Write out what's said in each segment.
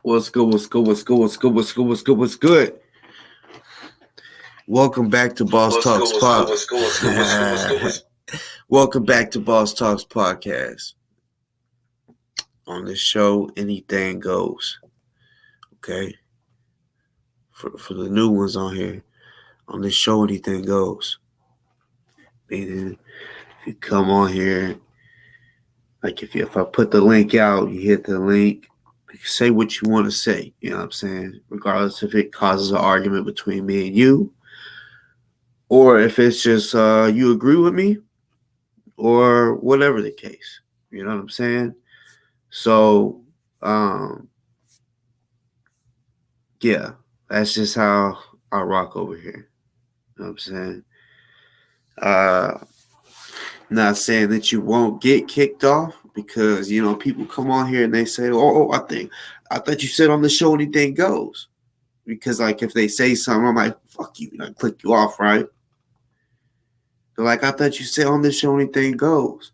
What's good? What's good? What's good? What's good? What's good? What's good? What's good? Welcome back to Boss Talks Pod. Welcome back to Boss Talks Podcast. On this show, anything goes. Okay. For the new ones on here, on this show, anything goes. Meaning, if you come on here, like if I put the link out, you hit the link. Say what you want to say. You know what I'm saying? Regardless if it causes an argument between me and you, or if it's just you agree with me, or whatever the case. You know what I'm saying? So, yeah, that's just how I rock over here. You know what I'm saying? Uh, not saying that you won't get kicked off because, people come on here and they say, I thought you said on the show anything goes. Because, like, if they say something, I'm like, fuck you, and I click you off, right? They're like, I thought you said on the show anything goes.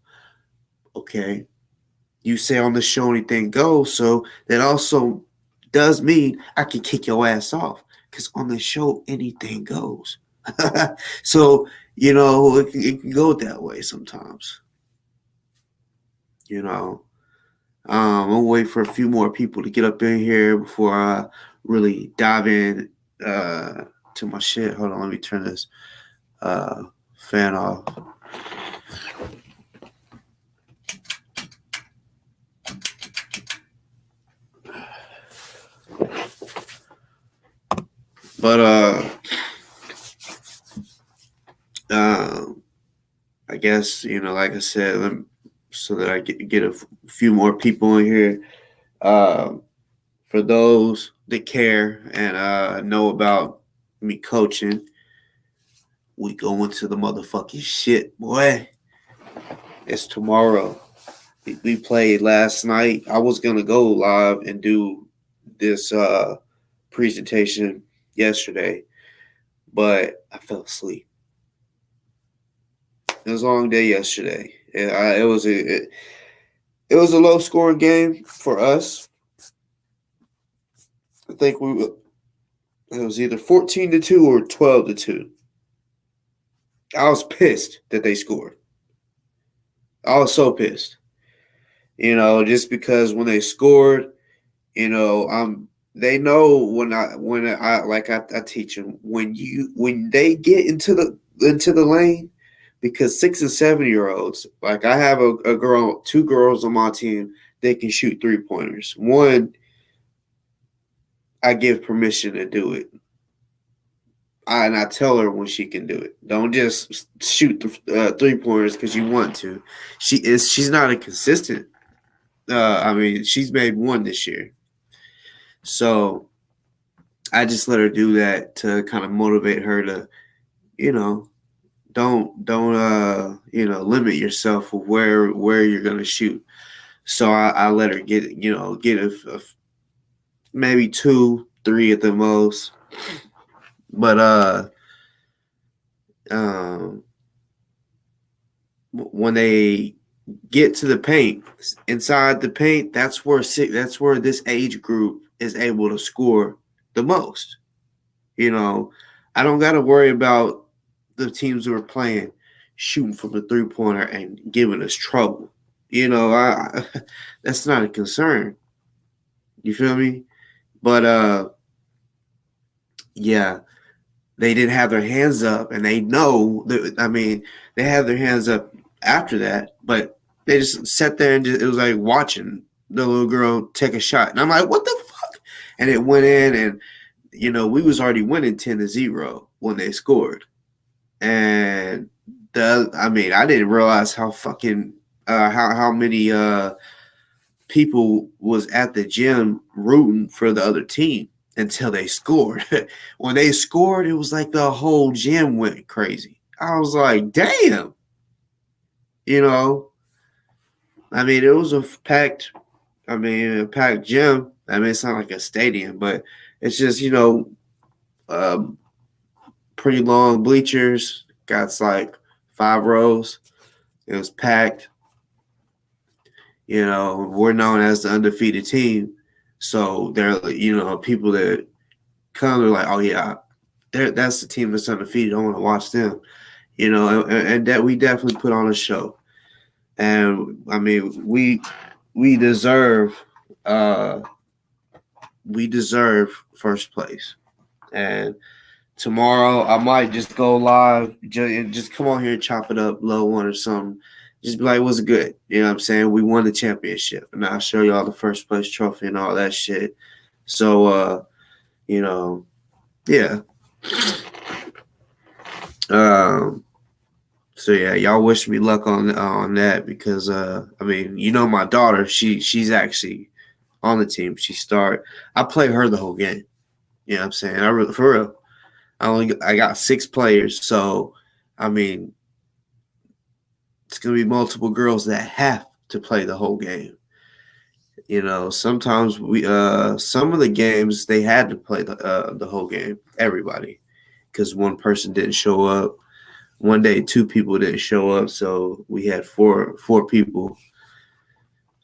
Okay. You say on the show anything goes, so that also does mean I can kick your ass off. Because on the show, anything goes. So, it can go that way sometimes. I'll wait for a few more people to get up in here before I really dive in to my shit. Hold on, let me turn this fan off. But I guess like I said, so that I get a few more people in here. For those that care and know about me coaching, we go into the motherfucking shit, boy. It's tomorrow. We played last night. I was gonna go live and do this presentation yesterday, but I fell asleep. It was a long day yesterday. It was a low scoring game for us. I think it was either 14-2 or 12-2. I was pissed that they scored. I was so pissed. Just because when they scored, they know when I teach them when they get into the lane, because 6 and 7-year-olds, like I have a girl, 2 girls on my team, they can shoot 3-pointers. One, I give permission to do it. And I tell her when she can do it. Don't just shoot 3-pointers because you want to. She's not a consistent. She's made 1 this year. So I just let her do that to kind of motivate her to, don't limit yourself with where you're gonna shoot. So I let her get maybe 2, 3 at the most. But when they get to the paint, inside the paint, that's where this age group is able to score the most. I don't got to worry about the teams who are playing shooting from the 3-pointer and giving us trouble. That's not a concern. You feel me? But yeah, they didn't have their hands up, and they know that. They have their hands up after that, but they just sat there and it was like watching the little girl take a shot, and I'm like, what the fuck? And it went in, and we was already winning 10-0 when they scored, and I didn't realize how fucking how many people was at the gym rooting for the other team until they scored. When they scored, it was like the whole gym went crazy. I was like, damn. It was a packed gym. It's not like a stadium, but it's just, pretty long bleachers. Got like 5 rows. It was packed. We're known as the undefeated team. So they're people that kind of like, oh yeah, that's the team that's undefeated. I want to watch them. And that we definitely put on a show. And I mean, we deserve uh we deserve first place. And tomorrow I might just go live, just come on here and chop it up, low one or something. Just be like, what's good? You know what I'm saying? We won the championship. And I'll show y'all the first place trophy and all that shit. So you know, yeah. Um so yeah, y'all wish me luck on that because I mean, my daughter, she's actually on the team. I played her the whole game. You know what I'm saying? For real. I got 6 players, so I mean it's gonna be multiple girls that have to play the whole game. Sometimes some of the games they had to play the whole game, everybody, because one person didn't show up. One day 2 people didn't show up, so we had four people.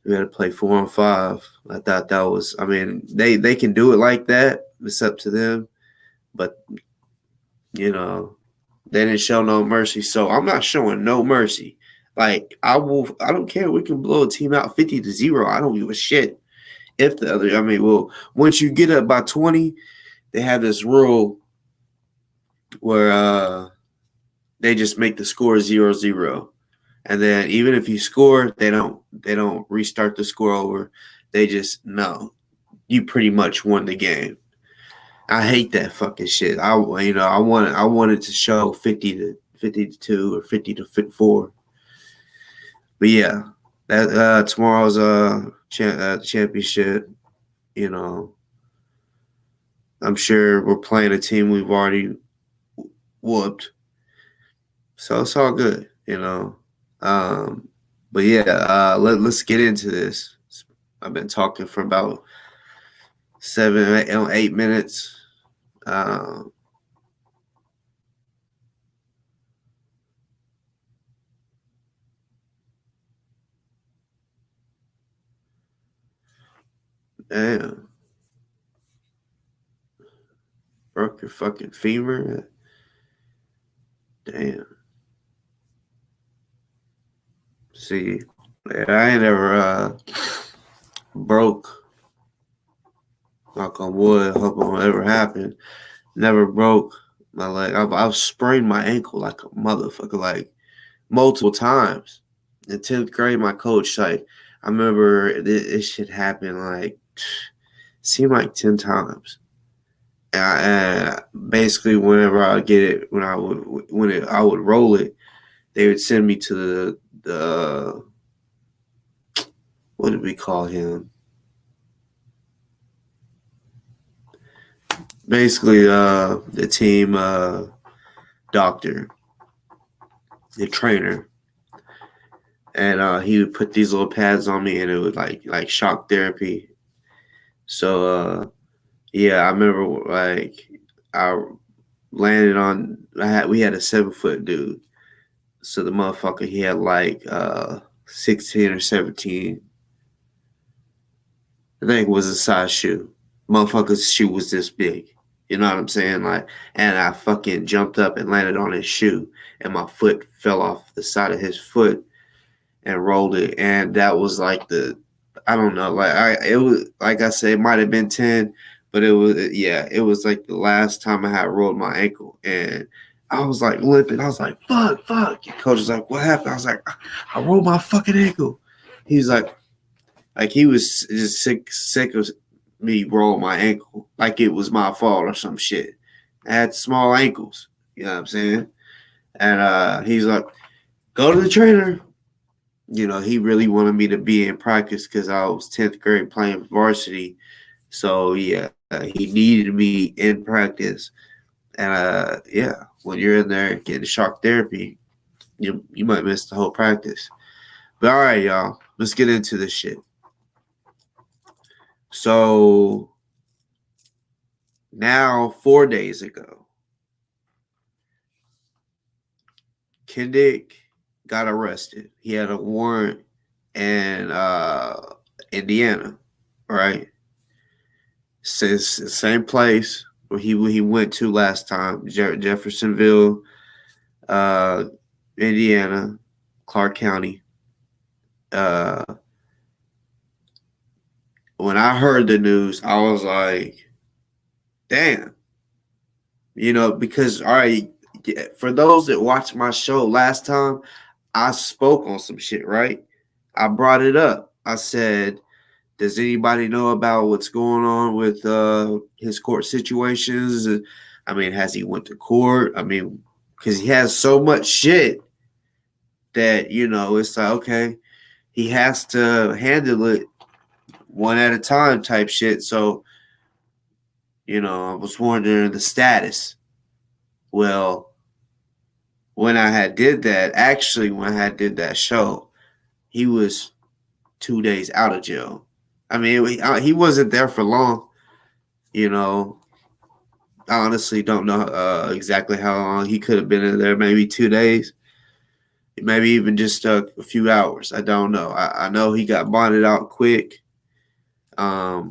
We had to play 4-on-5. I thought that was, I mean, they can do it like that. It's up to them, but you know they didn't show no mercy. So I'm not showing no mercy. Like I don't care. We can blow a team out 50-0. I don't give a shit. If the other, I mean, well, once you get up by 20, they have this rule where they just make the score 0-0. And then even if you score, they don't restart the score over. They just no, you pretty much won the game. I hate that fucking shit. I wanted to show 50-2 or 50-4. But yeah, that tomorrow's championship. You know, I'm sure we're playing a team we've already whooped, so it's all good. But yeah, let's get into this. I've been talking for about 8 minutes. Um, Damn, broke your fucking femur. Damn. See, yeah, I ain't ever broke. Knock on wood. Hope it won't ever happen. Never broke my leg. I've sprained my ankle like a motherfucker, like multiple times. In 10th grade, my coach, like, I remember this shit happened like seemed like 10 times. And basically, whenever I would get it, I would roll it, they would send me to the what did we call him? Basically, the team doctor, the trainer, and he would put these little pads on me, and it would like shock therapy. So yeah, I remember like I landed on. We had a 7-foot dude. So the motherfucker, he had like 16 or 17. I think it was a size shoe. Motherfucker's shoe was this big. You know what I'm saying? Like, and I fucking jumped up and landed on his shoe, and my foot fell off the side of his foot and rolled it. And that was like I don't know, it was like I said, it might have been 10, but it was like the last time I had rolled my ankle, and I was like limping. I was like, fuck. Your coach was like, what happened? I was like, I rolled my fucking ankle. He's like he was just sick of me rolling my ankle, like it was my fault or some shit. I had small ankles, you know what I'm saying? And he's like, go to the trainer. He really wanted me to be in practice because I was 10th grade playing varsity. So yeah, he needed me in practice. And yeah, when you're in there getting shock therapy, you might miss the whole practice. But all right, y'all, let's get into this shit. So now 4 days ago, Kendick got arrested. He had a warrant in Indiana, right? Since the same place where he went to last time, Jeffersonville, uh, Indiana, Clark County. Uh, when I heard the news, I was like, damn. Because all right, for those that watched my show last time, I spoke on some shit, right? I brought it up. I said, does anybody know about what's going on with his court situations? I mean, has he went to court? I mean, because he has so much shit that, it's like, okay, he has to handle it one at a time type shit. So, I was wondering the status. Well, when I had did that, actually, when I had did that show, he was 2 days out of jail. I mean, he wasn't there for long. I honestly don't know exactly how long he could have been in there. Maybe 2 days, maybe even just a few hours. I don't know. I know he got bonded out quick. I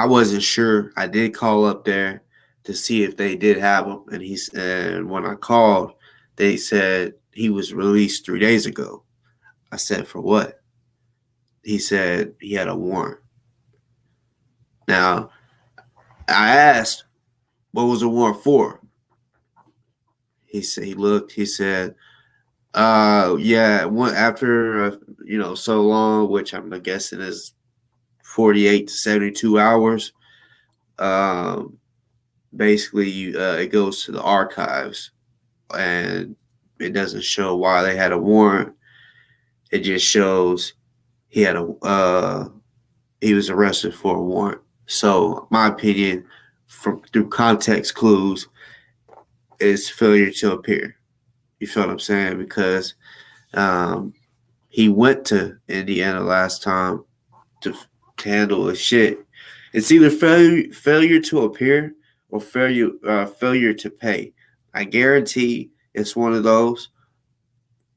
wasn't sure. I did call up there to see if they did have him, and when I called, they said he was released 3 days ago. I said, for what? He said he had a warrant. Now, I asked, what was the warrant for? He said, he looked, he said, yeah, after, so long, which I'm guessing is 48 to 72 hours, basically it goes to the archives, and it doesn't show why they had a warrant. It just shows he was arrested for a warrant. So my opinion, through context clues, is failure to appear. You feel what I'm saying? Because he went to Indiana last time to handle his shit. It's either failure to appear or failure to pay. I guarantee it's one of those.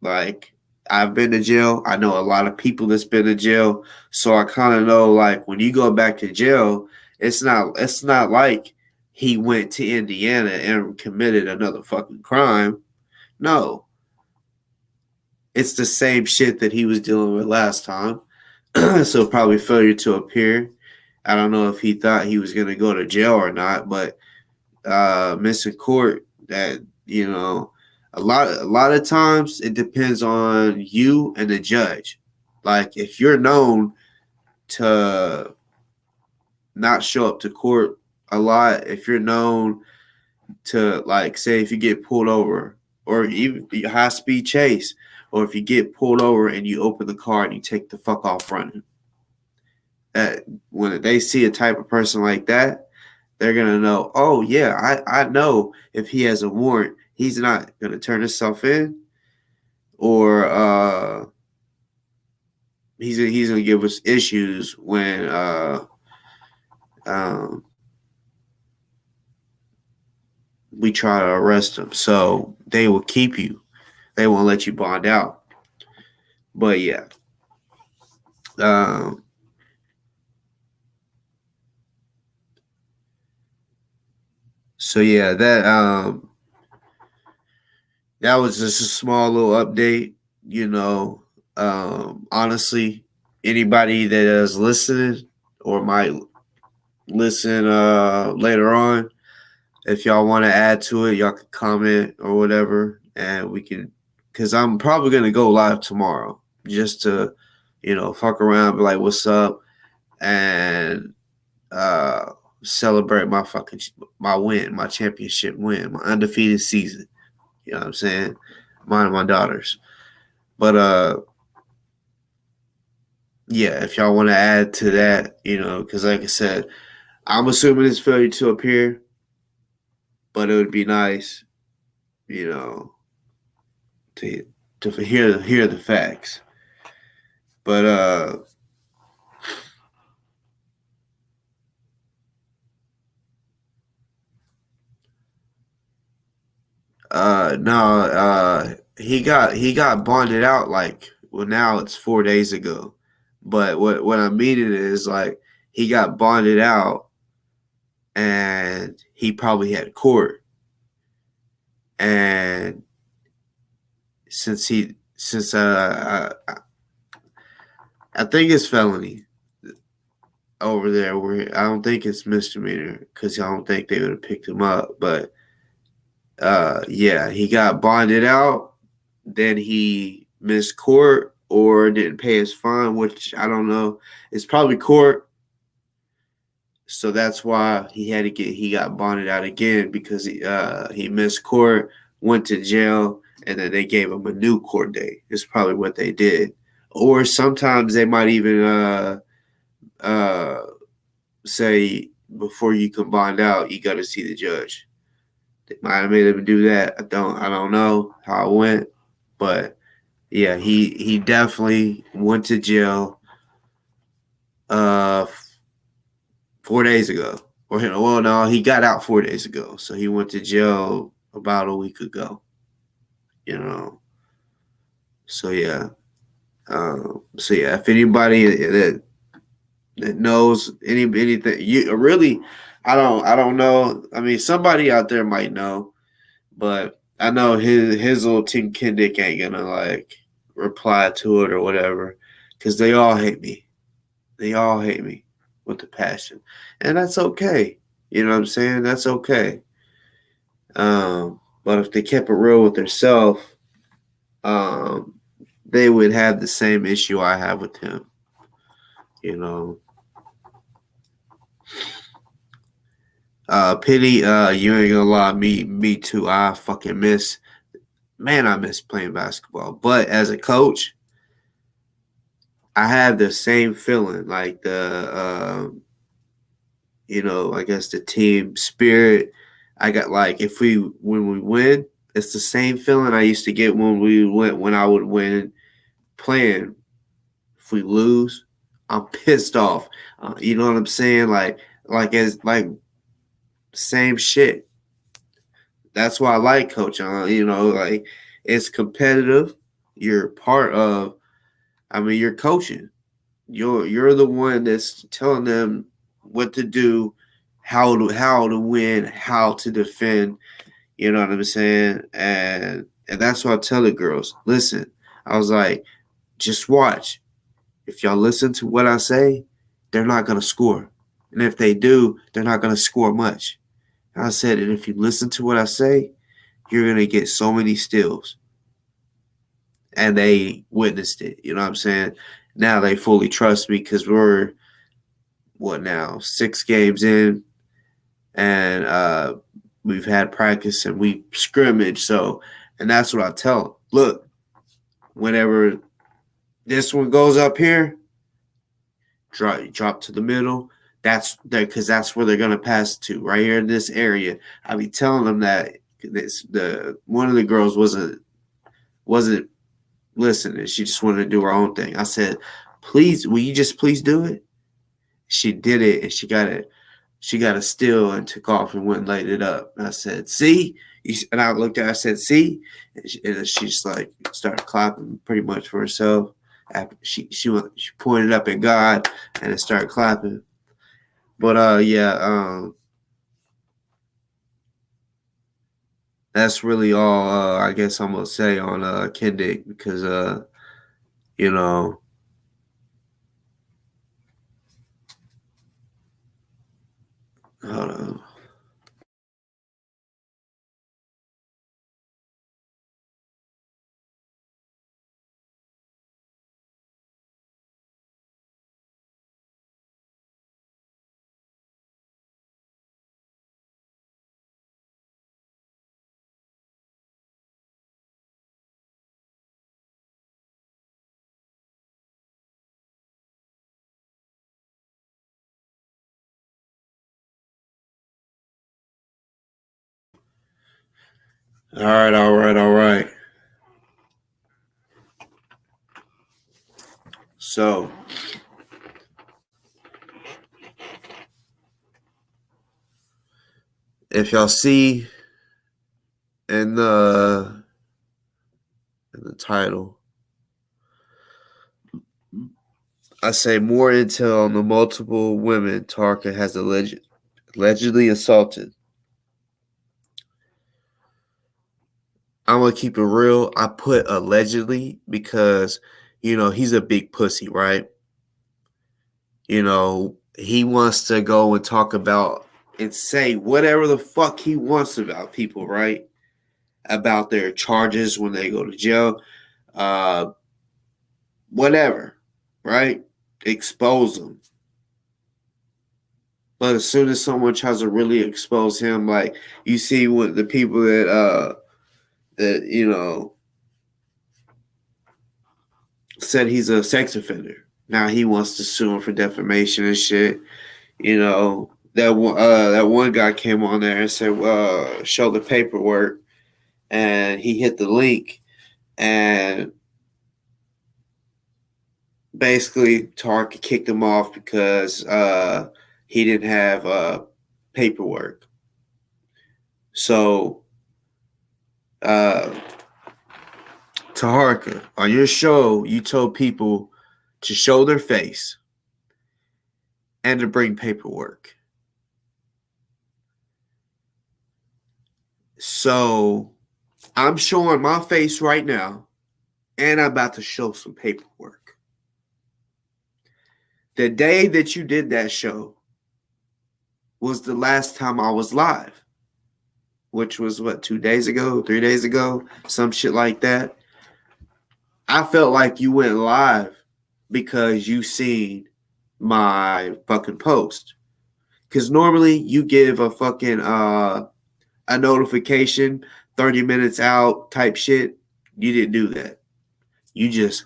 Like, I've been to jail. I know a lot of people that's been to jail. So I kind of know, like, when you go back to jail, it's not like he went to Indiana and committed another fucking crime. No. It's the same shit that he was dealing with last time. So probably failure to appear. I don't know if he thought he was going to go to jail or not, but missing court, that, a lot of times it depends on you and the judge. Like, if you're known to not show up to court a lot, if you're known to, like, say if you get pulled over, or even a high speed chase, or if you get pulled over and you open the car and you take the fuck off running, when they see a type of person like that, they're gonna know, oh yeah, I know if he has a warrant, he's not gonna turn himself in, or he's gonna give us issues when we try to arrest him. So they will keep you. They won't let you bond out. But yeah. So yeah, that was just a small little update. Honestly, anybody that is listening or might listen later on, if y'all want to add to it, y'all can comment or whatever, and we can, because I'm probably gonna go live tomorrow just to, fuck around, be like, what's up, and celebrate my win, my championship win, my undefeated season. You know what I'm saying? Mine and my daughters. But yeah, if y'all want to add to that, because like I said, I'm assuming it's failure to appear, but it would be nice, to hear the facts. But no, he got bonded out, like, well, now it's 4 days ago. But what I mean is, like, he got bonded out, and he probably had court. And since I think it's felony over there, where I don't think it's misdemeanor, because I don't think they would have picked him up. But yeah, he got bonded out. Then he missed court or didn't pay his fine, which I don't know. It's probably court. So that's why he got bonded out again, because he missed court, went to jail, and then they gave him a new court date. It's probably what they did. Or sometimes they might even uh, say, before you can bond out, you got to see the judge. They might have made him do that. I don't know how it went, but yeah, he definitely went to jail 4 days ago. Or well, no, he got out 4 days ago, so he went to jail about a week ago. You know, so yeah, if anybody that knows anything, you really, I don't know. I mean, somebody out there might know, but I know his little team Kendick ain't gonna like reply to it or whatever, because they all hate me. They all hate me with a passion, and that's okay. You know what I'm saying? That's okay. But if they kept it real with themselves, um, they would have the same issue I have with him. You know. Pity, you ain't gonna lie, me too. I fucking miss, man, I miss playing basketball. But as a coach, I have the same feeling, like I guess the team spirit. I got like, when we win, it's the same feeling I used to get when I would win playing. If we lose, I'm pissed off. You know what I'm saying? Like same shit. That's why I like coaching. Like, it's competitive. You're part of. I mean, you're coaching. You're the one that's telling them what to do, how to win, how to defend. You know what I'm saying? And that's what I tell the girls. Listen, I was like, just watch. If y'all listen to what I say, they're not gonna score. And if they do, they're not gonna score much. And I said, and if you listen to what I say, you're gonna get so many steals. And they witnessed it. You know what I'm saying? Now they fully trust me, because we're, what now, 6 games in, and we've had practice and we scrimmage. So, and that's what I tell them. Look, whenever this one goes up here, drop to the middle. That's there, because that's where they're gonna pass to, right here in this area. I be telling them that the one of the girls wasn't listening. She just wanted to do her own thing. I said, please, will you just please do it? She did it, and she got a steal and took off and went and laid it up. And I said, see? And I looked at her, I said, see? And she just like started clapping pretty much for herself. After she pointed up at God and then started clapping. But yeah, that's really all I guess I'm gonna say on Kendick, because you know, hold on. All right. So if y'all see in the title, I say more intel on the multiple women Taharka has allegedly assaulted. I'm gonna keep it real. I put allegedly because, he's a big pussy, right? He wants to go and talk about and say whatever the fuck he wants about people, right? About their charges when they go to jail, uh, whatever, right? Expose them. But as soon as someone tries to really expose him, like you see with the people that said he's a sex offender. Now he wants to sue him for defamation and shit. That one guy came on there and said, show the paperwork, and he hit the link, and basically Taharka kicked him off because he didn't have paperwork. So Taharka, on your show, you told people to show their face and to bring paperwork. So I'm showing my face right now, and I'm about to show some paperwork. The day that you did that show was the last time I was live, which was 2 days ago, 3 days ago, some shit like that. I felt like you went live because you seen my fucking post. Because normally you give a fucking a notification 30 minutes out type shit. You didn't do that. You just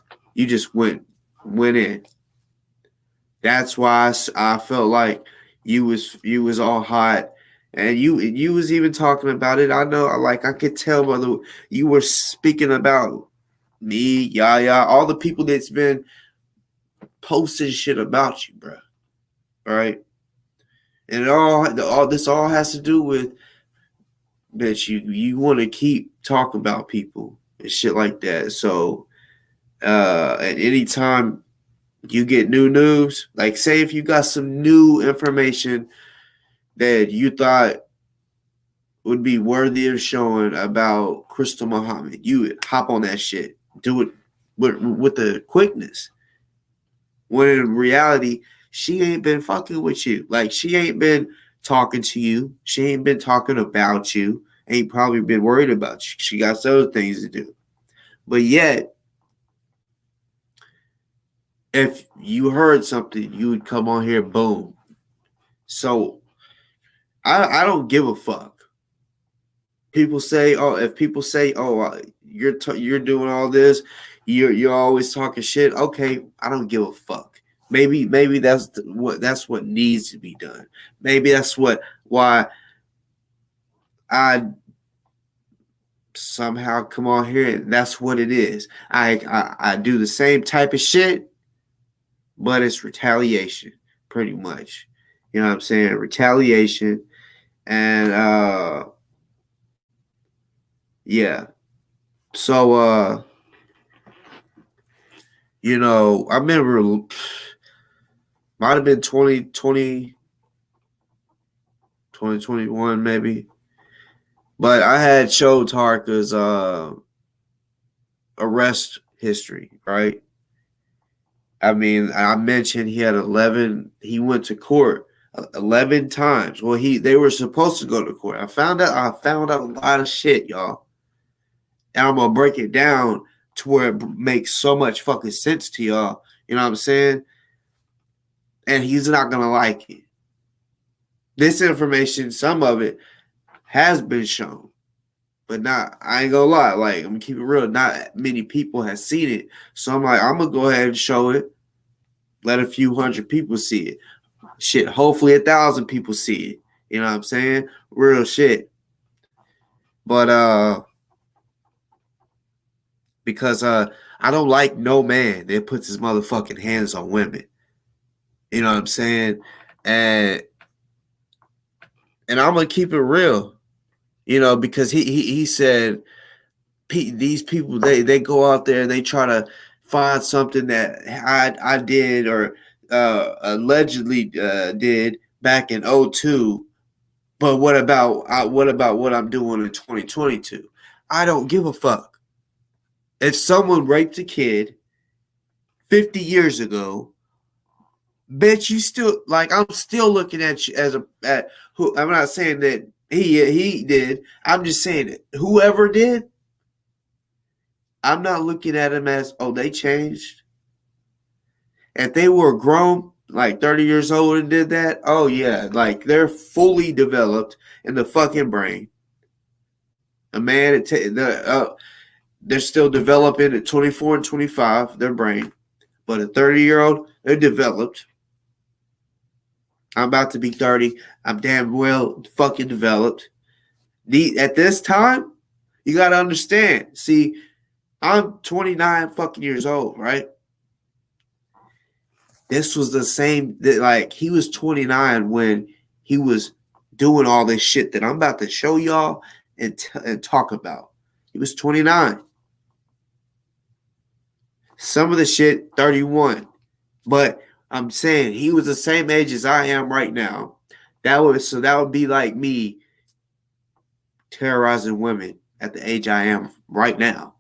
went in. That's why I felt like you was all hot, and you was even talking about it. I know, like I could tell by the you were speaking about me, Yaya, all the people that's been posting shit about you, bro. All right, and all this all has to do with that you want to keep talking about people and shit like that. So at any time you get new news, like say if you got some new information that you thought would be worthy of showing about Crystal Muhammad, you would hop on that shit, do it with the quickness. When in reality, she ain't been fucking with you. Like she ain't been talking to you. She ain't been talking about you. Ain't probably been worried about you. She got other things to do. But yet, if you heard something, you would come on here, boom. So I don't give a fuck. People say, if people say, you're doing all this, you're always talking shit. Okay, I don't give a fuck. Maybe that's what needs to be done. Maybe that's why I somehow come on here, and that's what it is. I do the same type of shit, but it's retaliation, pretty much. You know what I'm saying? Retaliation, and yeah. So I remember might have been 2020, 2021 maybe. But I had showed Taharka's arrest history, right? I mean, I mentioned he had 11. He went to court 11 times. Well, they were supposed to go to court. I found out a lot of shit, y'all. And I'm gonna break it down to where it makes so much fucking sense to y'all. You know what I'm saying? And he's not gonna like it. This information, some of it has been shown, but not. I ain't gonna lie. Like I'm gonna keep it real. Not many people have seen it, so I'm like, I'm gonna go ahead and show it. Let a few hundred people see it. Shit, hopefully 1,000 people see it. You know what I'm saying? Real shit. But because I don't like no man that puts his motherfucking hands on women. You know what I'm saying? And I'm gonna keep it real. Because he said these people they go out there and they try to find something that I did or allegedly did back in '02. But what about what I'm doing in 2022? I don't give a fuck. If someone raped a kid 50 years ago, bitch, you still like I'm still looking at you as a at who. I'm not saying that he did. I'm just saying that whoever did, I'm not looking at him as, oh, they changed. If they were grown, like 30 years old and did that, oh yeah, like they're fully developed in the fucking brain. A man, they're still developing at 24 and 25, their brain. But a 30-year-old, they're developed. I'm about to be 30. I'm damn well fucking developed. At this time, you got to understand. See, I'm 29 fucking years old, right? This was the same, like, he was 29 when he was doing all this shit that I'm about to show y'all and talk about. He was 29. Some of the shit, 31. But I'm saying he was the same age as I am right now. That would be like me terrorizing women at the age I am right now.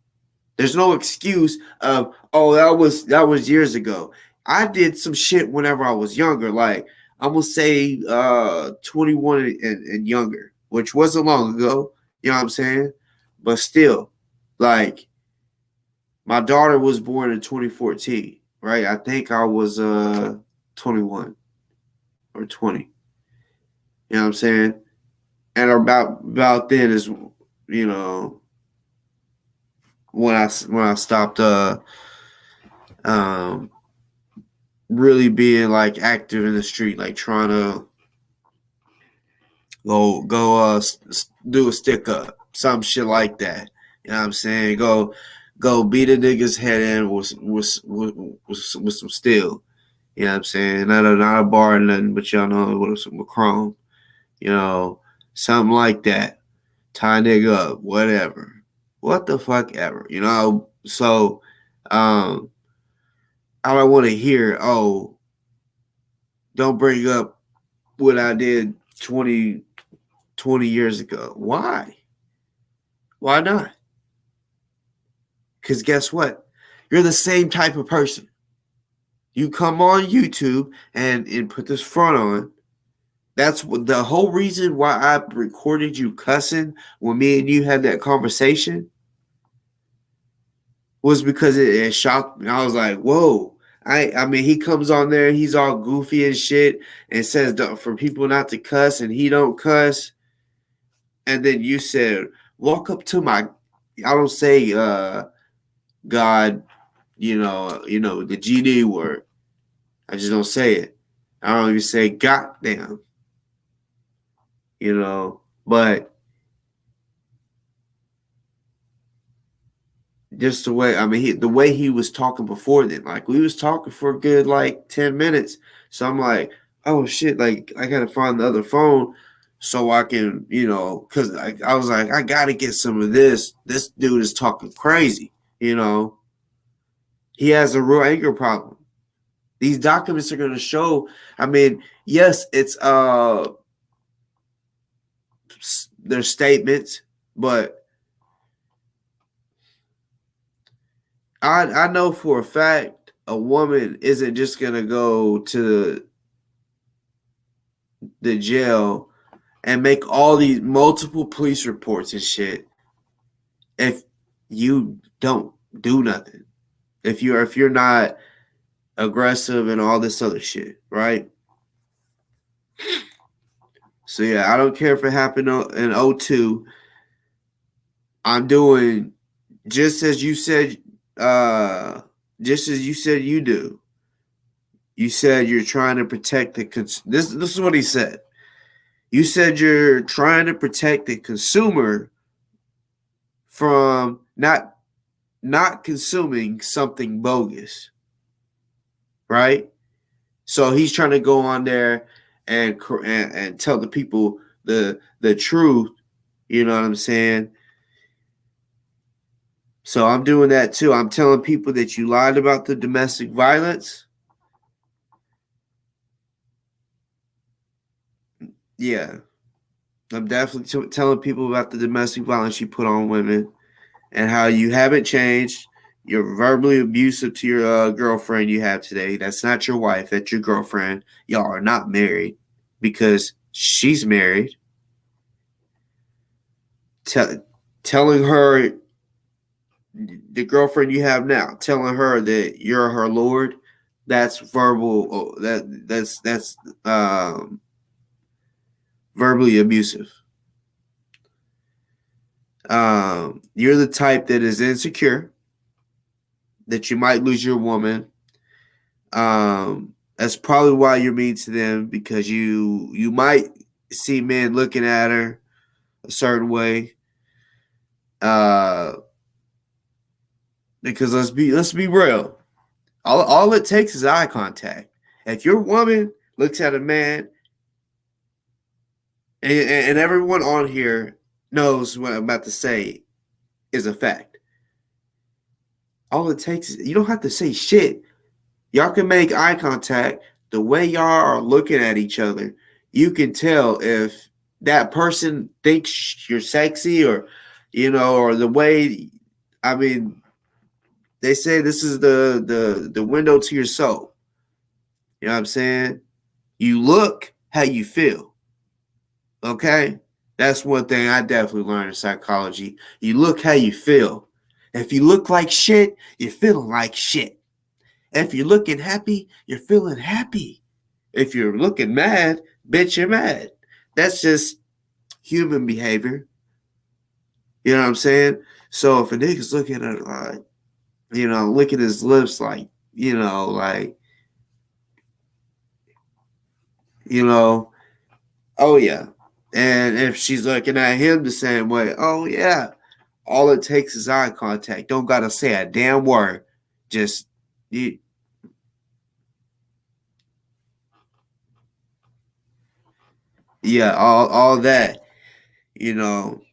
There's no excuse of, oh, that was years ago. I did some shit whenever I was younger, like I'm gonna say 21 and younger, which wasn't long ago. You know what I'm saying? But still, like my daughter was born in 2014, right? I think I was 21 or 20. You know what I'm saying? And about then is, you know, when I stopped um really being like active in the street, like trying to go do a stick up, some shit like that. You know what I'm saying? Go beat a nigga's head in with some steel. You know what I'm saying? Not a bar or nothing, but y'all know with some chrome. You know, something like that. Tie nigga up, whatever. What the fuck ever. You know? So I don't want to hear, oh, don't bring up what I did 20 years ago. Why? Why not? Because guess what? You're the same type of person. You come on YouTube and put this front on. That's the whole reason why I recorded you cussing when me and you had that conversation was because it shocked me. I was like, whoa. I mean, he comes on there, he's all goofy and shit and says for people not to cuss and he don't cuss. And then you said, walk up to my, I don't say God, the GD word. I just don't say it. I don't even say goddamn. But just the way, I mean, the way he was talking before then, like we was talking for a good like 10 minutes. So I'm like, oh shit, like I gotta find the other phone so I can, because I was like, I gotta get some of this. This dude is talking crazy, He has a real anger problem. These documents are gonna show, I mean, yes, it's their statements, but I know for a fact a woman isn't just gonna go to the jail and make all these multiple police reports and shit if you don't do nothing. If you're not aggressive and all this other shit, right? So yeah, I don't care if it happened in '02. I'm doing just as you said, you do. You said you're trying to protect this is what he said. You said you're trying to protect the consumer from not consuming something bogus, right? So he's trying to go on there and tell the people the truth. You know what I'm saying? So I'm doing that too. I'm telling people that you lied about the domestic violence. Yeah, I'm definitely telling people about the domestic violence you put on women and how you haven't changed. You're verbally abusive to your girlfriend you have today. That's not your wife. That's your girlfriend. Y'all are not married because she's married. Telling her, the girlfriend you have now, telling her that you're her lord, that's verbal. That's verbally abusive. You're the type that is insecure, that you might lose your woman. That's probably why you're mean to them, because you might see men looking at her a certain way. Because let's be real. All it takes is eye contact. If your woman looks at a man, and everyone on here knows what I'm about to say is a fact. All it takes is, you don't have to say shit. Y'all can make eye contact. The way y'all are looking at each other, you can tell if that person thinks you're sexy, or or the way. I mean, they say this is the window to your soul. You know what I'm saying? You look how you feel. Okay? That's one thing I definitely learned in psychology. You look how you feel. If you look like shit, you're feeling like shit. If you're looking happy, you're feeling happy. If you're looking mad, bitch, you're mad. That's just human behavior. You know what I'm saying? So if a nigga's looking at like, licking his lips like, you know, oh yeah. And if she's looking at him the same way, oh yeah. All it takes is eye contact. Don't gotta say a damn word. Just you, yeah, all that. You know,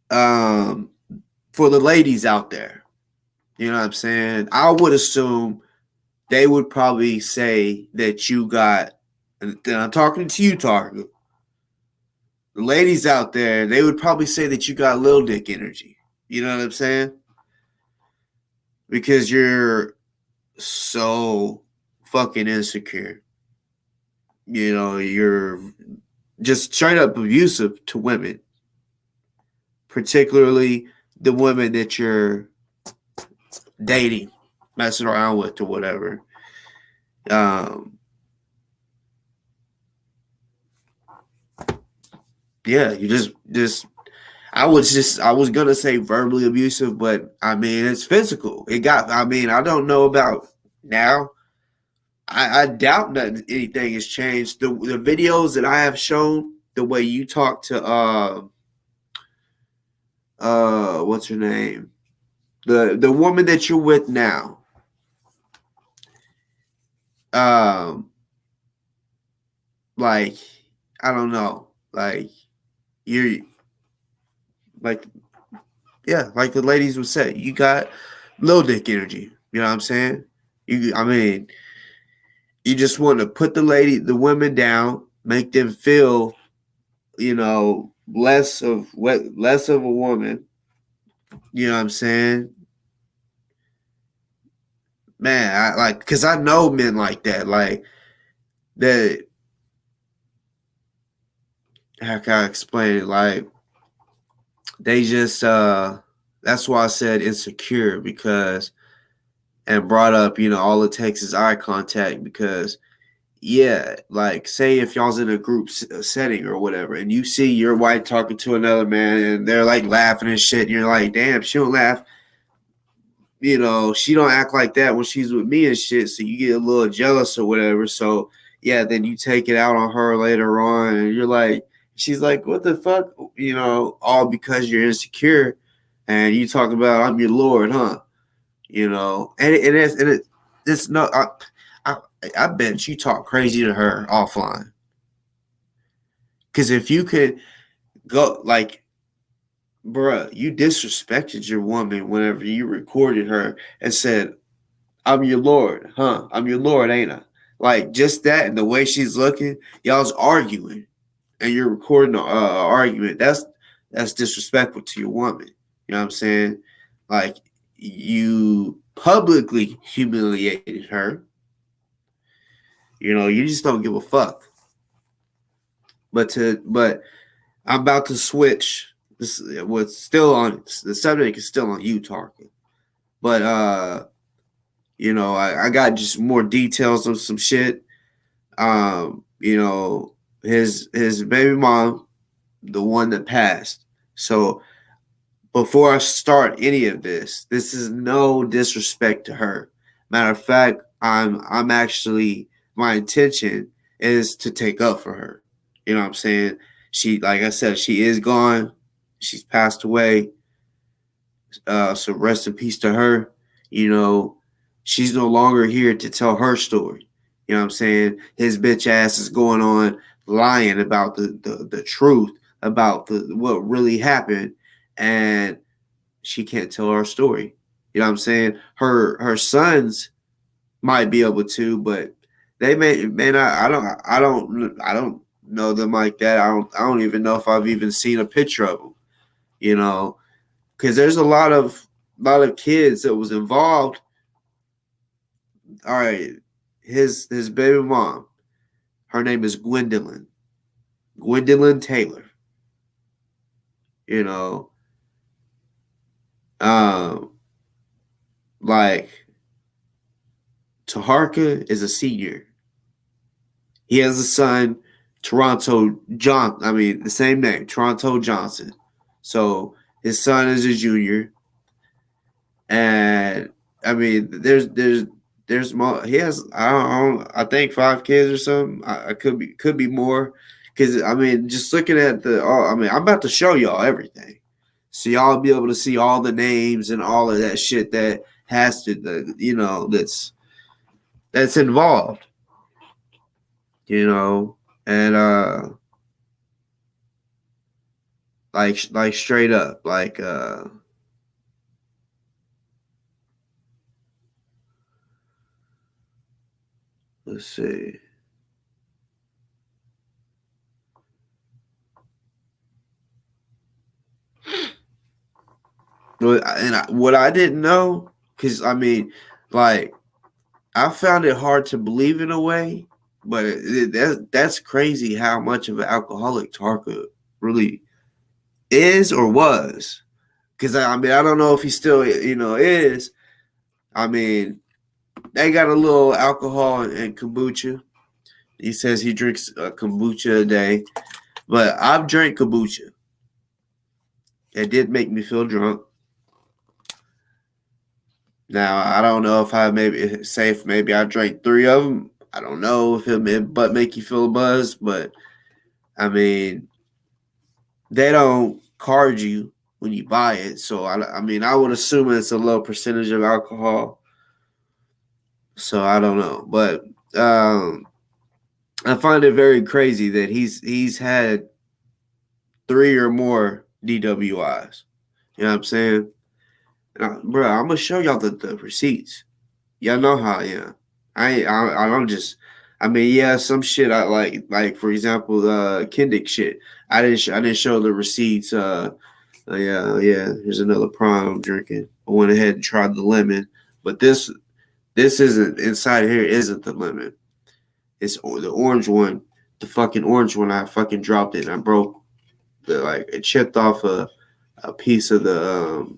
um, for the ladies out there, you know what I'm saying? I would assume they would probably say that you got, and I'm talking to you, Taharka. The ladies out there, they would probably say that you got little dick energy. You know what I'm saying? Because you're so fucking insecure. You're just straight up abusive to women, particularly the women that you're dating, messing around with, or whatever. Um, yeah, you just I was gonna say verbally abusive, but I mean it's physical. I mean, I don't know about now. I doubt that anything has changed. The videos that I have shown, the way you talk to what's her name? The woman that you're with now. Um like, I don't know. Like, you're like, yeah, like the ladies would say, you got little dick energy. You know what I'm saying? I mean, you just want to put the women down, make them feel, less of a woman. You know what I'm saying? Man, I like, because I know men like that. Like, that, how can I explain it? Like, they just, that's why I said insecure, because, and brought up, all it takes is eye contact, because, yeah, like, say if y'all's in a group setting or whatever, and you see your wife talking to another man, and they're like laughing and shit, and you're like, damn, she don't laugh. She don't act like that when she's with me and shit. So you get a little jealous or whatever. So yeah, then you take it out on her later on, and you're like, she's like, what the fuck? All because you're insecure, and you talk about, I'm your lord, huh? It's no. I I bet you talk crazy to her offline. Because if you could go, like, bruh, you disrespected your woman whenever you recorded her and said, I'm your lord, huh? I'm your lord, ain't I? Like, just that and the way she's looking, y'all's arguing and you're recording an argument. That's disrespectful to your woman. You know what I'm saying? Like, you publicly humiliated her. You know, you just don't give a fuck. But I'm about to switch. This what's still on the subject is still on you, Taharka. But I got just more details of some shit. You know, his baby mom, the one that passed. So before I start any of this is no disrespect to her. Matter of fact, I'm actually my intention is to take up for her. You know what I'm saying? She, like I said, she is gone. She's passed away. So rest in peace to her. You know, she's no longer here to tell her story. You know what I'm saying? His bitch ass is going on lying about the truth about what really happened, and she can't tell her story. You know what I'm saying? Her sons might be able to, but they may not. I don't know them like that. I don't even know if I've even seen a picture of them. You know, because there's a lot of kids that was involved. All right, his baby mom, her name is Gwendolyn Taylor. You know, um, like Taharka is a senior. He has a son, Toronto John. I mean, the same name, Toronto Johnson. So his son is a junior, and I mean, there's more. He has I think 5 kids or something. I could be more, because I mean, just looking at I mean, I'm about to show y'all everything, so y'all be able to see all the names and all of that shit that has to, that's involved, you know, and like straight up, like let's see. What I didn't know, because I mean, like, I found it hard to believe in a way, but that's crazy how much of an alcoholic Tarka really is or was. Because I mean, I don't know if he still is. I mean, they got a little alcohol and kombucha. He says he drinks kombucha a day, but I've drank kombucha. It did make me feel drunk. Now I don't know if I maybe safe. Maybe I drank 3 of them. I don't know if it but make you feel a buzz, but I mean, they don't card you when you buy it. So I mean, I would assume it's a low percentage of alcohol. So I don't know, but I find it very crazy that he's had 3 or more DWIs. You know what I'm saying? Bro, I'm gonna show y'all the receipts. Y'all know how I am. I don't just. I mean, yeah, some shit I like for example, Kendick shit. I didn't show the receipts. Yeah. Here's another prime I'm drinking. I went ahead and tried the lemon, but this isn't inside here. Isn't the lemon? It's the orange one. The fucking orange one. I fucking dropped it and I broke it chipped off a piece of the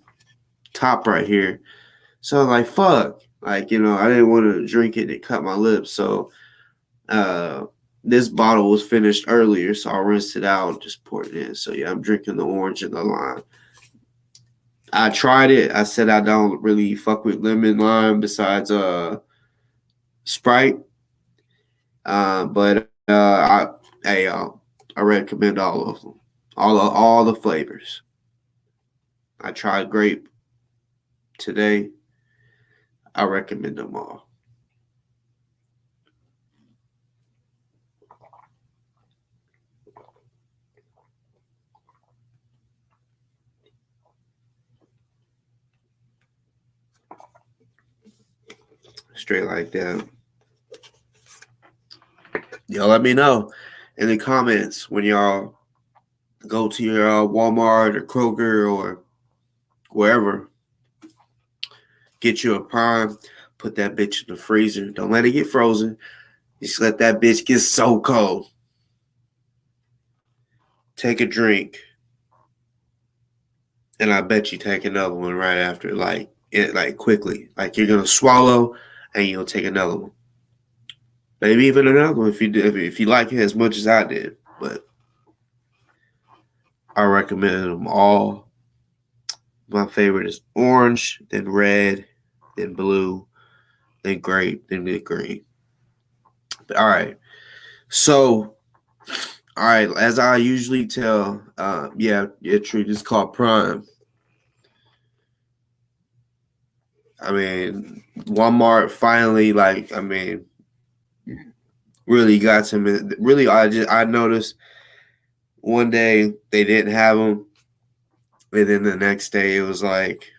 top right here. So I'm like, fuck. Like, I didn't want to drink it. It cut my lips. So uh, this bottle was finished earlier. So I rinsed it out and just poured it in. So yeah, I'm drinking the orange and the lime. I tried it. I said I don't really fuck with lemon lime besides Sprite. But hey y'all, I recommend all of them. All the flavors. I tried grape today. I recommend them all. straight like that. Y'all let me know in the comments when y'all go to your Walmart or Kroger or wherever. Get you a prime, put that bitch in the freezer. Don't let it get frozen. Just let that bitch get so cold. Take a drink. And I bet you take another one right after, like quickly. Like you're gonna swallow and you'll take another one. Maybe even another one if you like it as much as I did. But I recommend them all. My favorite is orange, then red, then blue, then grape, then green. But all right. So, all right, as I usually tell, yeah, true. It's called Prime. I mean, Walmart finally, really got some. Really, I noticed one day they didn't have them, and then the next day it was like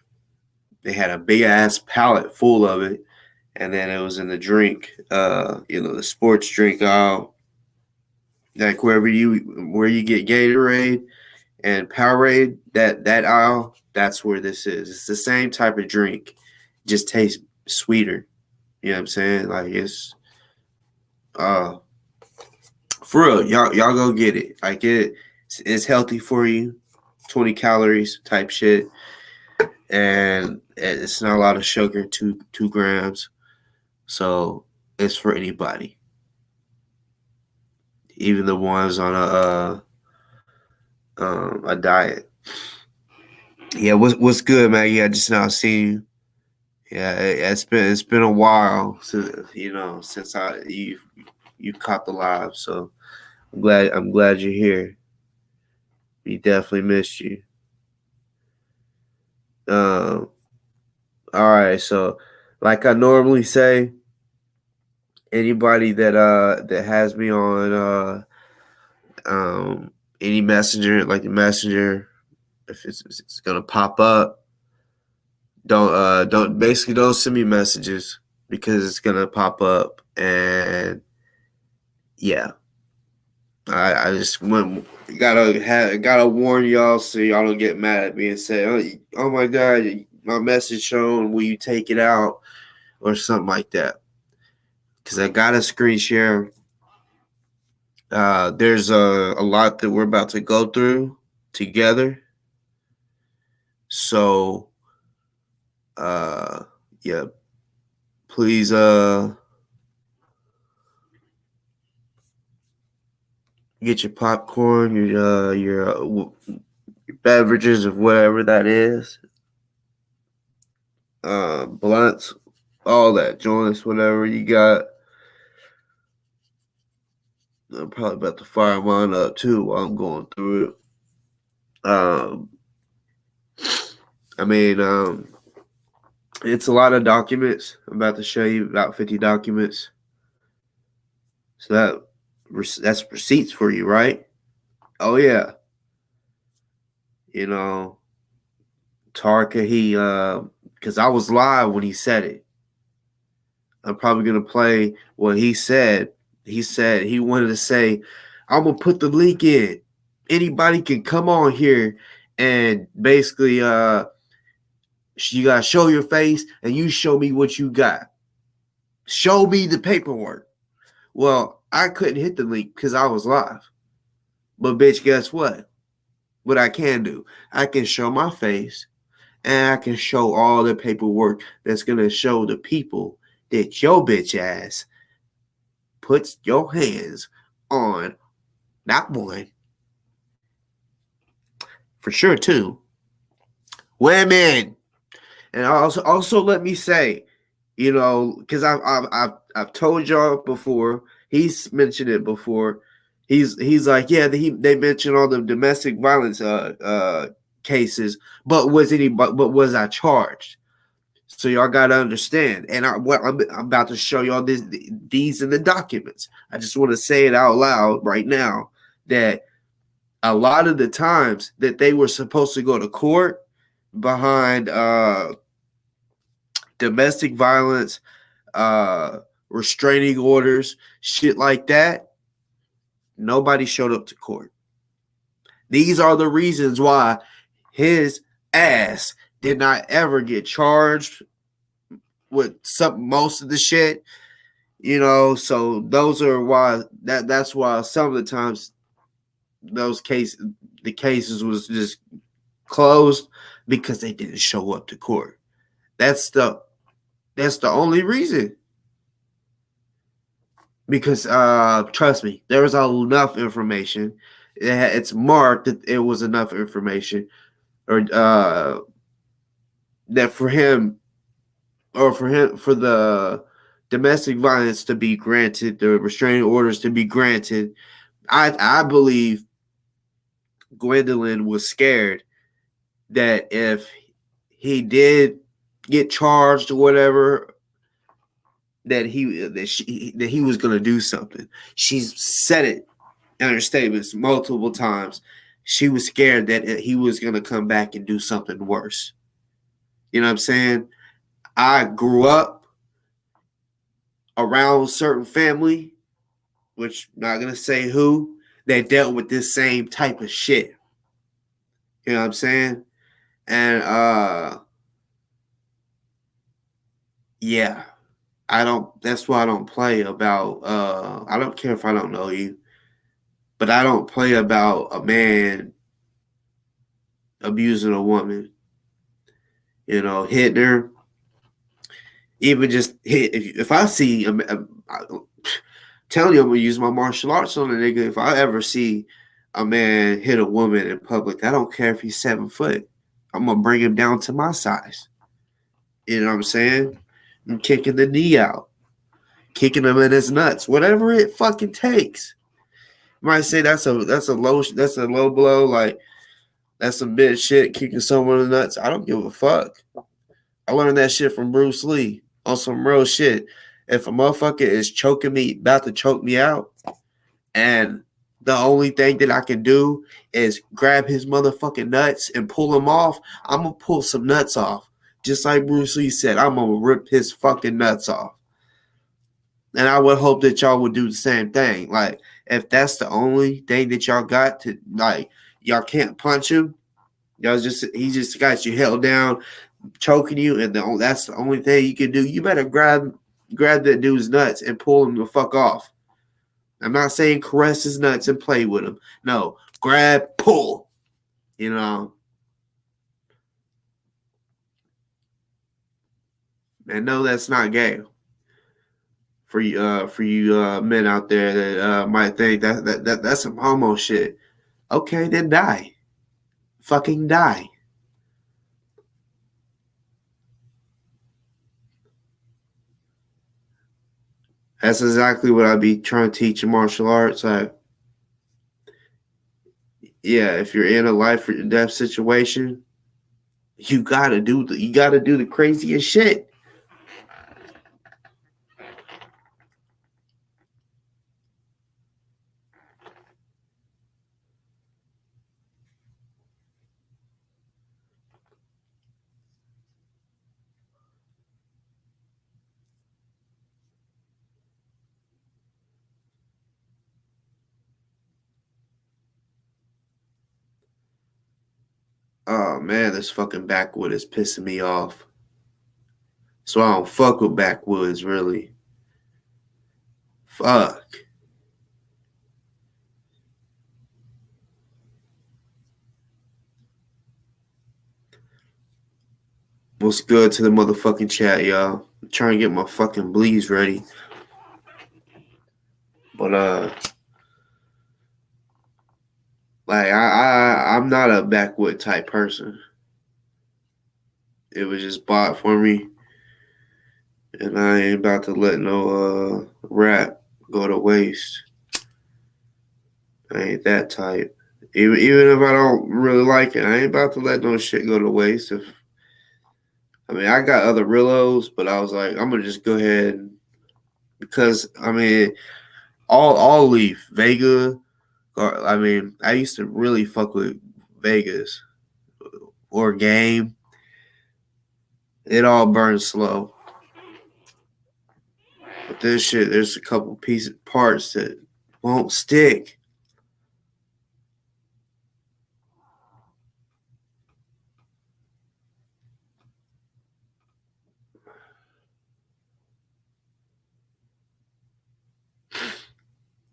they had a big ass pallet full of it, and then it was in the drink, the sports drink aisle, like where you get Gatorade and Powerade, that aisle, that's where this is. It's the same type of drink, just tastes sweeter. You know what I'm saying? Like it's for real, y'all go get it. Like it's healthy for you, 20 calories type shit, and it's not a lot of sugar, 2 grams, so it's for anybody, even the ones on a diet. Yeah, what's good, man? Yeah, just now seeing you. Yeah, it's been a while since you caught the live. So I'm glad you're here. We definitely missed you. All right, so like I normally say, anybody that has me on any messenger, like the messenger, if it's gonna pop up, don't send me messages because it's gonna pop up, and yeah, I just gotta warn y'all so y'all don't get mad at me and say, oh my god, my message shown, will you take it out or something like that, because I got a screen share. There's a lot that we're about to go through together, so yeah, please get your popcorn, your beverages of whatever that is, blunts, all that, joints, whatever you got. I'm probably about to fire mine up too while I'm going through it. It's a lot of documents. I'm about to show you about 50 documents. So that's receipts for you, right? Oh yeah. Taharka, because I was live when he said it. I'm probably gonna play what he said. He said he wanted to say, I'm gonna put the link in. Anybody can come on here and basically you gotta show your face and you show me what you got. Show me the paperwork. Well, I couldn't hit the link because I was live. But bitch, guess what? What I can do, I can show my face and I can show all the paperwork that's gonna show the people that your bitch ass puts your hands on, not one, for sure two, women. And also let me say, because I've told y'all before, he's mentioned it before. He's like, yeah, they mentioned all the domestic violence cases, but was I charged? So y'all got to understand, and I'm about to show y'all these in the documents. I just want to say it out loud right now that a lot of the times that they were supposed to go to court behind domestic violence, restraining orders, shit like that, nobody showed up to court. These are the reasons why his ass did not ever get charged with most of the shit. So those are why that's why some of the times the cases was just closed because they didn't show up to court. That's the only reason. Because trust me, there was enough information. It's marked that it was enough information, or that for the domestic violence to be granted, the restraining orders to be granted. I believe Gwendolyn was scared that if he did get charged or whatever, that he was going to do something. She's said it in her statements multiple times. She was scared that he was going to come back and do something worse. You know what I'm saying? I grew up around a certain family, which I'm not going to say who, that dealt with this same type of shit. You know what I'm saying? And yeah, that's why I don't play about, I don't care if I don't know you, but I don't play about a man abusing a woman, hitting her. Even just hit, if I see, telling you I'm going to use my martial arts on a nigga. If I ever see a man hit a woman in public, I don't care if he's 7 foot. I'm going to bring him down to my size. You know what I'm saying? I'm kicking the knee out, kicking him in his nuts, whatever it fucking takes. You might say that's a low blow, like that's some bitch shit, kicking someone in the nuts. I don't give a fuck. I learned that shit from Bruce Lee on some real shit. If a motherfucker is choking me, about to choke me out, and the only thing that I can do is grab his motherfucking nuts and pull him off, I'm going to pull some nuts off. Just like Bruce Lee said, I'm going to rip his fucking nuts off. And I would hope that y'all would do the same thing. Like, if that's the only thing that y'all got to, like, y'all can't punch him, he just got you held down, choking you, and that's the only thing you can do. You better grab that dude's nuts and pull him the fuck off. I'm not saying caress his nuts and play with him. No, grab, pull. And no, that's not gay. For you men out there that might think that's some homo shit. Okay, then die. Fucking die. That's exactly what I be trying to teach in martial arts. If you're in a life or death situation, you gotta do the craziest shit. Oh man, this fucking backwood is pissing me off. So I don't fuck with backwoods, really. Fuck. What's good to the motherfucking chat, y'all? I'm trying to get my fucking bleeds ready. But like I'm not a backwood type person. It was just bought for me. And I ain't about to let no rap go to waste. I ain't that type. Even if I don't really like it, I ain't about to let no shit go to waste. I got other Rillos, but I was like, I'm gonna just go ahead because I'll leave Vega. I used to really fuck with Vegas or Game. It all burns slow. But this shit, there's a couple pieces parts that won't stick.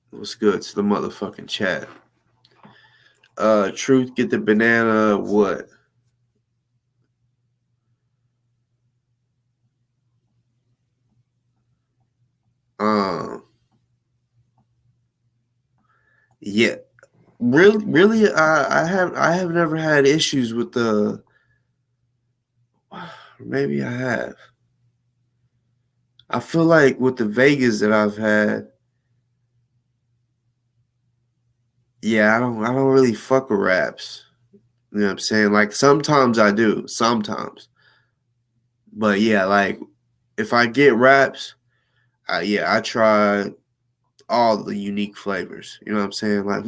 What's good to the motherfucking chat? Truth, get the banana. What? Um, yeah, really. I have never had issues with the. Maybe I have. I feel like with the Vegas that I've had, yeah, I don't really fuck with raps. You know what I'm saying? Like sometimes I do, sometimes. But yeah, like if I get raps, yeah, I try all the unique flavors. You know what I'm saying? Like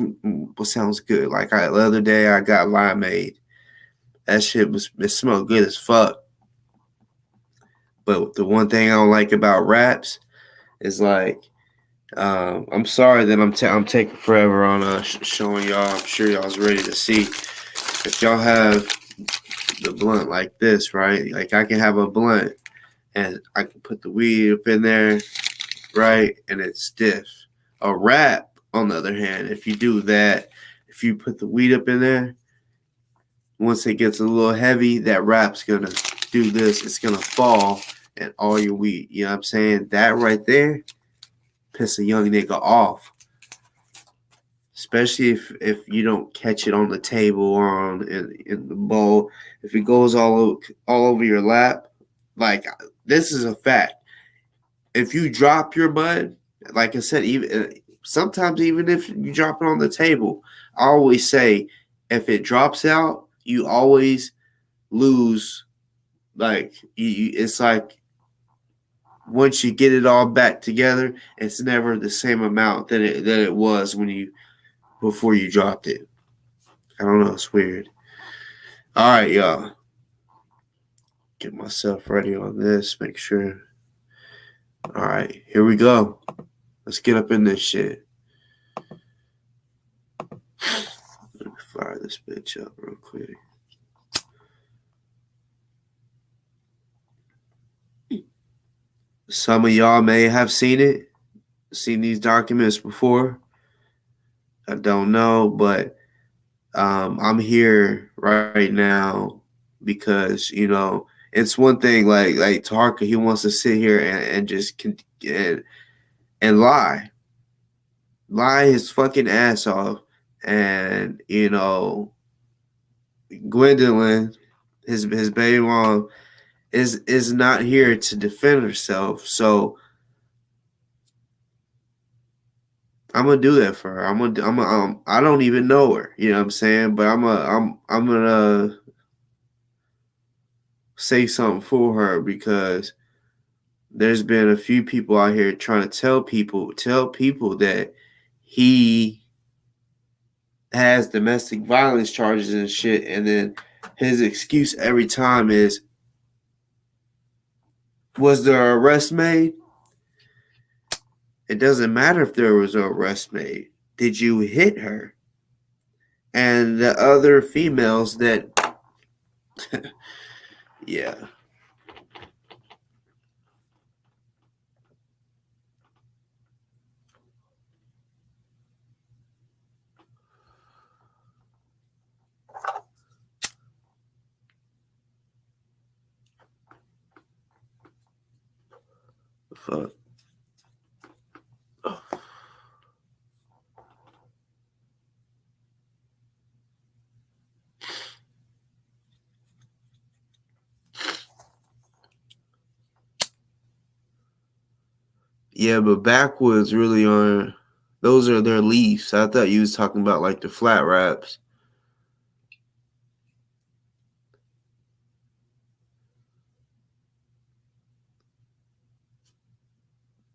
what sounds good. Like the other day I got limeade. That shit it smelled good as fuck. But the one thing I don't like about raps is like I'm sorry that I'm taking forever on showing y'all. I'm sure y'all's ready to see. If y'all have the blunt like this, right? Like I can have a blunt and I can put the weed up in there, right? And it's stiff. A wrap, on the other hand, if you do that, if you put the weed up in there, once it gets a little heavy, that wrap's gonna do this. It's gonna fall and all your weed. You know what I'm saying? That right there piss a young nigga off. Especially if you don't catch it on the table or in the bowl. If it goes all over your lap, like this is a fact. If you drop your bud, like I said, even sometimes even if you drop it on the table, I always say if it drops out, you always lose. Like it's like once you get it all back together, it's never the same amount that it was when you before you dropped it. I don't know, it's weird. All right, y'all. Get myself ready on this. Make sure. All right, here we go. Let's get up in this shit. Let me fire this bitch up real quick. Some of y'all may have seen these documents before. I don't know, but I'm here right now because it's one thing like Taharka, he wants to sit here and just and lie his fucking ass off, and Gwendolyn, his baby mom, is not here to defend herself, so I'm gonna do that for her. I don't even know her, you know what I'm saying, but I'm gonna say something for her because there's been a few people out here trying to tell people that he has domestic violence charges and shit, and then his excuse every time is, was there an arrest made? It doesn't matter if there was an arrest made. Did you hit her? And the other females that yeah. Fuck. Yeah, but backwoods really aren't. Those are their leaves. I thought you was talking about like the flat wraps.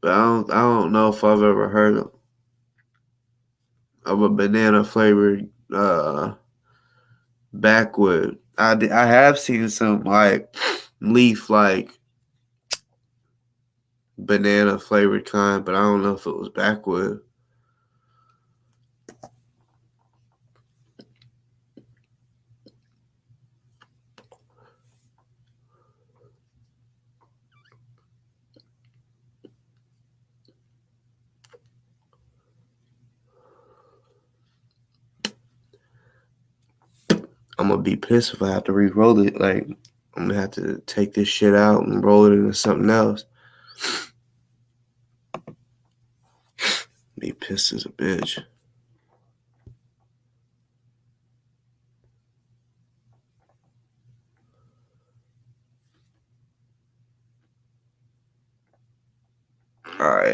But I don't know if I've ever heard of a banana flavored backwood. I have seen some like leaf like banana flavored kind, but I don't know if it was backwood. I'm gonna be pissed if I have to re-roll it. Like, I'm gonna have to take this shit out and roll it into something else. Be pissed as a bitch. Alright.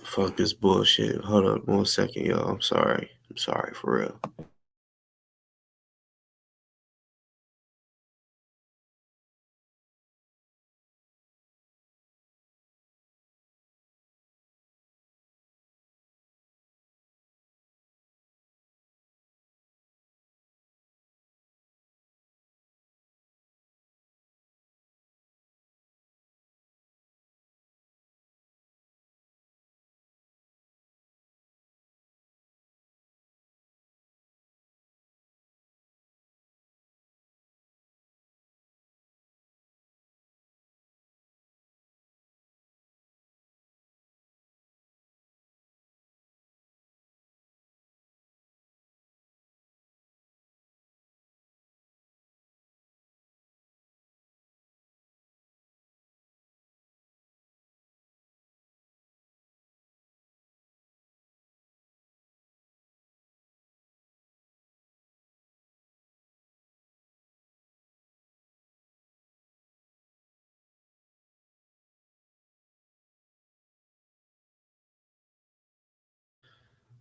Fuck this bullshit. Hold up 1 second, y'all. I'm sorry. I'm sorry for real.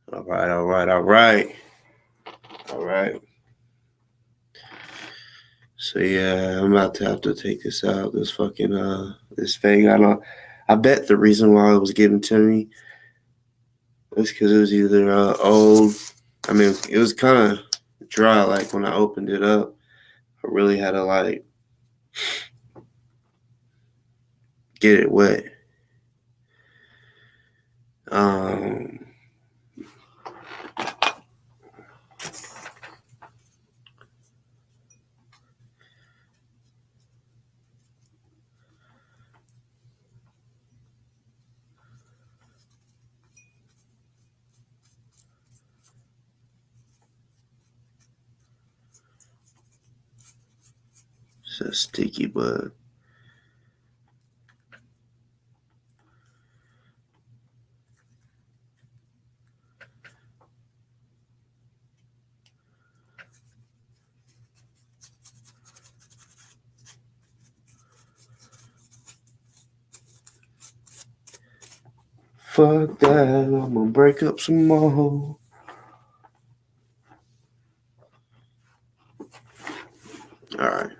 All right. So yeah, I'm about to have to take this out. This fucking this fake. I bet the reason why it was given to me was because it was either old. I mean, it was kind of dry. Like when I opened it up, I really had to like get it wet. It's a sticky bud. Fuck that, I'm gonna break up some more. Alright.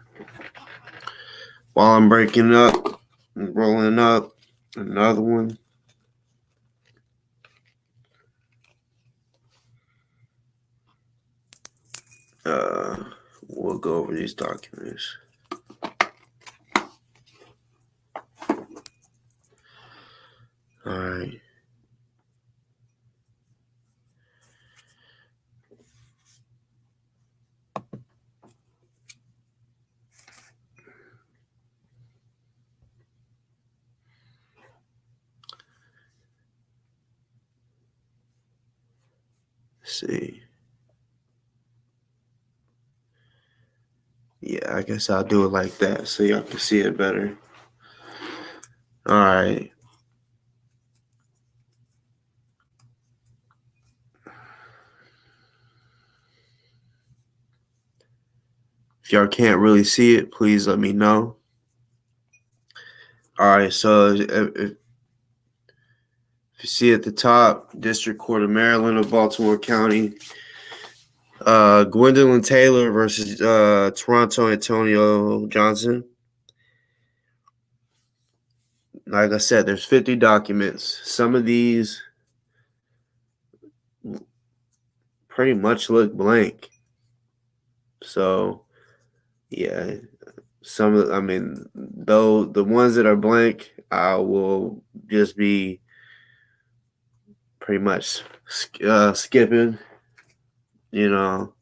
While I'm breaking up and rolling up another one. We'll go over these documents. Alright. See. Yeah, I guess I'll do it like that so y'all can see it better. Alright. If y'all can't really see it, please let me know. Alright, so if you see at the top, District Court of Maryland of Baltimore County, Gwendolyn Taylor versus Toronto Antonio Johnson. Like I said, there's 50 documents. Some of these pretty much look blank. So, yeah, though the ones that are blank, I will just be pretty much skipping. You know,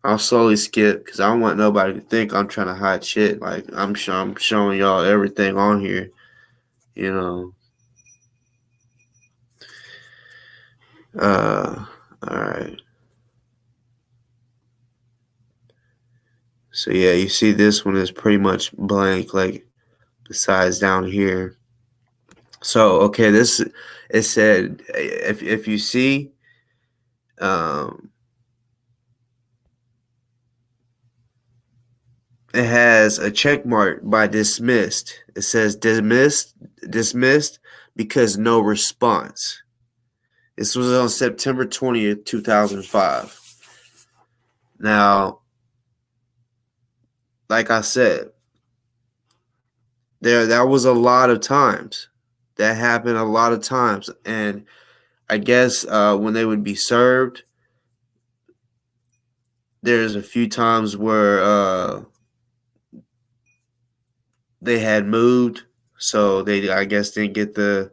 I'll slowly skip because I don't want nobody to think I'm trying to hide shit. Like I'm showing y'all everything on here. You know. All right. So yeah, you see this one is pretty much blank. Like besides down here. So okay, this it said if you see um it has a check mark by dismissed. It says dismissed because no response. This was on September 20th, 2005. Now, like I said, that was a lot of times. That happened a lot of times. And I guess when they would be served, there's a few times where they had moved, so they I guess didn't get the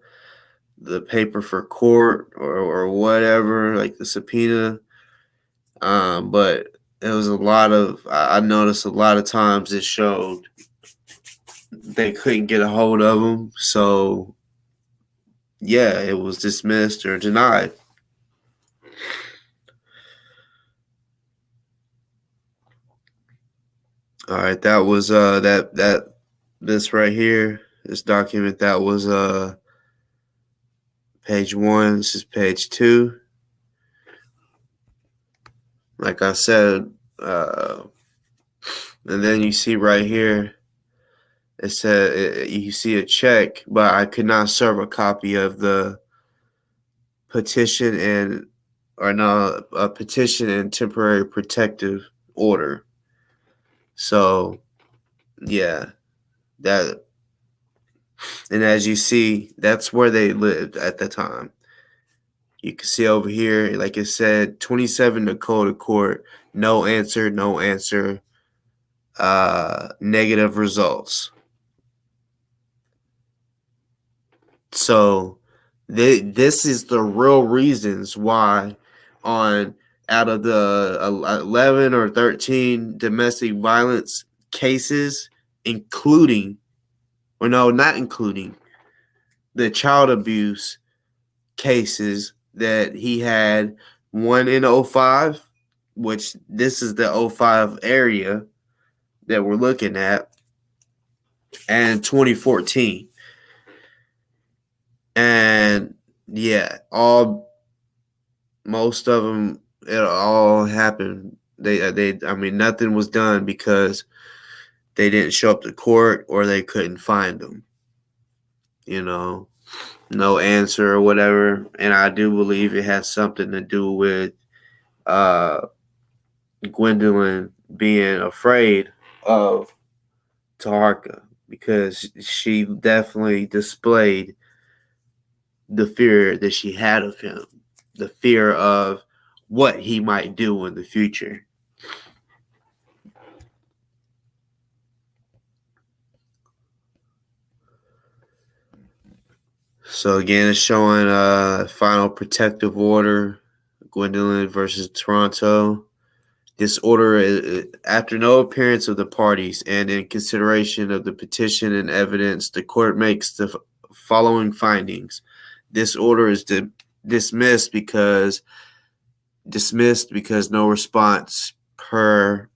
paper for court or whatever, like the subpoena. But it was a lot of I noticed a lot of times it showed they couldn't get a hold of them, so yeah, it was dismissed or denied. All right, that was that this right here, this document that was page 1. This is page 2. Like I said, and then you see right here, it said you see a check, but I could not serve a copy of the petition and or no a petition and temporary protective order. So yeah, that and as you see, that's where they lived at the time. You can see over here, like it said, 27 Dakota Court, no answer, no answer, negative results. So this is the real reasons why on out of the 11 or 13 domestic violence cases, including, or no, not including, the child abuse cases that he had, one in 05, which this is the 05 area that we're looking at, and 2014. And yeah, most of them, it all happened. I mean, nothing was done because they didn't show up to court or they couldn't find them. You know, no answer or whatever. And I do believe it has something to do with uh, Gwendolyn being afraid of Taharka because she definitely displayed the fear that she had of him, the fear of what he might do in the future. So again, it's showing final protective order, Gwendolyn versus Toronto. This order, after no appearance of the parties and in consideration of the petition and evidence, the court makes the following findings. This order is dismissed because no response per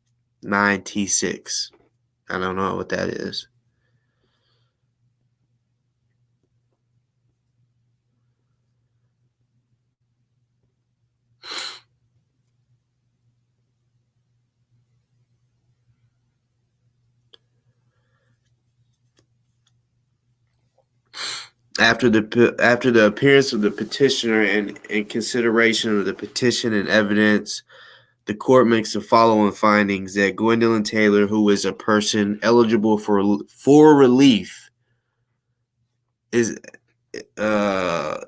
9T6. I don't know what that is. After the appearance of the petitioner and in consideration of the petition and evidence, the court makes the following findings: that Gwendolyn Taylor, who is a person eligible for relief, is an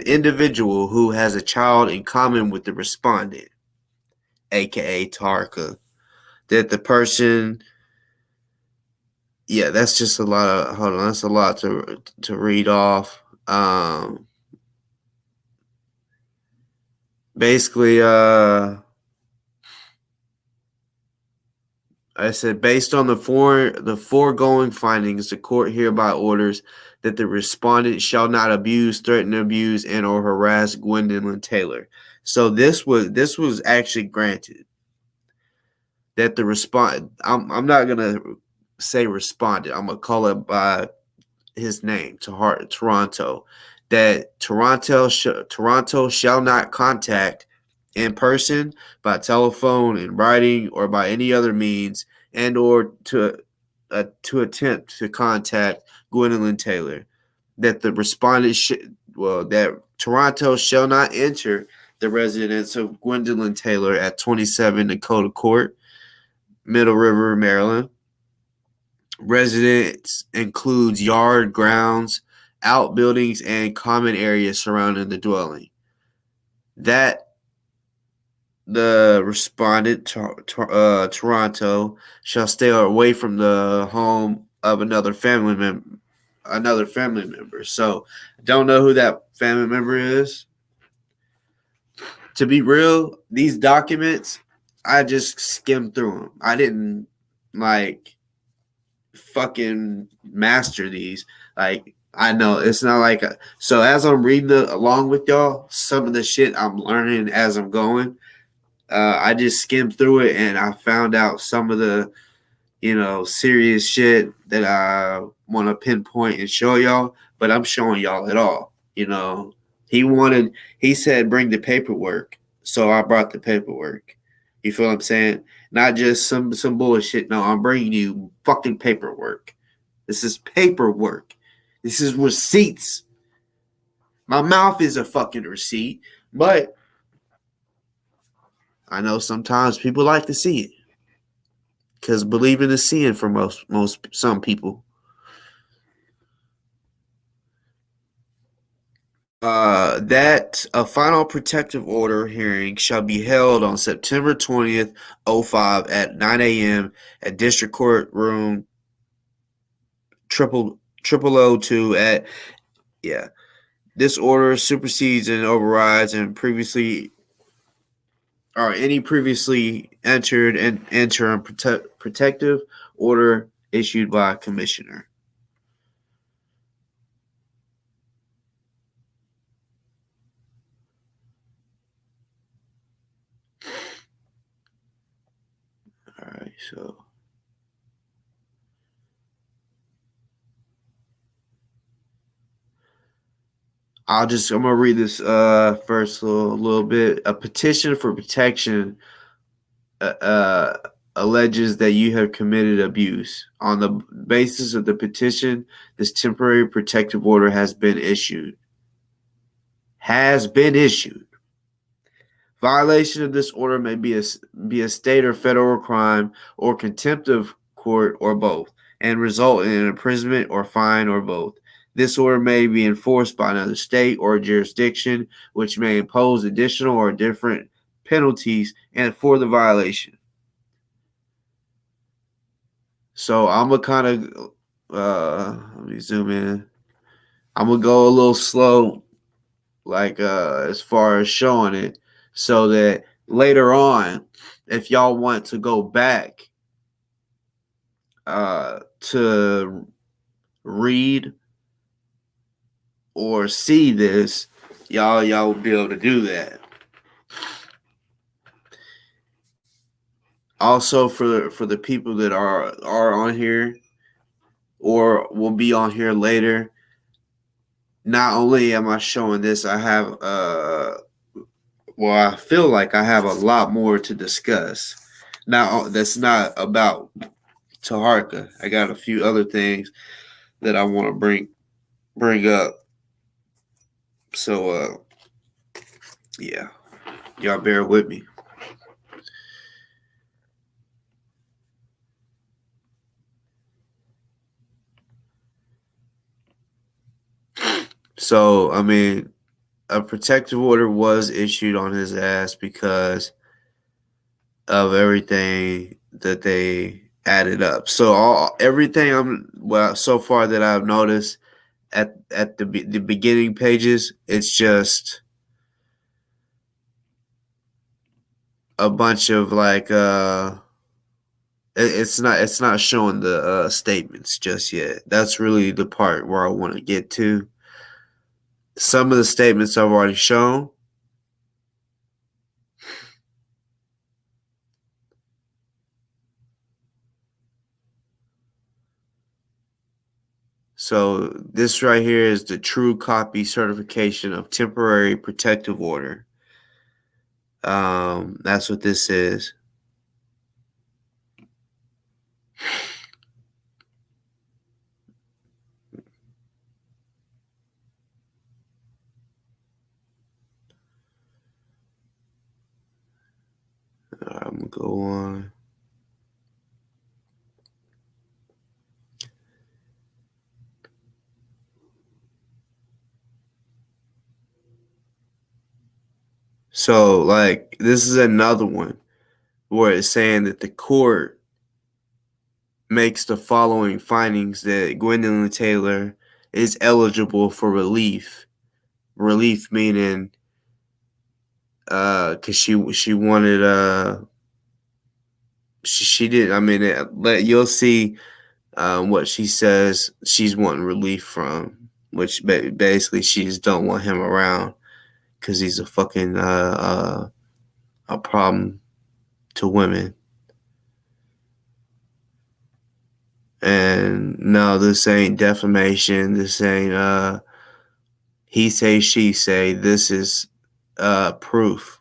individual who has a child in common with the respondent, aka Taharka. That the person, yeah, that's just a lot of, hold on, that's a lot to read off. Basically, I said, based on the foregoing findings, the court hereby orders that the respondent shall not abuse, threaten, abuse, and or harass Gwendolyn Taylor. So this was actually granted. That the I'm not gonna say responded. I'm gonna call it by his name, Toronto. That Toronto shall not contact in person, by telephone, in writing, or by any other means, and or to attempt to contact Gwendolyn Taylor. That the respondent that Toronto shall not enter the residence of Gwendolyn Taylor at 27 Dakota Court, Middle River, Maryland. Residence includes yard, grounds, outbuildings, and common areas surrounding the dwelling. That the respondent, Toronto, shall stay away from the home of another family member. So, don't know who that family member is. To be real, these documents, I just skimmed through them. I didn't fucking master these. I know it's not so as I'm reading along with y'all, some of the shit I'm learning as I'm going. I just skimmed through it and I found out some of the, serious shit that I want to pinpoint and show y'all, but I'm showing y'all it all. He said bring the paperwork, so I brought the paperwork. You feel what I'm saying? Not just some bullshit. No, I'm bringing you fucking paperwork. This is paperwork. This is receipts. My mouth is a fucking receipt, but I know sometimes people like to see it, because believing is seeing for some people. That a final protective order hearing shall be held on September 20th, 05 at 9 a.m. at District Court Room 0002 at, yeah. This order supersedes and overrides any previously entered and interim protective order issued by a commissioner. All right, so I'm gonna read this first little bit. A petition for protection alleges that you have committed abuse. On the basis of the petition, this temporary protective order has been issued. Violation of this order may be a state or federal crime or contempt of court or both, and result in an imprisonment or fine or both. This order may be enforced by another state or jurisdiction, which may impose additional or different penalties and for the violation. So I'm gonna kind of let me zoom in. I'm gonna go a little slow, as far as showing it, so that later on, if y'all want to go back to read or see this, y'all will be able to do that. Also, for the people that are on here or will be on here later, not only am I showing this, I have I feel like I have a lot more to discuss. Now, that's not about Taharka. I got a few other things that I want to bring up. So Yeah, y'all bear with me. So, I mean, a protective order was issued on his ass because of everything that they added up. So everything so far that I've noticed at the beginning pages, it's just a bunch of like it's not showing the statements just yet. That's really the part where I want to get to. Some of the statements I've already shown. So this right here is the true copy certification of temporary protective order. That's what this is. I'm gonna go on. So, like, this is another one where it's saying that the court makes the following findings that Gwendolyn Taylor is eligible for relief. Relief meaning, cause she wanted she did. I mean, you'll see what she says she's wanting relief from, which basically she just don't want him around because he's a fucking a problem to women. And no, this ain't defamation. This ain't he say, she say. This is proof.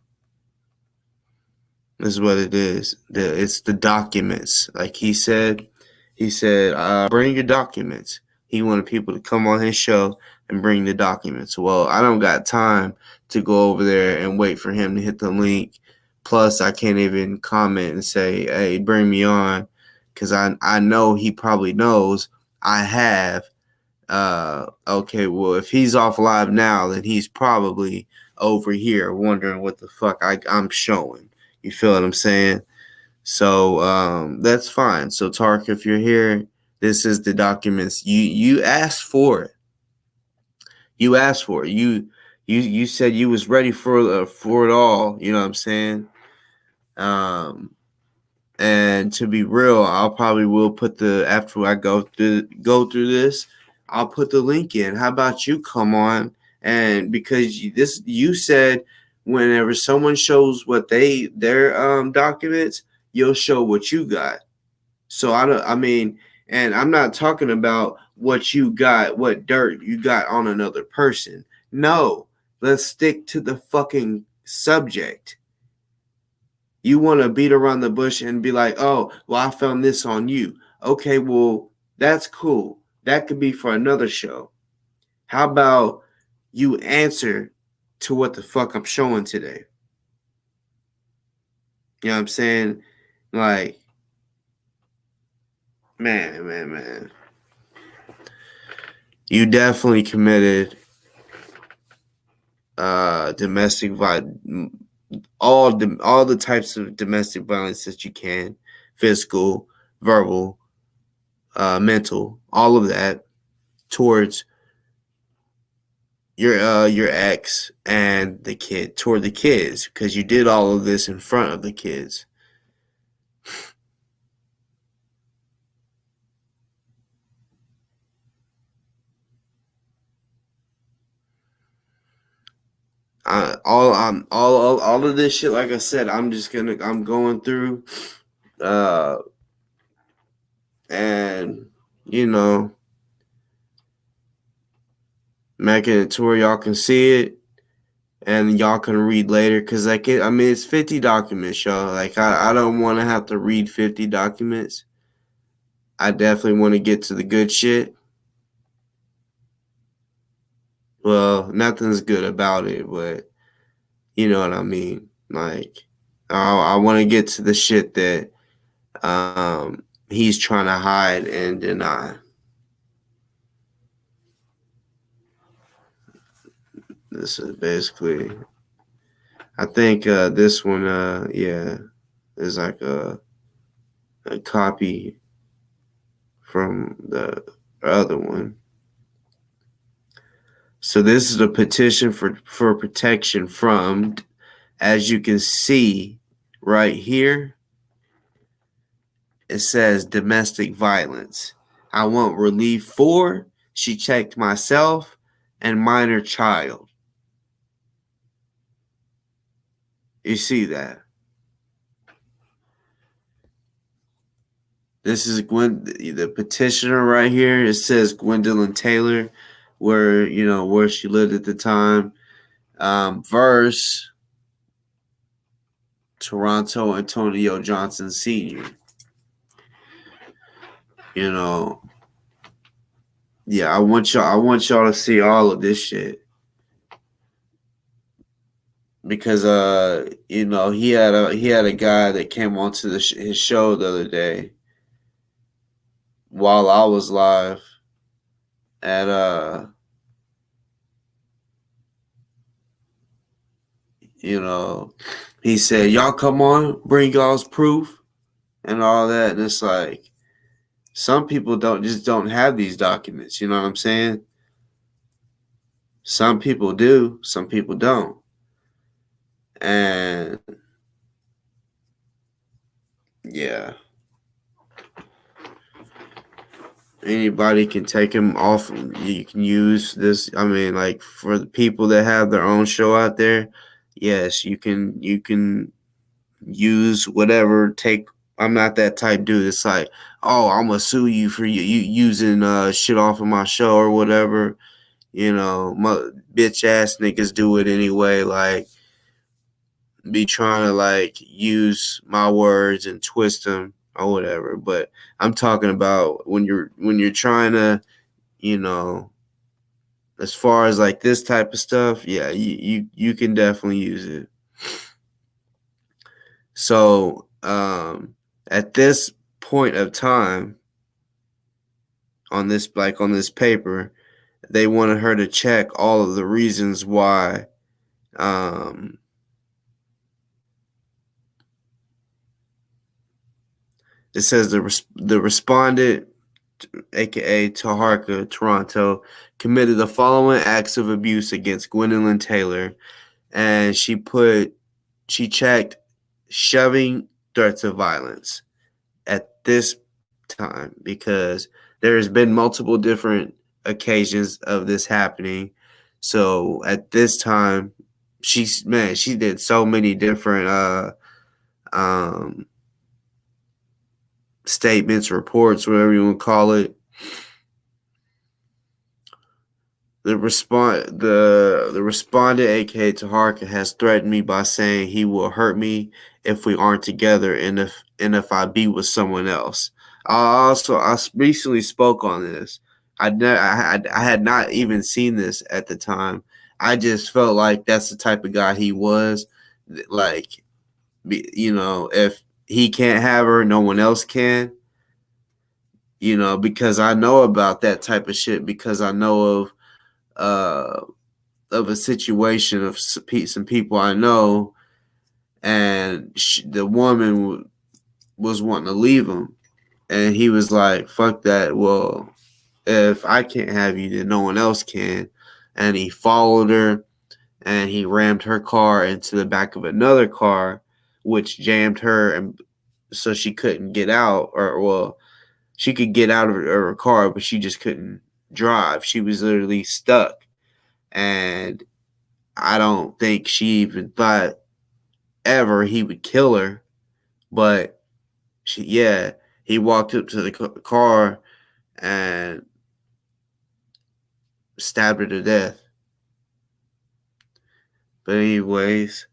This is what it is. It's the documents. Like he said, bring your documents. He wanted people to come on his show and bring the documents. Well, I don't got time to go over there and wait for him to hit the link. Plus, I can't even comment and say, hey, bring me on. Because I know he probably knows I have. Okay, well, if he's off live now, then he's probably over here wondering what the fuck I'm showing. You feel what I'm saying? So that's fine. So Taharka, if you're here, this is the documents. You asked for it. You asked for it. You said you was ready for it all. You know what I'm saying? And to be real, I'll probably will put after I go through this, I'll put the link in. How about you come on? And because you said whenever someone shows what their documents, you'll show what you got. So I mean, and I'm not talking about what you got, what dirt you got on another person. No, let's stick to the fucking subject. You want to beat around the bush and be like, oh, well, I found this on you. Okay, well, that's cool. That could be for another show. How about you answer to what the fuck I'm showing today? You know what I'm saying? Like, man. You definitely committed domestic violence, all the types of domestic violence that you can, physical, verbal, mental, all of that towards your ex and toward the kids, because you did all of this in front of the kids. All of this shit, like I said, I'm going through, and you know, making it to where y'all can see it and y'all can read later, because I mean, it's 50 documents, y'all. Like I don't want to have to read 50 documents. I definitely want to get to the good shit. Well, nothing's good about it, but You know what I mean? Like, I want to get to the shit that he's trying to hide and deny. This is basically, I think this one, yeah, is like a copy from the other one. So this is a petition for protection from, as you can see right here, it says domestic violence. I want relief for, she checked myself, and minor child. You see that? This is the petitioner right here. It says Gwendolyn Taylor, where she lived at the time. Verse Toronto Antonio Johnson Sr. You know, yeah, I want y'all to see all of this shit. Because he had a guy that came onto his show the other day while I was live at he said, y'all come on, bring y'all's proof and all that. And it's like, some people don't have these documents. You know what I'm saying? Some people do, some people don't. And yeah, anybody can take them off. You can use this. I mean, like, for the people that have their own show out there, yes, you can use whatever. I'm not that type dude. It's like, oh, I'm gonna sue you for you using shit off of my show or whatever. Bitch ass niggas do it anyway. Like, be trying to like use my words and twist them or whatever. But I'm talking about when you're trying to, as far as like this type of stuff, yeah, you can definitely use it. So at this point of time on this paper, they wanted her to check all of the reasons why it says the respondent, aka Taharka, Toronto, committed the following acts of abuse against Gwendolyn Taylor, and she checked shoving, threats of violence at this time, because there's been multiple different occasions of this happening. So at this time, she did so many different statements, reports, whatever you want to call it. The respondent, aka Taharka, has threatened me by saying he will hurt me if we aren't together, and if I be with someone else. I recently spoke on this. I had not even seen this at the time. I just felt like that's the type of guy he was. Like, if he can't have her, no one else can. Because I know about that type of shit, because I know of a situation of some people I know, and the woman was wanting to leave him, and he was like, fuck that, well, if I can't have you, then no one else can. And he followed her, and he rammed her car into the back of another car, which jammed her, and so she couldn't get out, or well, she could get out of her car, but she just couldn't drive. She was literally stuck. And I don't think she even thought ever he would kill her. But he walked up to the car and stabbed her to death. But anyways,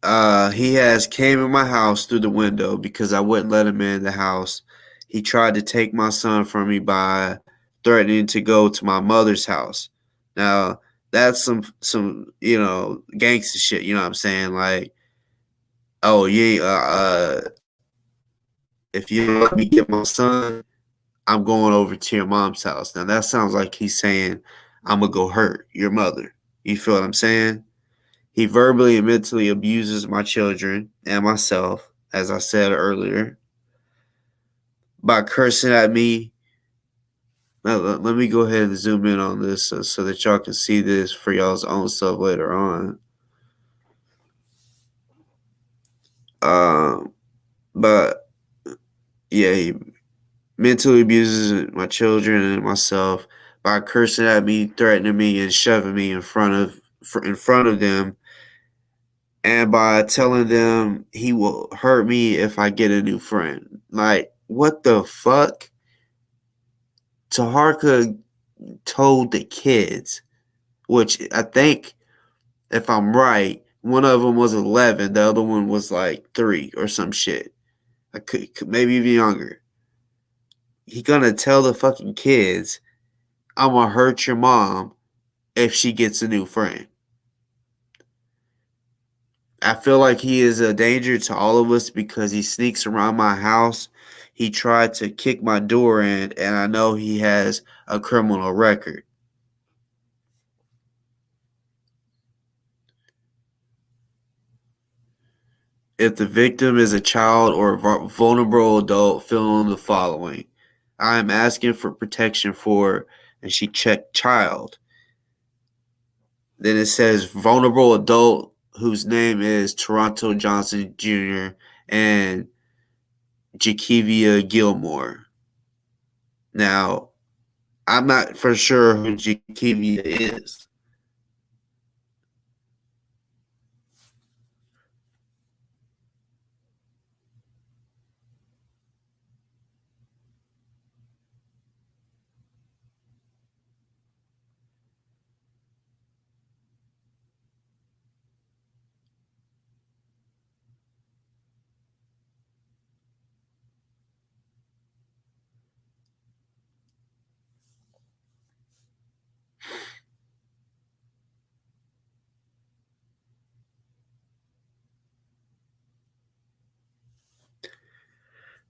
he has came in my house through the window because I wouldn't let him in the house. He tried to take my son from me by threatening to go to my mother's house. Now, That's some gangster shit. You know what I'm saying? Like, oh yeah, if you don't let me get my son, I'm going over to your mom's house. Now that sounds like he's saying I'm gonna go hurt your mother. You feel what I'm saying? He verbally and mentally abuses my children and myself, as I said earlier, by cursing at me. Now, let me go ahead and zoom in on this so that y'all can see this for y'all's own stuff later on. Um, but yeah, he mentally abuses my children and myself by cursing at me, threatening me, and shoving me in front of them, and by telling them he will hurt me if I get a new friend. Like, what the fuck? Taharka told the kids, which I think, if I'm right, one of them was 11, the other one was like 3 or some shit. I could maybe even younger. He gonna tell the fucking kids, I'm gonna hurt your mom if she gets a new friend. I feel like he is a danger to all of us because he sneaks around my house. He tried to kick my door in, and I know he has a criminal record. If the victim is a child or a vulnerable adult, fill in the following. I am asking for protection for, and she checked child. Then it says vulnerable adult whose name is Toronto Johnson Jr. and Jakivia Gilmore. Now, I'm not for sure who Jakivia is.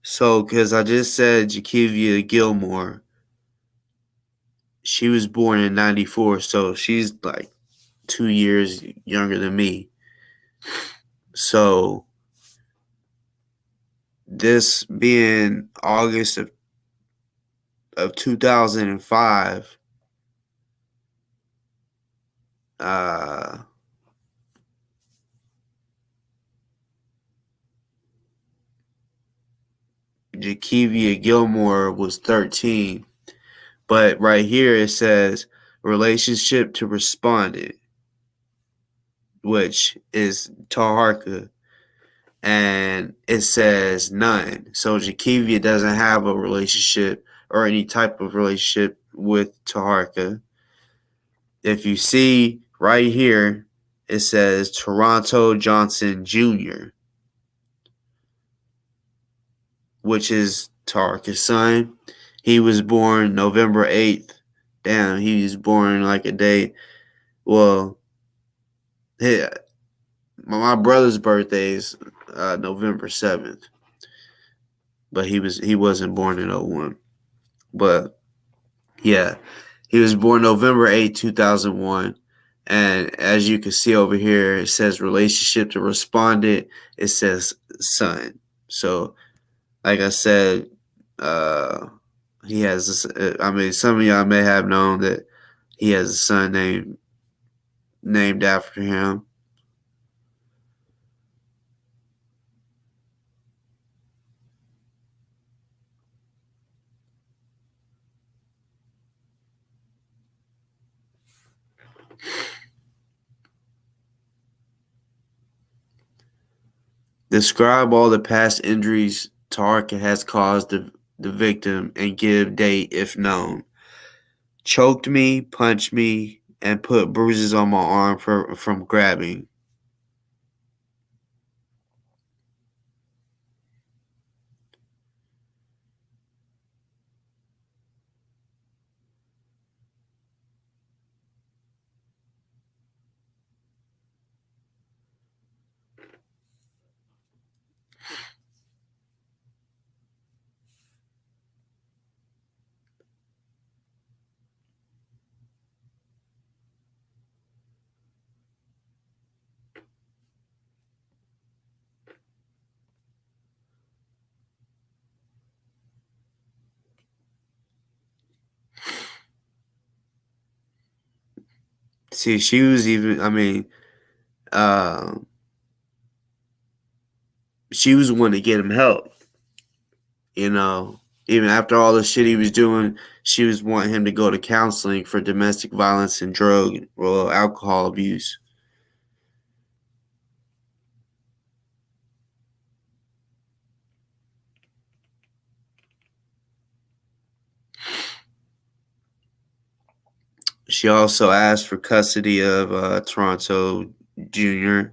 So, because I just said Jakivia Gilmore, she was born in '94, so she's like 2 years younger than me. So, this being August of 2005, uh, Jakivia Gilmore was 13. But right here it says relationship to respondent, which is Taharka, and it says none. So Jakivia doesn't have a relationship or any type of relationship with Taharka. If you see right here, it says Toronto Johnson Jr., which is Taharka's son. He was born November 8th. Damn, he was born like a day. Well, yeah, my brother's birthday is November 7th, but he wasn't born in '01. But yeah, he was born November 8th, 2001. And as you can see over here, it says relationship to respondent. It says son. So, like I said, uh, he has this, I mean, some of y'all may have known that he has a son named after him. Describe all the past injuries Taharka has caused the victim and give date if known. Choked me, punched me, and put bruises on my arm from grabbing. See, she was even. I mean, uh, she was the one to get him help. You know, even after all the shit he was doing, she was wanting him to go to counseling for domestic violence and drug or alcohol abuse. She also asked for custody of Toronto Jr.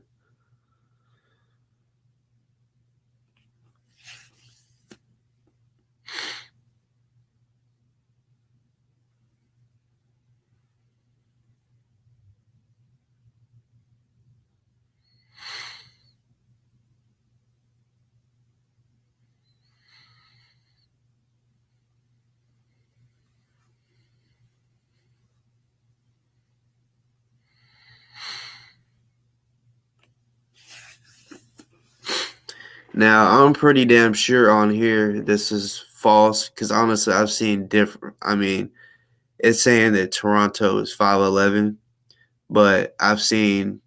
Now, I'm pretty damn sure on here this is false because honestly, I've seen different. I mean, it's saying that Toronto is 5'11", but I've seen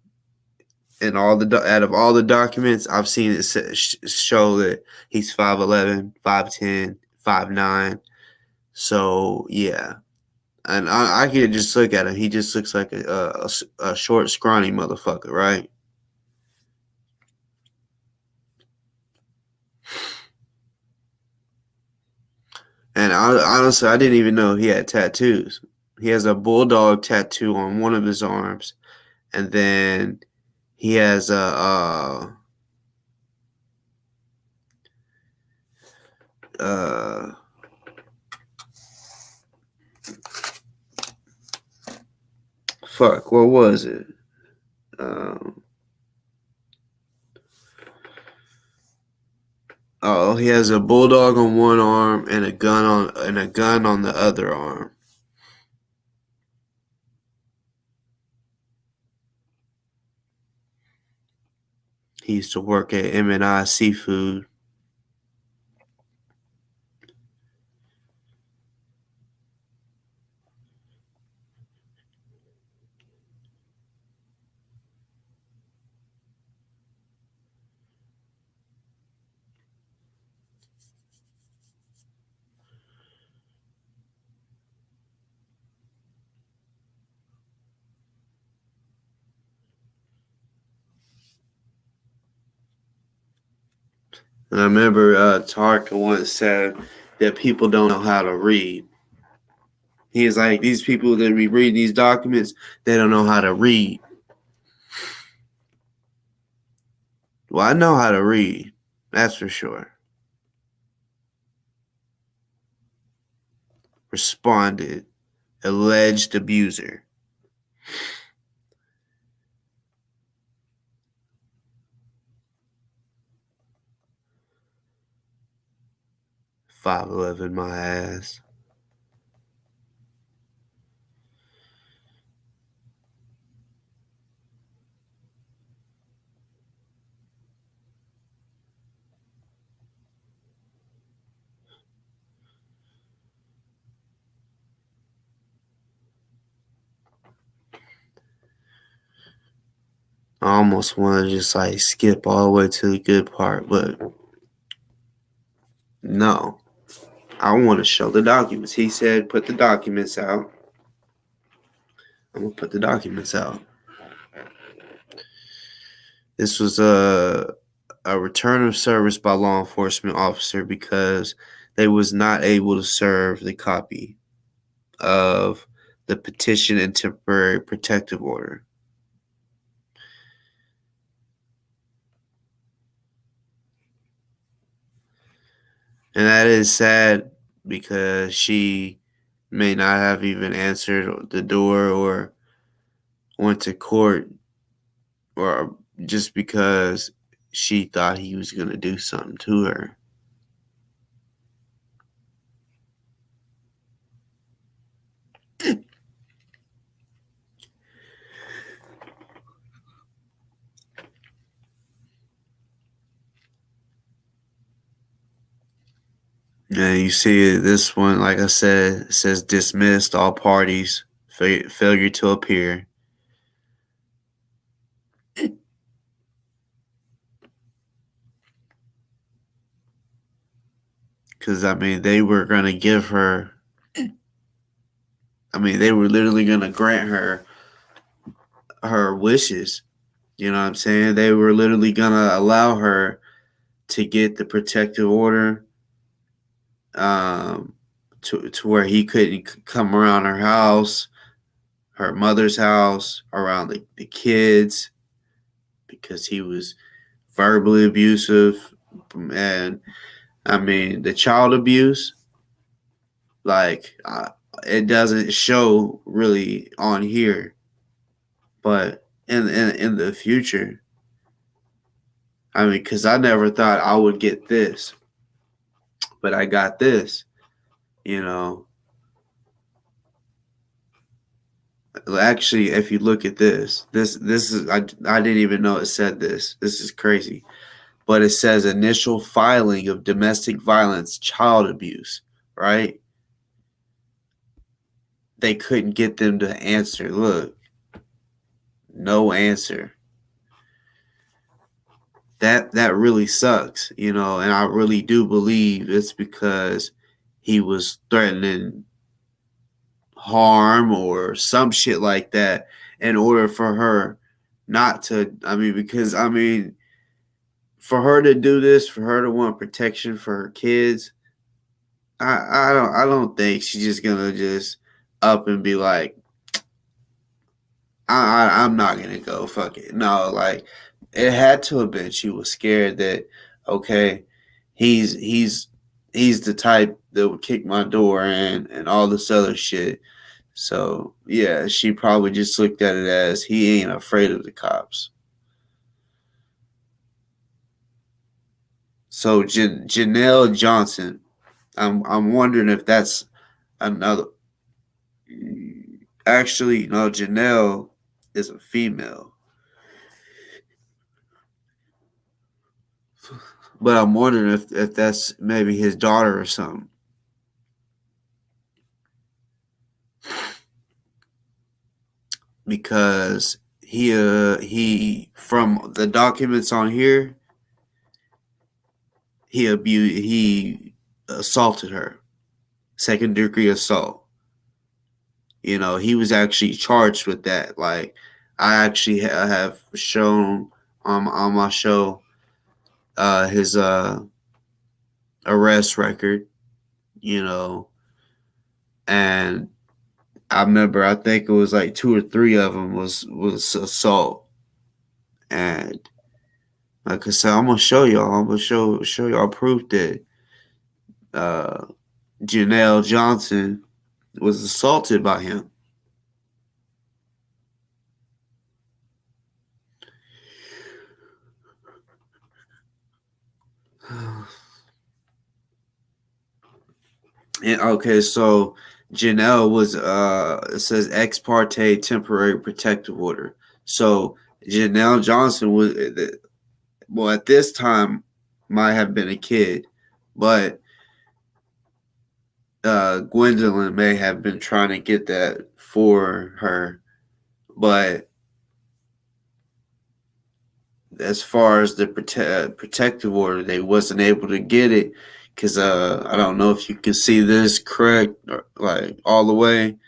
in all the out of all the documents, I've seen it show that he's 5'11", 5'10", 5'9". So yeah, and I could just look at him. He just looks like a short, scrawny motherfucker, right? And honestly, I didn't even know he had tattoos. He has a bulldog tattoo on one of his arms, and then he has uh fuck, what was it? Um, oh, he has a bulldog on one arm and a gun on the other arm. He used to work at M&I Seafood. And I remember Taharka once said that people don't know how to read. He is like, these people that be reading these documents, they don't know how to read. Well, I know how to read. That's for sure. Responded, alleged abuser. $5.11 my ass. I almost want to just like skip all the way to the good part, but no. I want to show the documents. He said, put the documents out. I'm going to put the documents out. This was a return of service by law enforcement officer because they was not able to serve the copy of the petition and temporary protective order. And that is sad because she may not have even answered the door or went to court, or just because she thought he was going to do something to her. And you see this one, like I said, it says dismissed all parties, failure to appear. because I mean they were gonna give her. I mean they were literally gonna grant her wishes. You know what I'm saying? They were literally gonna allow her to get the protective order, um, to where he couldn't come around her house, her mother's house, around the kids, because he was verbally abusive. And I mean, the child abuse, like, it doesn't show really on here, but in the future, I mean, because I never thought I would get this, but I got this, you know. Actually, if you look at this is I didn't even know it said this. This is crazy. But it says initial filing of domestic violence, child abuse, right? They couldn't get them to answer. Look, no answer. That really sucks, you know, and I really do believe it's because he was threatening harm or some shit like that in order for her not to. I mean, because I mean, for her to do this, for her to want protection for her kids, I don't think she's just gonna just up and be like, I'm not gonna go. Fuck it. No, like it had to have been. She was scared that okay, he's he's he's the type that would kick my door in and all this other shit. So yeah, she probably just looked at it as he ain't afraid of the cops. So Janelle Johnson, I'm wondering if that's another. Actually, no, Janelle is a female, but I'm wondering if that's maybe his daughter or something. Because he from the documents on here, he assaulted her, second degree assault. You know, he was actually charged with that. Like I actually have shown on my show his arrest record. You know, and I remember I think it was like two or three of them was assault. And like I said, I'm gonna show y'all. I'm gonna show y'all proof that uh, Janelle Johnson was assaulted by him. And okay, so Janelle was it says ex parte temporary protective order. So Janelle Johnson was well at this time might have been a kid, but Gwendolyn may have been trying to get that for her, but as far as the protective order, they wasn't able to get it because I don't know if you can see this correct or, like all the way,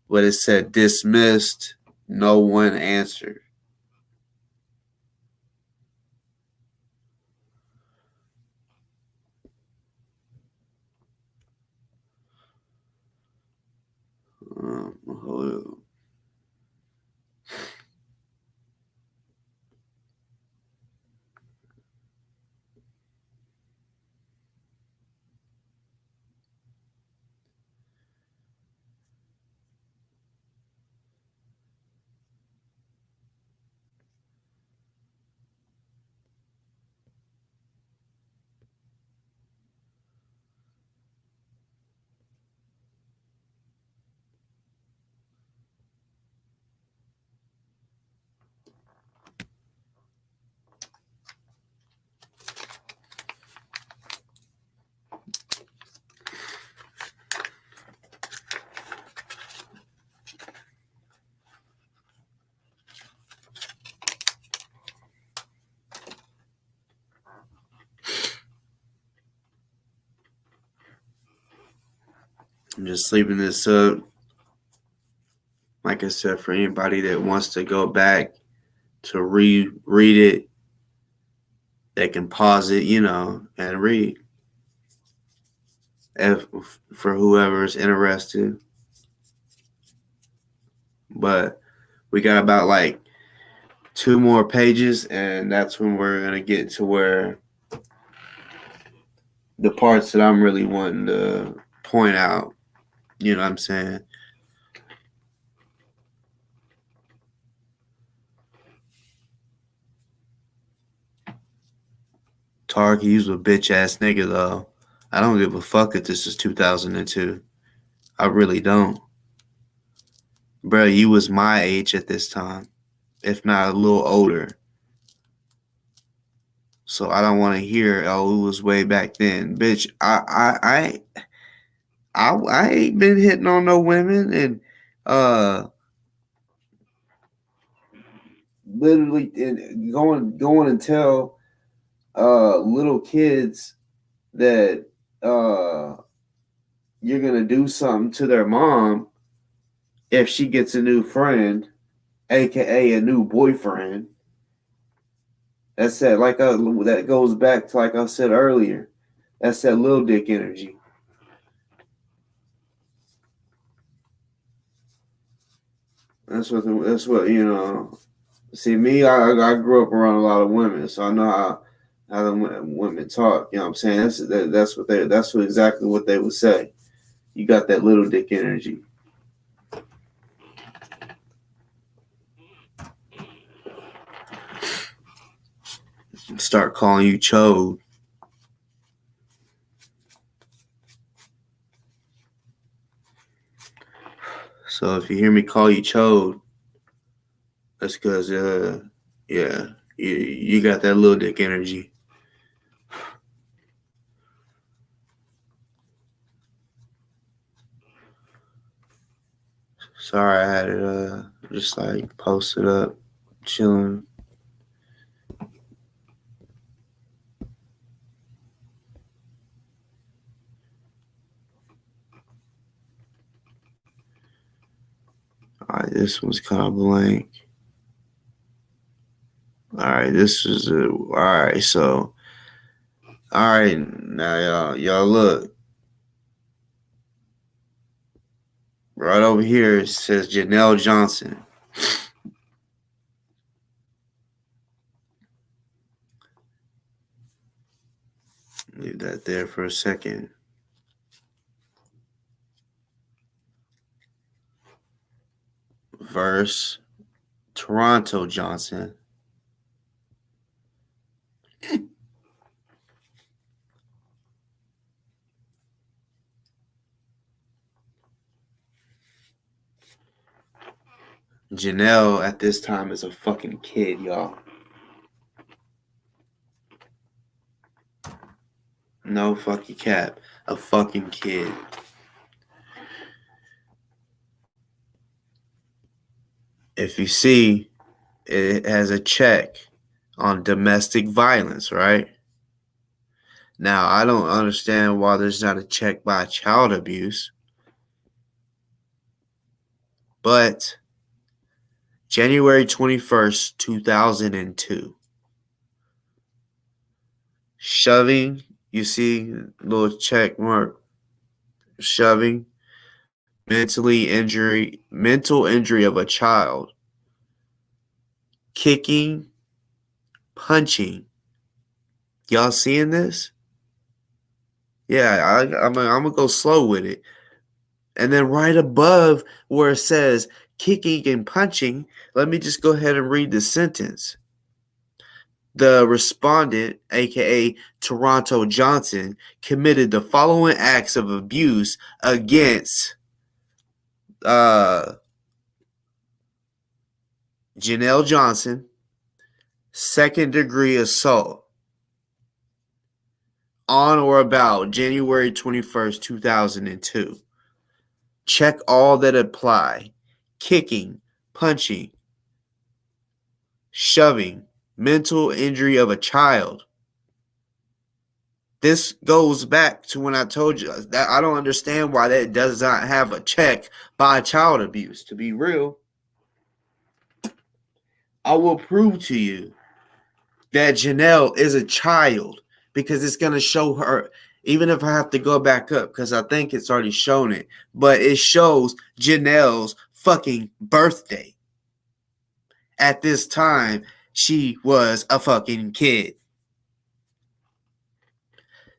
but it said dismissed. No one answered. Hold on. I'm just leaving this up. Like I said, for anybody that wants to go back to read it, they can pause it, and read. If for whoever's interested. But we got about like 2 more pages, and that's when we're gonna get to where the parts that I'm really wanting to point out. You know what I'm saying? Taharka, he's a bitch ass nigga though. I don't give a fuck if this is 2002. I really don't. Bro, you was my age at this time, if not a little older. So I don't want to hear, oh, it was way back then, bitch. I ain't been hitting on no women, and literally and going and tell little kids that you're gonna do something to their mom if she gets a new friend, aka a new boyfriend. That's that that goes back to, like I said earlier, that's that little dick energy. That's what See, me, I grew up around a lot of women, so I know how the women talk. You know what I'm saying? That's exactly what they would say. You got that little dick energy. Start calling you chode. So if you hear me call you chode, that's because yeah, you got that little dick energy. Sorry, I had it just like posted up, chilling. All right, this one's kind of blank. All right, this is all right. So, all right, now y'all look right over here. It says Janelle Johnson. Leave that there for a second. Verse Toronto Johnson. Janelle at this time is a fucking kid, y'all. No fucking cap. A fucking kid. If you see, it has a check on domestic violence, right? Now, I don't understand why there's not a check by child abuse, but January 21st, 2002. Shoving, you see, little check mark, shoving, mental injury of a child, kicking, punching. Y'all seeing this? Yeah, I'm gonna go slow with it. And then right above where it says kicking and punching, let me just go ahead and read the sentence. The respondent, aka Toronto Johnson, committed the following acts of abuse against Janelle Johnson, second degree assault on or about January 21st, 2002. Check all that apply: kicking, punching, shoving, mental injury of a child. This goes back to when I told you that I don't understand why that does not have a check by child abuse. To be real, I will prove to you that Janelle is a child because it's going to show her, even if I have to go back up because I think it's already shown it, but it shows Janelle's fucking birthday. At this time, she was a fucking kid.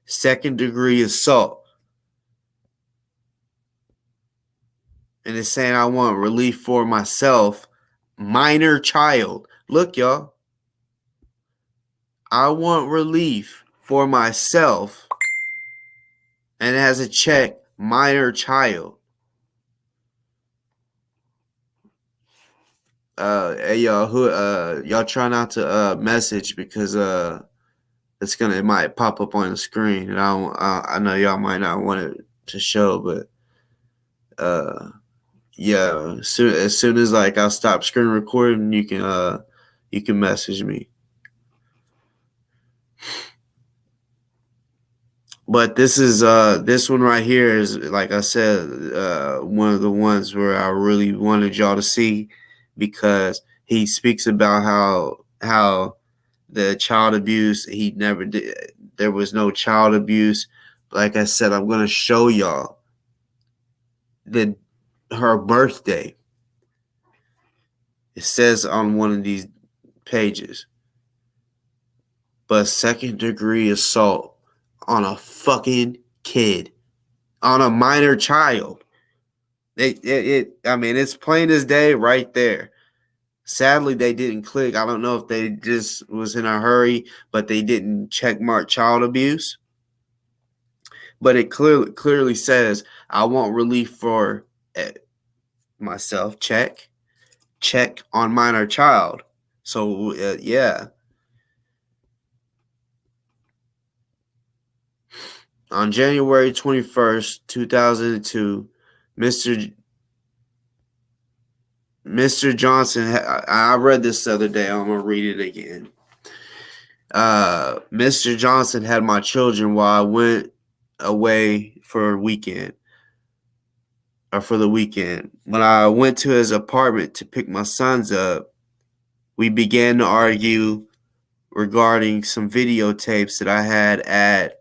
Second degree assault. And it's saying I want relief for myself. Minor child. Look, y'all. I want relief for myself. And it has a check, minor child. Hey y'all, y'all try not to message because it might pop up on the screen, and I know y'all might not want it to show, but yeah, as soon as like I stop screen recording, you can message me. But this one right here is, like I said, one of the ones where I really wanted y'all to see, because he speaks about how the child abuse, he never did, there was no child abuse. Like I said, I'm gonna show y'all her birthday. It says on one of these pages, but second degree assault on a fucking kid, on a minor child. I mean, it's plain as day right there. Sadly, they didn't click. I don't know if they just was in a hurry, but they didn't check mark child abuse. But it clearly says, I want relief for myself. Check on minor child. So, yeah. On January 21st, 2002, Mr. Johnson, I read this the other day. I'm going to read it again. Mr. Johnson had my children while I went away for the weekend. When I went to his apartment to pick my sons up, we began to argue regarding some videotapes that I had at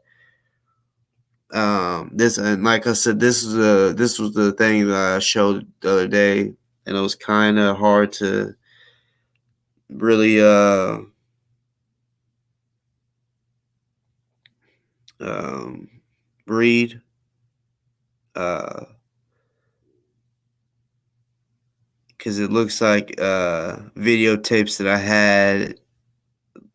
this, and like I said, this was the thing that I showed the other day, and it was kind of hard to really read. Because it looks like videotapes that I had.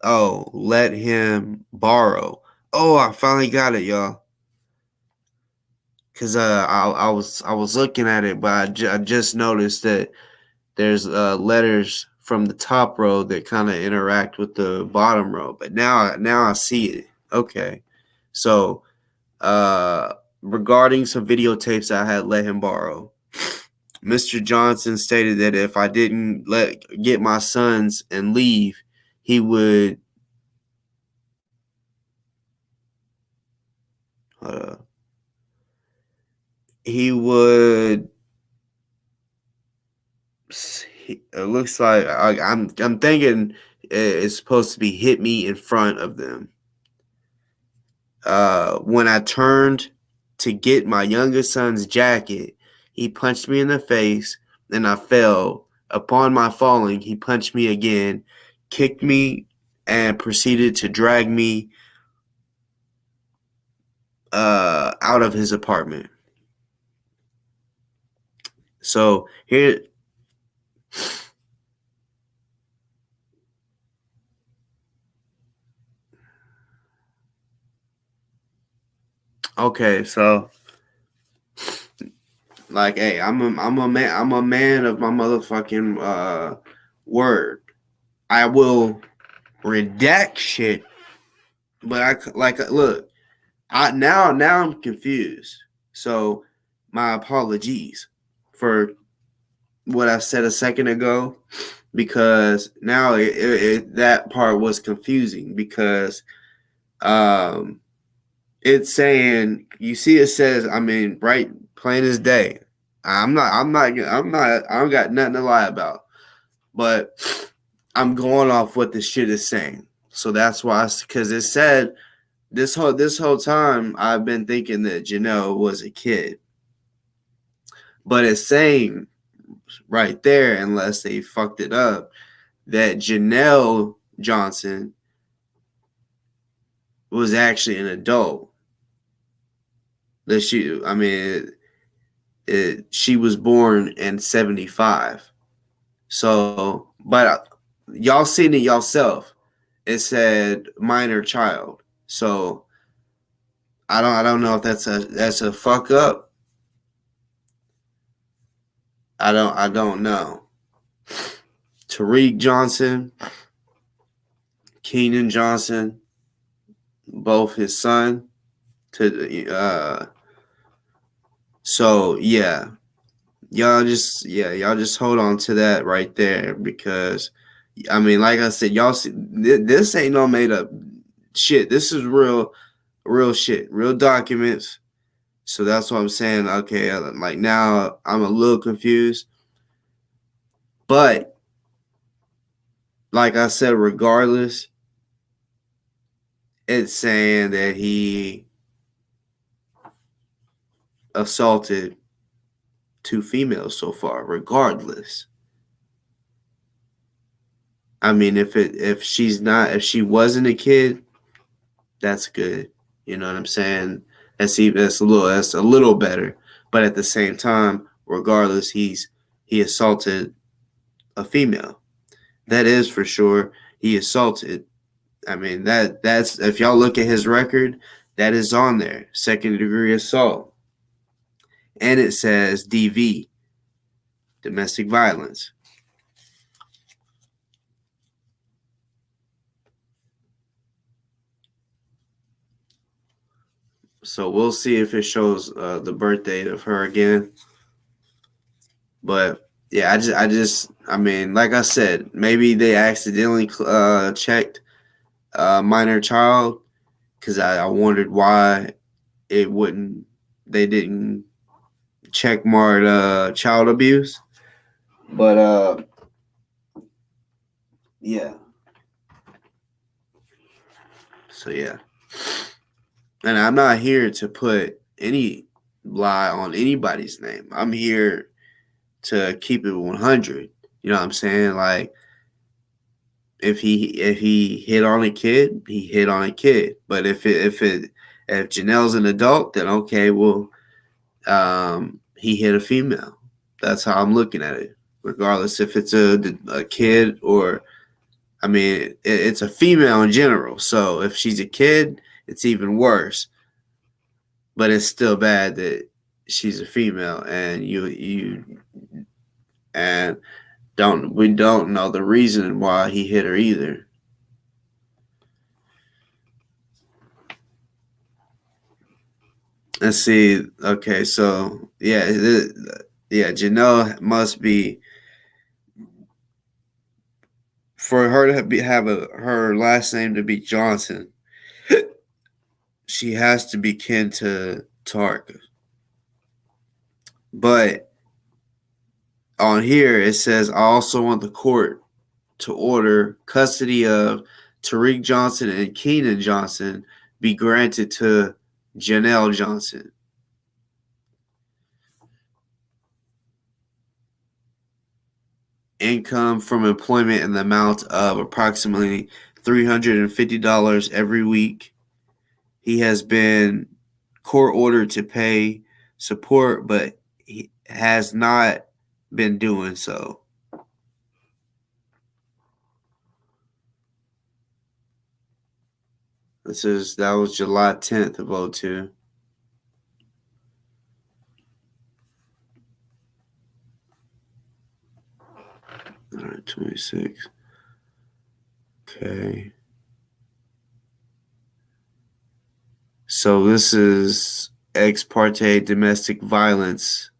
Oh, let him borrow. Oh, I finally got it, y'all. Because I was looking at it, but I just noticed that there's letters from the top row that kind of interact with the bottom row. But now I see it. Okay, so regarding some videotapes I had let him borrow, Mr. Johnson stated that if I didn't get my sons and leave, he would it looks like I'm thinking it's supposed to be hit me in front of them. When I turned to get my youngest son's jacket, he punched me in the face and I fell. Upon my falling, he punched me again, kicked me, and proceeded to drag me out of his apartment. So here, okay, so like, hey, I'm a man of my motherfucking word. I will redact shit, but look, now I'm confused. So my apologies for what I said a second ago, because now that part was confusing, because It's saying, you see, it says, I mean, right, plain as day. I don't got nothing to lie about. But I'm going off what this shit is saying. So that's why, because it said this whole time I've been thinking that Janelle was a kid, but it's saying right there, unless they fucked it up, that Janelle Johnson was actually an adult. That she was born in 75. So, but y'all seen it yourself. It said minor child. So I don't know if that's a fuck up. I don't know. Tariq Johnson, Keenan Johnson, both his son. So yeah, y'all just hold on to that right there, because I mean, like I said, y'all see, this ain't no made up shit. This is real shit, real documents. So that's what I'm saying. Okay, like now I'm a little confused, but like I said, regardless, it's saying that he assaulted two females so far. Regardless, I mean, if she wasn't a kid, that's good. You know what I'm saying? That's a little better. But at the same time, regardless, he assaulted a female. That is for sure. He assaulted. I mean, that's, if y'all look at his record, that is on there. Second degree assault. And it says DV, domestic violence. So we'll see if it shows the birth date of her again. But yeah, I mean, like I said, maybe they accidentally checked minor child, because I wondered why it wouldn't. They didn't check mark child abuse. But yeah. So yeah, and I'm not here to put any lie on anybody's name. I'm here to keep it 100. You know what I'm saying? Like, if he hit on a kid, he hit on a kid. But if Janelle's an adult, then okay, well, he hit a female. That's how I'm looking at it. Regardless if it's a kid, or I mean, it's a female in general. So if she's a kid, it's even worse. But it's still bad that she's a female, and and we don't know the reason why he hit her either. Let's see. Okay, so yeah, Janelle must be, for her to have her last name to be Johnson. She has to be kin to Taharka. But on here it says, I also want the court to order custody of Tariq Johnson and Keenan Johnson be granted to Janelle Johnson. Income from employment in the amount of approximately $350 every week. He has been court ordered to pay support, but he has not been doing so. That was July 10th of 02. All right, 26. Okay. So this is ex parte domestic violence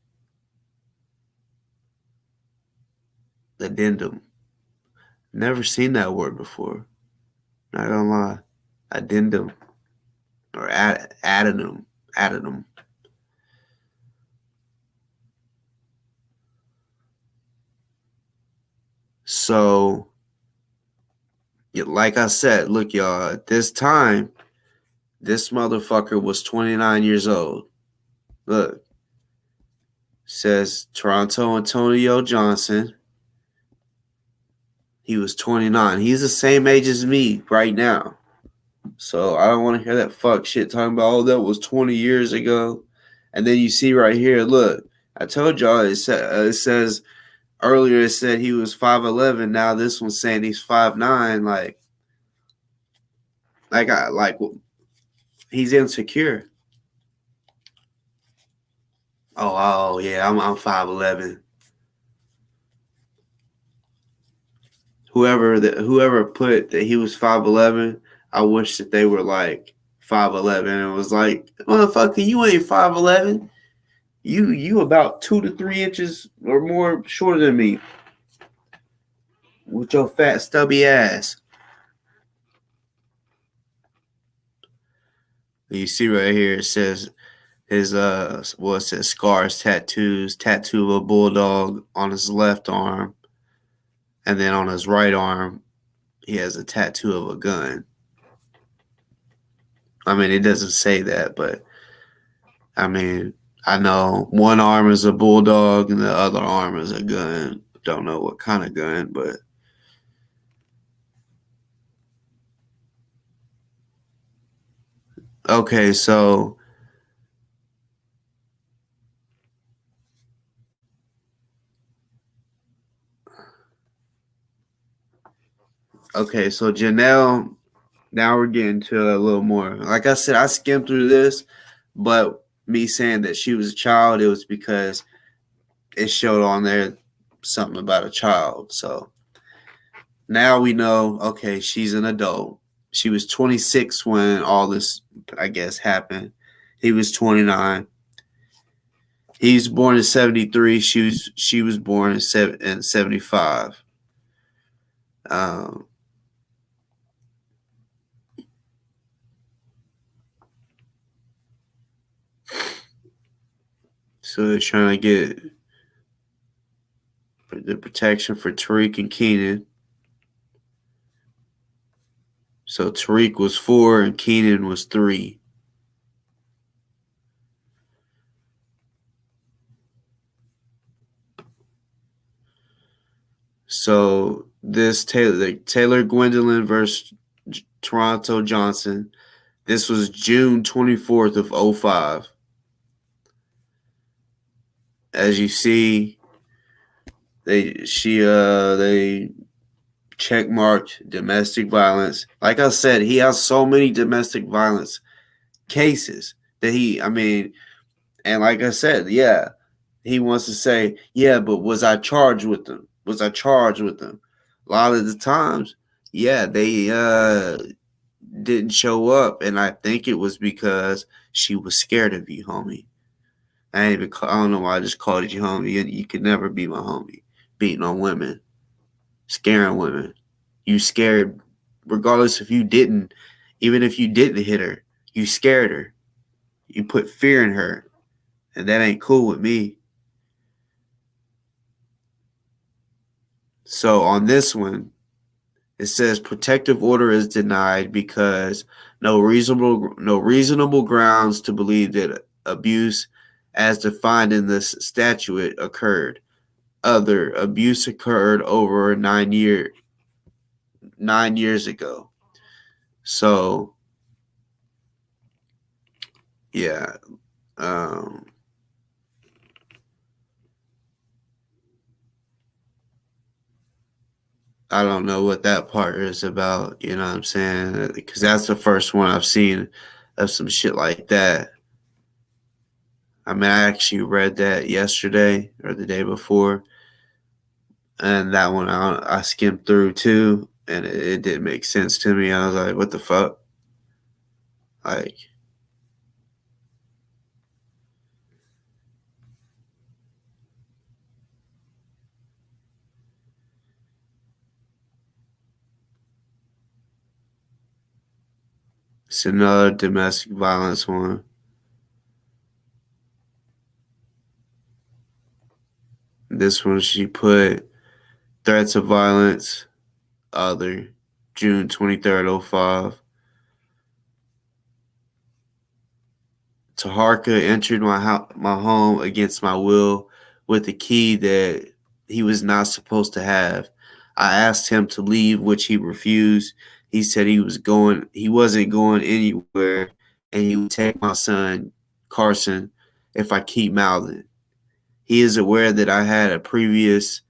addendum. Never seen that word before. Not gonna lie. Addendum. or added them. So, like I said, look, y'all, at this time, this motherfucker was 29 years old. Look, says Toronto Antonio Johnson. He was 29. He's the same age as me right now. So I don't want to hear that fuck shit talking about, oh, that was 20 years ago. And then you see right here, look, I told y'all it says earlier it said he was 5'11". Now this one's saying he's 5'9". Like he's insecure. Oh yeah, I'm 5'11". Whoever put that he was 5'11", I wish that they were like 5'11". It was like, motherfucker, you ain't 5'11". You about 2 to 3 inches or more shorter than me with your fat stubby ass. You see right here it says his it says scars, tattoos, tattoo of a bulldog on his left arm, and then on his right arm he has a tattoo of a gun. I mean, it doesn't say that, but I mean, I know one arm is a bulldog and the other arm is a gun. Don't know what kind of gun, but okay, so Janelle, now we're getting to a little more. Like I said, I skimmed through this, but me saying that she was a child, it was because it showed on there something about a child. So now we know, okay, she's an adult. She was 26 when all this, I guess, happened. He was 29. He was born in 73. She was born in 75. Um, so they're trying to get the protection for Tariq and Keenan. So Tariq was 4 and Keenan was 3. So this Taylor Gwendolyn versus Toronto Johnson. This was June 24th of 05. As you see, they check marked domestic violence. Like I said, he has so many domestic violence cases that and like I said, yeah, he wants to say, yeah, but was I charged with them? Was I charged with them? A lot of the times, yeah, they didn't show up, and I think it was because she was scared of you, homie. I don't know why I just called you homie. You could never be my homie. Beating on women, scaring women. You scared, regardless if you didn't, even if you didn't hit her, you scared her. You put fear in her, and that ain't cool with me. So on this one, it says protective order is denied because no reasonable grounds to believe that abuse as defined in this statute occurred. Other abuse occurred over 9 years ago. So yeah, um, I don't know what that part is about. You know what I'm saying? Because that's the first one I've seen of some shit like that. I mean, I actually read that yesterday or the day before, and that one I skimmed through too, and it didn't make sense to me. I was like, what the fuck? Like, It's another domestic violence one. This one she put threats of violence, other, June 23rd, 05. Taharka entered my home against my will with a key that he was not supposed to have. I asked him to leave, which he refused. He said he wasn't going anywhere, and he would take my son, Carson, if I keep mouthing. He is aware that I had a previous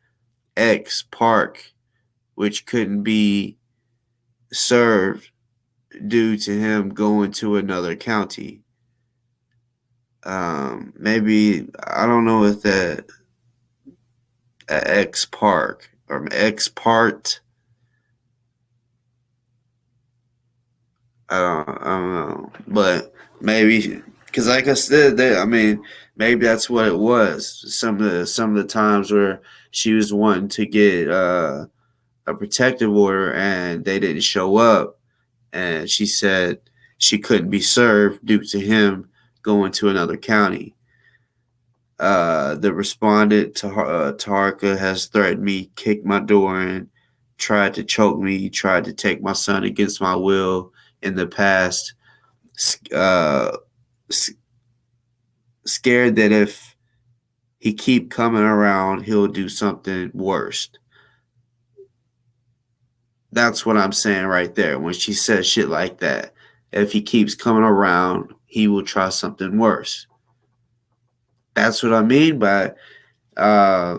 ex park, which couldn't be served due to him going to another county. Maybe I don't know if that X Park or X Part. I don't know, but maybe because, like I said, I mean, maybe that's what it was. Some of the times where she was wanting to get a protective order and they didn't show up, and she said she couldn't be served due to him going to another county. The respondent to Taharka has threatened me, kicked my door in, tried to choke me, tried to take my son against my will in the past. Uh, Scared that if he keep coming around, he'll do something worse. That's what I'm saying right there. When she says shit like that, if he keeps coming around, he will try something worse. That's what I mean by uh,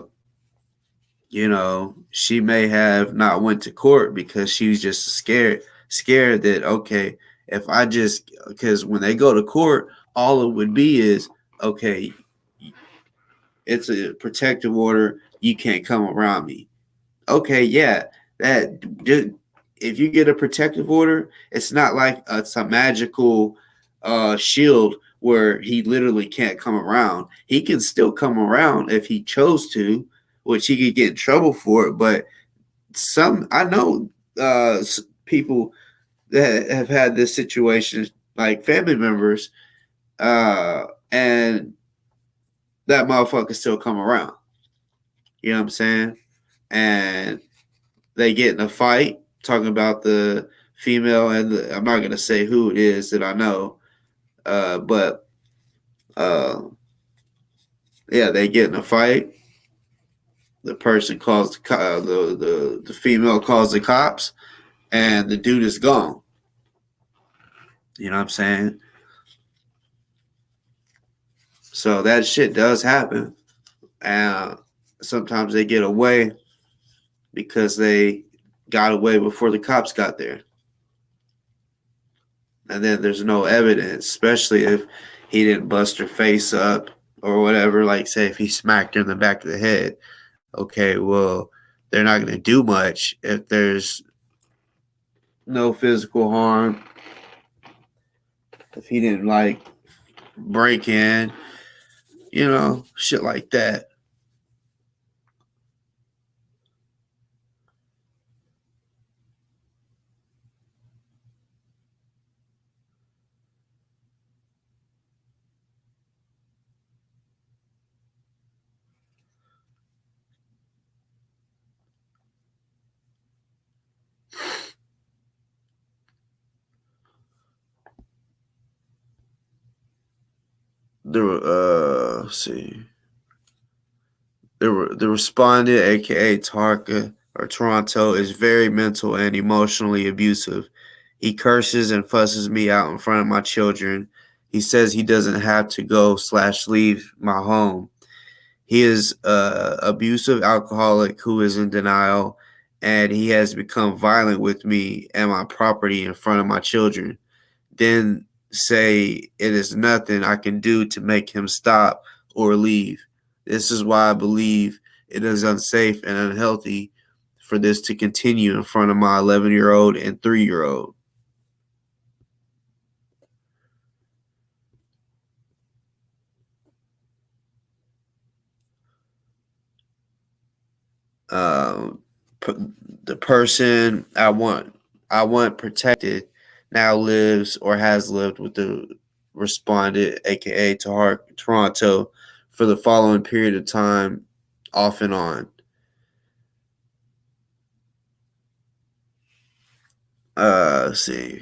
she may have not went to court because she was just scared that, okay, if I just, because when they go to court, all it would be is, okay, it's a protective order, you can't come around me. Okay, yeah, that just, if you get a protective order, it's not like it's a magical shield where he literally can't come around. He can still come around if he chose to, which he could get in trouble for it. But I know people that have had this situation, like family members, and that motherfucker still come around. You know what I'm saying? And they get in a fight, talking about the female, and I'm not gonna say who it is that I know, but uh, yeah, they get in a fight. The person calls the female calls the cops, and the dude is gone. You know what I'm saying? So that shit does happen, and sometimes they get away because they got away before the cops got there. And then there's no evidence, especially if he didn't bust her face up or whatever. Like, say, if he smacked her in the back of the head, okay, well, they're not going to do much if there's no physical harm. If he didn't, like, break in, shit like that. Let's see. The respondent, aka Taharka or Toronto, is very mental and emotionally abusive. He curses and fusses me out in front of my children. He says he doesn't have to go/leave my home. He is a abusive alcoholic who is in denial, and he has become violent with me and my property in front of my children. Then say it is nothing I can do to make him stop or leave. This is why I believe it is unsafe and unhealthy for this to continue in front of my 11-year-old and 3-year-old. The person I want protected now lives or has lived with the respondent, aka Taharka, Toronto, for the following period of time, off and on. Let's see.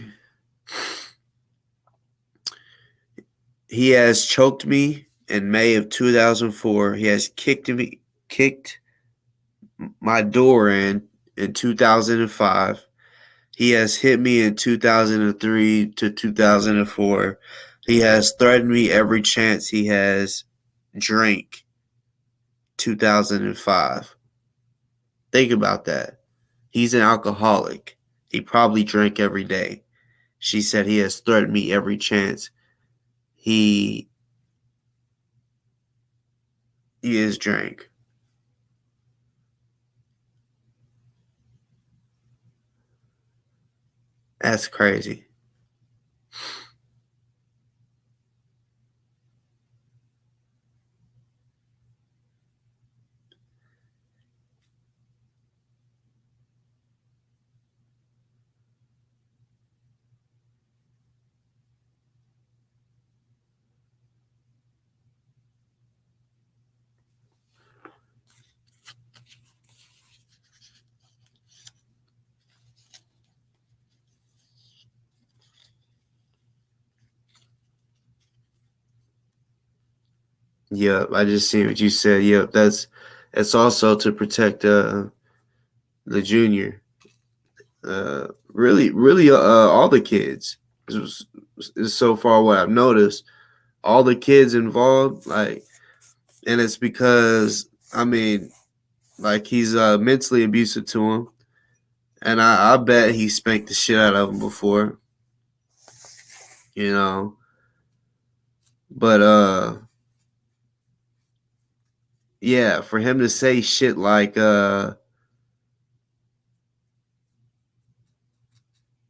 He has choked me in May of 2004. He has kicked my door in 2005. He has hit me in 2003 to 2004. He has threatened me every chance he has drank 2005. Think about that. He's an alcoholic. He probably drank every day. She said he has threatened me every chance he is drank. That's crazy. Yep, I just seen what you said. Yep, that's also to protect the junior. Really, all the kids. Is so far what I've noticed. All the kids involved, like, and it's because I mean, like he's mentally abusive to him, and I bet he spanked the shit out of him before, you know. But yeah, for him to say shit like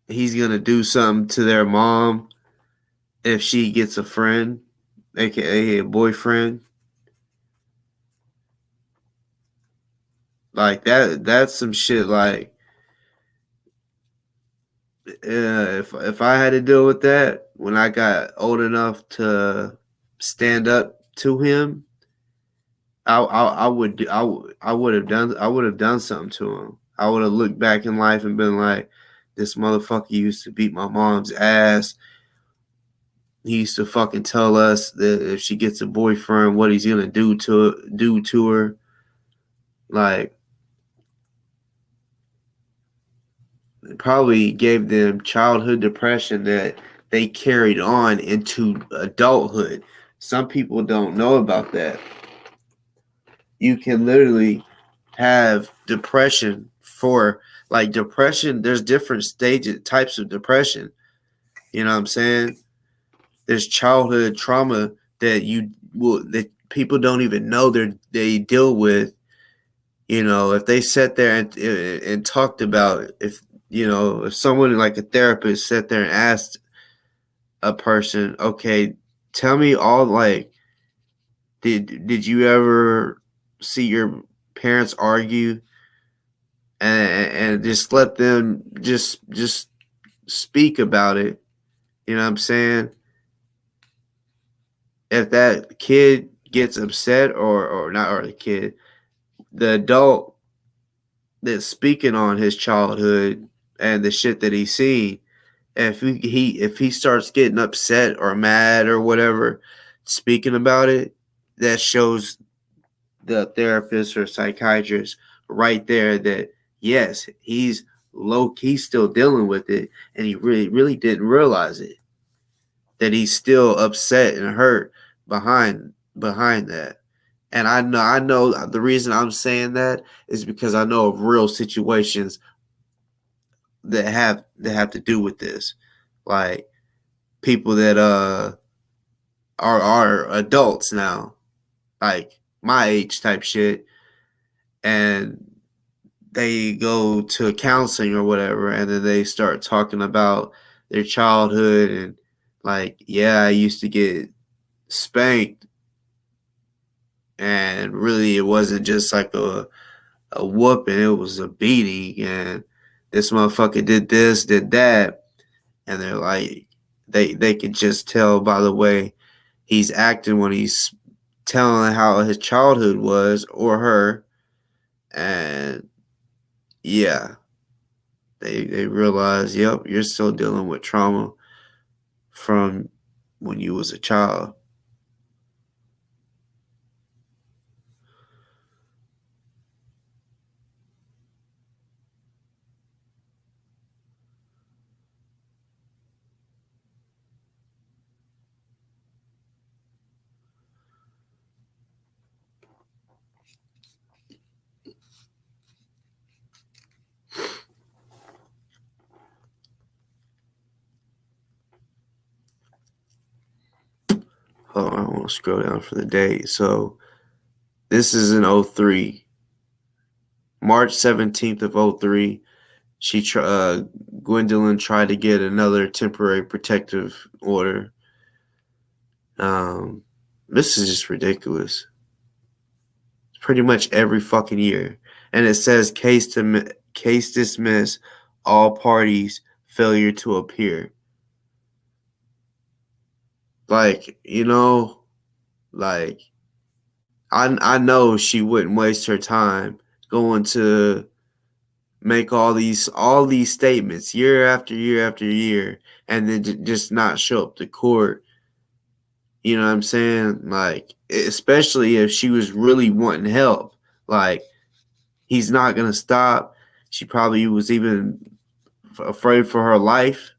he's gonna do something to their mom if she gets a friend, aka a boyfriend, like that's some shit. Like, if I had to deal with that when I got old enough to stand up to him, I would have done something to him. I would have looked back in life and been like, this motherfucker used to beat my mom's ass. He used to fucking tell us that if she gets a boyfriend, what he's gonna do to her. Like, it probably gave them childhood depression that they carried on into adulthood. Some people don't know about that. You can literally have depression for like depression. There's different stages, types of depression. You know what I'm saying? There's childhood trauma that people don't even know they deal with. You know, if they sat there and talked about, if someone like a therapist sat there and asked a person, okay, tell me all, like, did you ever see your parents argue, and just let them just speak about it. You know what I'm saying? If that kid gets upset, or not, or the kid, the adult that's speaking on his childhood and the shit that he's seen, if he starts getting upset or mad or whatever, speaking about it, that shows the therapist or psychiatrist right there that yes, he's low key still dealing with it, and he really didn't realize it, that he's still upset and hurt behind that. And I know the reason I'm saying that is because I know of real situations that have to do with this, like people that are adults now, like my age type shit, and they go to counseling or whatever, and then they start talking about their childhood, and like, yeah, I used to get spanked, and really it wasn't just like a whooping, it was a beating, and this motherfucker did this, did that. and they're like, they can just tell by the way he's acting when he's telling how his childhood was or her, and yeah, they realize, yep, you're still dealing with trauma from when you was a child. Hold on, I want to scroll down for the date. So this is in 03. March 17th of 03. Gwendolyn tried to get another temporary protective order. Um, this is just ridiculous. Pretty much every fucking year, and it says case dismissed, all parties, failure to appear. Like, like I know she wouldn't waste her time going to make all these statements year after year after year, and then just not show up to court. You know what I'm saying? Like, especially if she was really wanting help. Like, he's not gonna stop. She probably was even afraid for her life.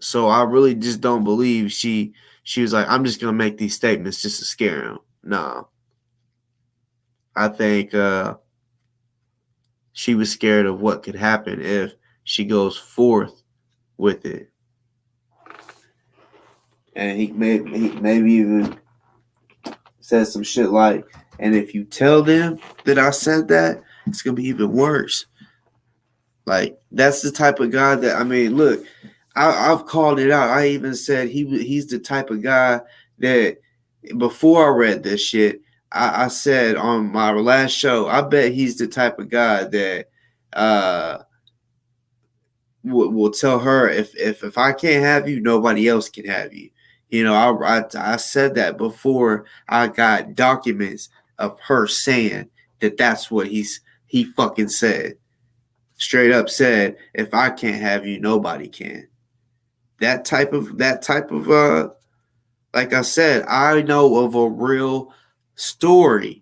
So I really just don't believe she was like, I'm just gonna make these statements just to scare him. No, I think she was scared of what could happen if she goes forth with it. And he maybe even said some shit like, and if you tell them that I said that, it's gonna be even worse. Like, that's the type of guy that, I mean, look, I've called it out. I even said he's the type of guy that before I read this shit, I said on my last show, I bet he's the type of guy that uh, will tell her, if I can't have you, nobody else can have you. I said that before I got documents of her saying that that's what he fucking said. Straight up said, if I can't have you, nobody can. That type of like I said, I know of a real story.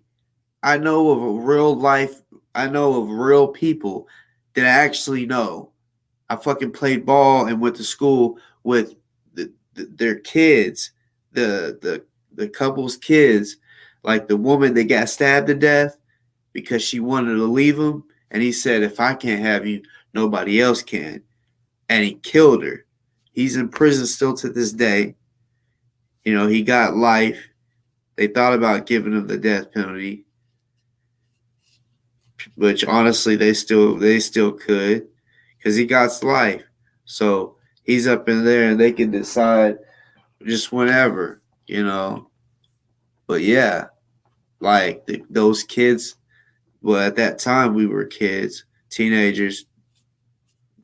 I know of a real life. I know of real people that I actually know. I fucking played ball and went to school with their kids, the couple's kids, like the woman that got stabbed to death because she wanted to leave him, and he said, "If I can't have you, nobody else can," and he killed her. He's in prison still to this day. He got life. They thought about giving him the death penalty, which honestly they still could, because he got life. So he's up in there, and they can decide just whenever. But yeah, like those kids. Well, at that time we were kids, teenagers,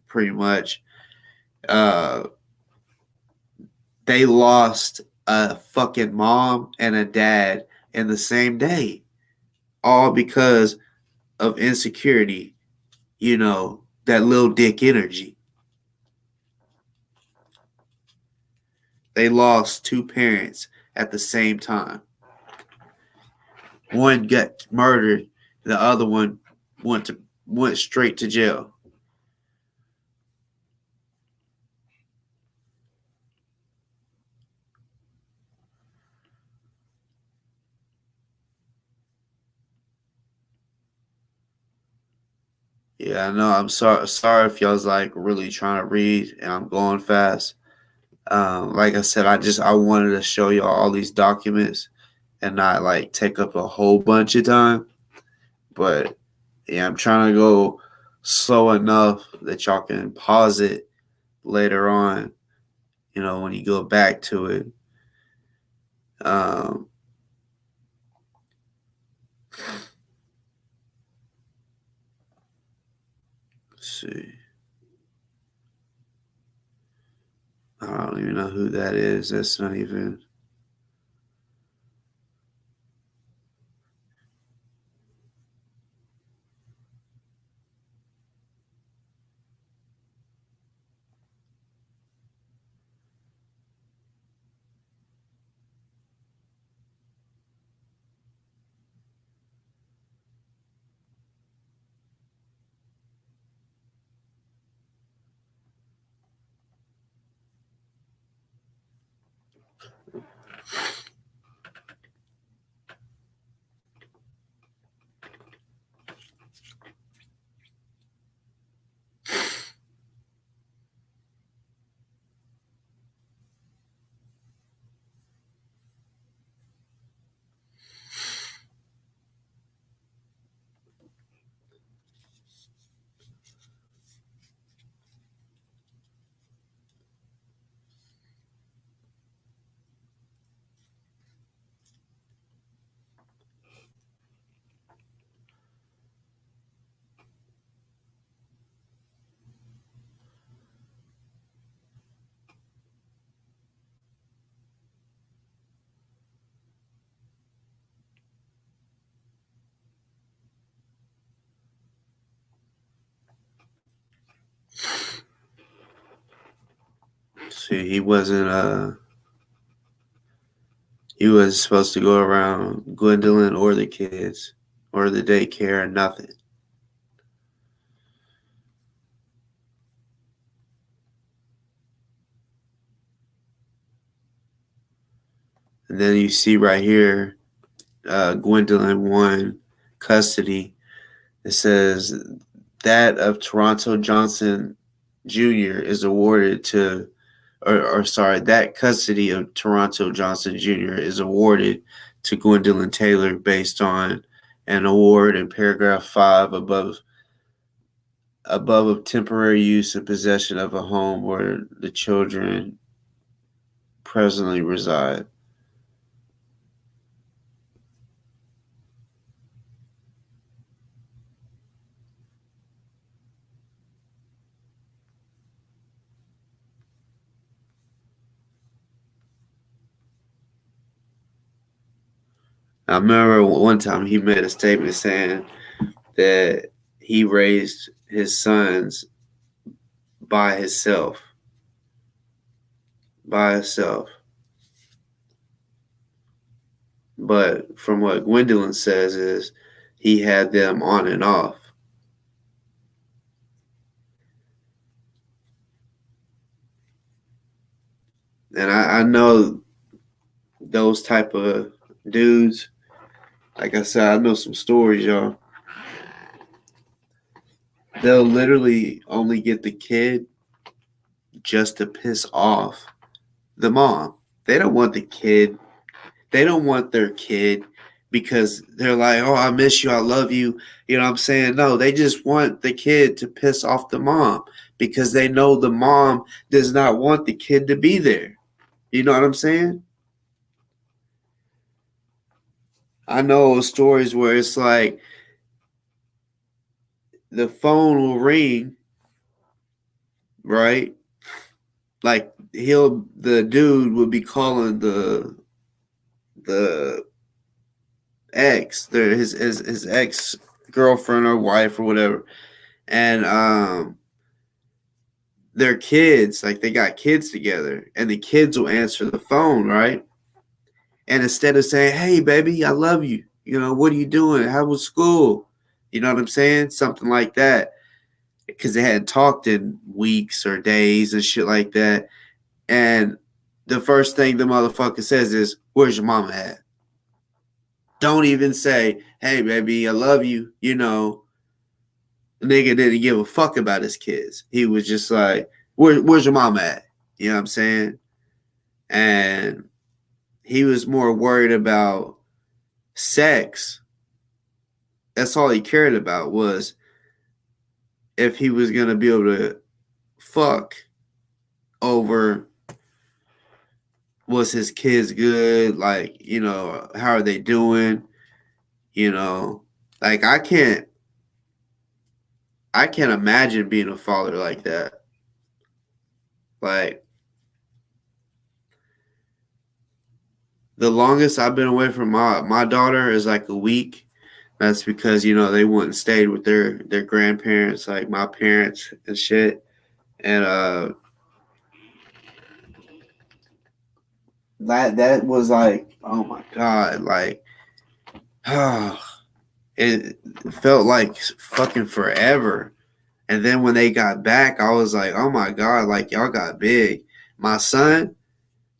pretty much. Uh, they lost a fucking mom and a dad in the same day, all because of insecurity. That little dick energy. They lost two parents at the same time. One got murdered, the other one went straight to jail. Yeah, I know. I'm sorry if y'all's like really trying to read and I'm going fast. Like I said, I wanted to show y'all all these documents and not like take up a whole bunch of time. But yeah, I'm trying to go slow enough that y'all can pause it later on, when you go back to it. Um, let's see. even know who that is. That's not even. See, he wasn't supposed to go around Gwendolyn or the kids or the daycare or nothing. And then you see right here, Gwendolyn won custody. It says that of Toronto Johnson Jr. is awarded to, or sorry, that custody of Toronto Johnson Jr. is awarded to Gwendolyn Taylor based on an award in paragraph 5 above of temporary use and possession of a home where the children presently reside. I remember one time he made a statement saying that he raised his sons by himself. By himself. But from what Gwendolyn says is he had them on and off. And I know those type of dudes. Like I said, I know some stories, y'all. They'll literally only get the kid just to piss off the mom. They don't want the kid. They don't want their kid because they're like, oh, I miss you. I love you. You know what I'm saying? No, they just want the kid to piss off the mom because they know the mom does not want the kid to be there. You know what I'm saying? I know stories where it's like the phone will ring, right? Like the dude would be calling the his ex girlfriend or wife or whatever, and their kids, like they got kids together, and the kids will answer the phone, right? And instead of saying, "Hey, baby, I love you," you know, what are you doing? How was school? You know what I'm saying? Something like that, because they hadn't talked in weeks or days and shit like that. And the first thing the motherfucker says is, "Where's your mama at?" Don't even say, "Hey, baby, I love you." You know, the nigga didn't give a fuck about his kids. He was just like, Where's your mama at?" You know what I'm saying? And he was more worried about sex. That's all he cared about was if he was going to be able to fuck over was his kids good? Like, you know, how are they doing? You know, like I can't imagine being a father like that. Like The longest I've been away from my daughter is like a week. That's because they went and stayed with their grandparents, like my parents and shit. And that was like, oh my god, like it felt like fucking forever. And then when they got back, I was like, oh my god, like y'all got big. My son,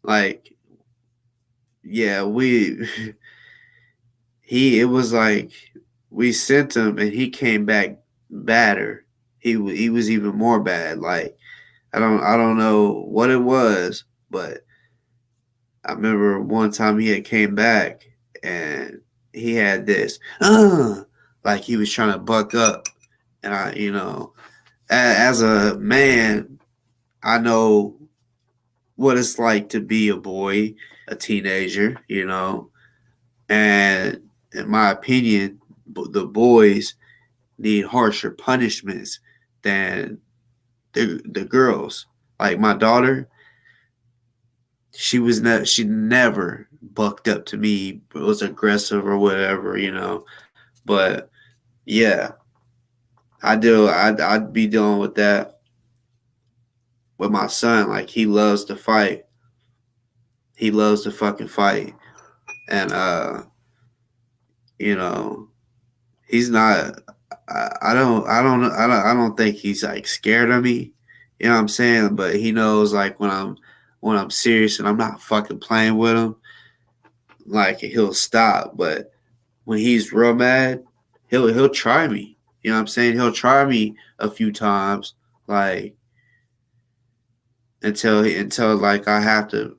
like, yeah, we he it was like we sent him and he came back badder. He was even more bad. Like I don't know what it was, but I remember one time he had came back and he had this like he was trying to buck up, and as a man, I know what it's like to be a boy, a teenager, and in my opinion, the boys need harsher punishments than the girls. Like my daughter, she never bucked up to me, was aggressive or whatever, But yeah, I'd be dealing with that with my son. Like he loves to fight. He loves to fucking fight, and you know, he's not. I don't think he's like scared of me. You know what I'm saying? But he knows like when I'm serious and I'm not fucking playing with him, like he'll stop. But when he's real mad, he'll try me. You know what I'm saying? He'll try me a few times, like until like I have to,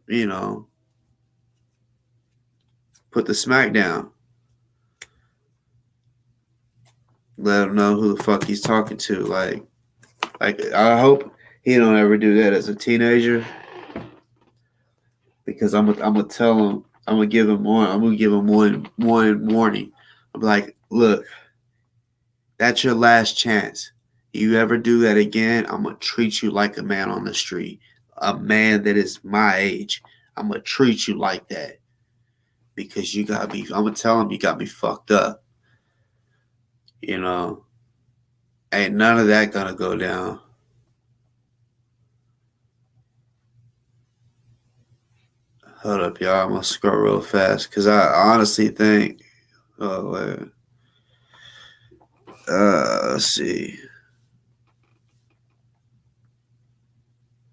put the smack down, let him know who the fuck he's talking to. Like I hope he don't ever do that as a teenager, because I'm gonna tell him, I'm gonna give him one warning. I'm like, look, that's your last chance. You ever do that again, I'm gonna treat you like a man on the street, a man that is my age. I'm gonna treat you like that because you got me. I'm gonna tell him you got me fucked up. You know, ain't none of that gonna go down. Hold up, y'all. I'm gonna scroll real fast because I honestly think. Oh wait. Let's see.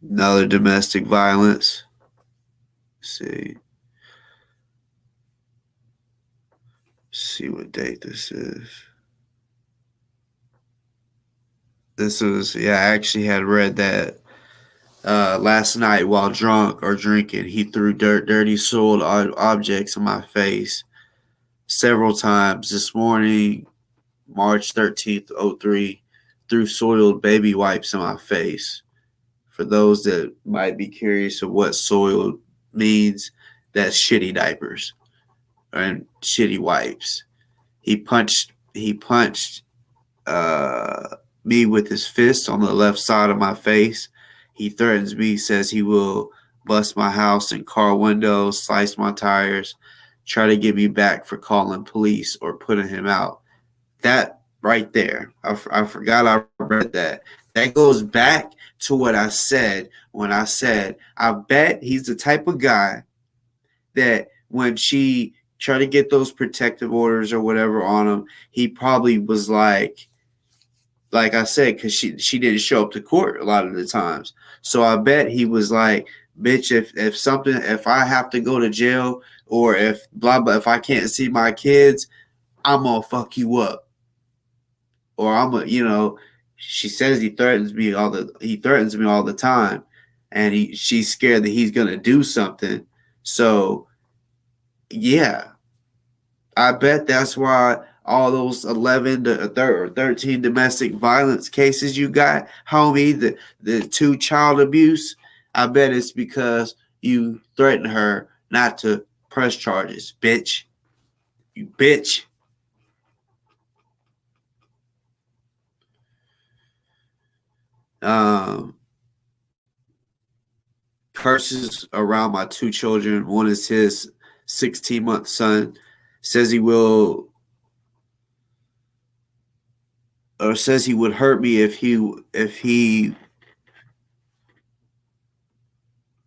Another domestic violence. Let's see. See what date this is. This was, yeah, I actually had read that last night while drunk or drinking. He threw dirty, soiled objects in my face several times. This morning, March 13th, 03, threw soiled baby wipes in my face. For those that might be curious of what soiled means, that's shitty diapers and shitty wipes. He punched me with his fist on the left side of my face. He threatens me, says he will bust my house and car windows, slice my tires, try to get me back for calling police or putting him out. That right there, I forgot I read that. That goes back to what I said when I said, I bet he's the type of guy that when she tried to get those protective orders or whatever on him, he probably was like I said, because she didn't show up to court a lot of the times. So I bet he was like, bitch, if I have to go to jail, or if blah blah, if I can't see my kids, I'm gonna fuck you up. Or I'm gonna, she says he threatens me all the time, and she's scared that he's gonna do something. So yeah, I bet that's why all those 11 to 13 domestic violence cases you got, homie, the two child abuse, I bet it's because you threatened her not to press charges, bitch. You bitch. Um, Curses around my two children. One is his 16-month son, says he will, or says he would hurt me if he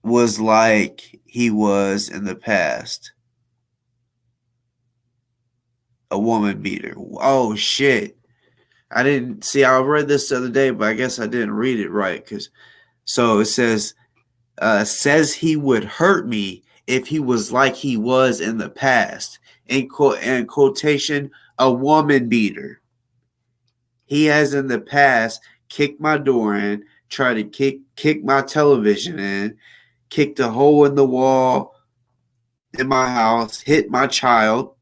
was like he was in the past, a woman beater. Oh shit! I didn't see. I read this the other day, but I guess I didn't read it right. Cause so it says he would hurt me if he was like he was in the past. In quotation, a woman beater. He has in the past kicked my door in, tried to kick my television in, kicked a hole in the wall in my house, hit my child,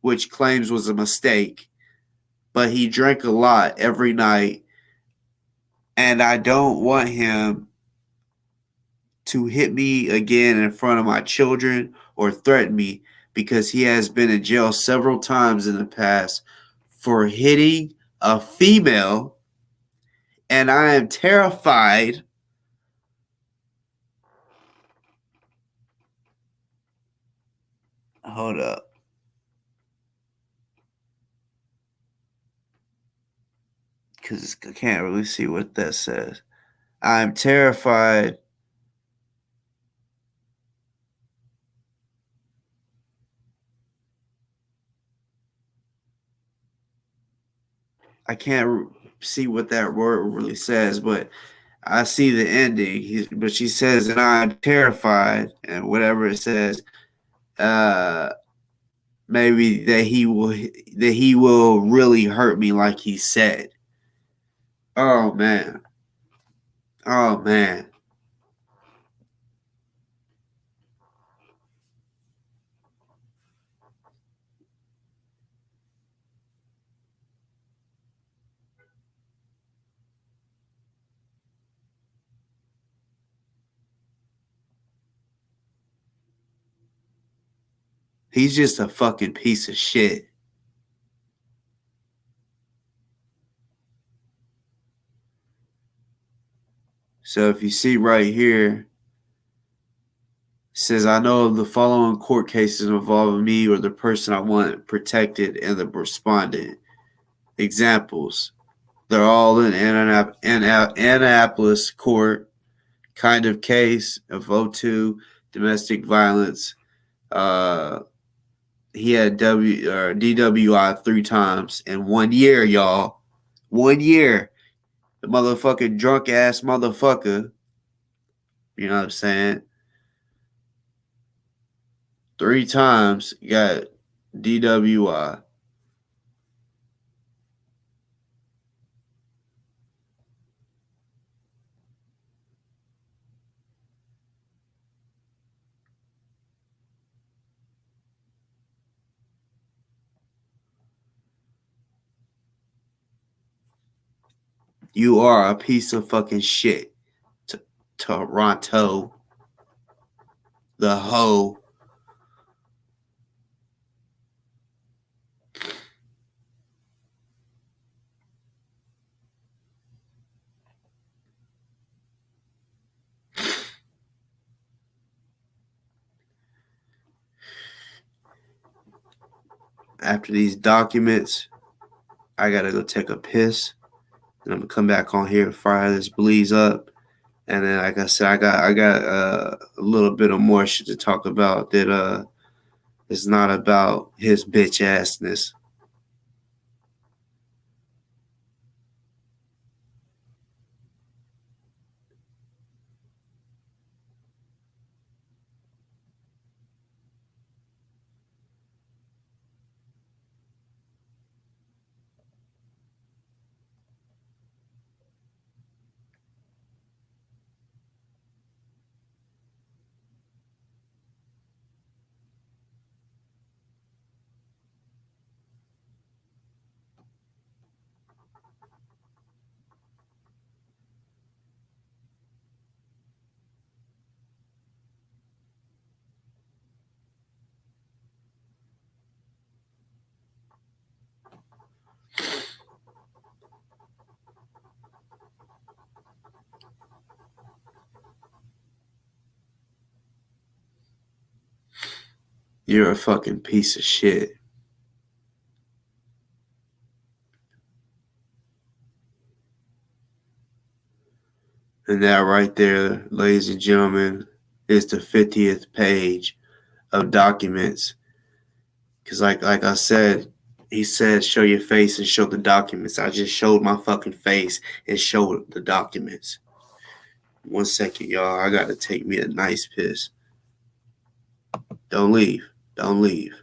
which claims was a mistake. But he drank a lot every night, and I don't want him to hit me again in front of my children or threaten me because he has been in jail several times in the past for hitting a female, and I am terrified. Hold up. Because I can't really see what that says. I'm terrified. I can't see what that word really says, but I see the ending. But she says, and I'm terrified, and whatever it says, uh, maybe that he will really hurt me like he said. Oh man. Oh man. He's just a fucking piece of shit. So if you see right here, says, I know of the following court cases involving me or the person I want protected and the respondent. Examples. They're all in Annapolis court kind of case of O2, domestic violence. Uh, he had DWI 3 times in 1 year, y'all. 1 year. The motherfucking drunk ass motherfucker. You know what I'm saying? 3 times got DWI. You are a piece of fucking shit. Toronto. The hoe. After these documents, I gotta go take a piss. And I'm gonna come back on here and fire this bleeze up. And then, like I said, I got a little bit of more shit to talk about that is not about his bitch assness. you're a fucking piece of shit. And that right there, ladies and gentlemen, is the 50th page of documents. Because like I said, he said, show your face and show the documents. I just showed my fucking face and showed the documents. 1 second, y'all. I got to take me a nice piss. Don't leave. Don't leave.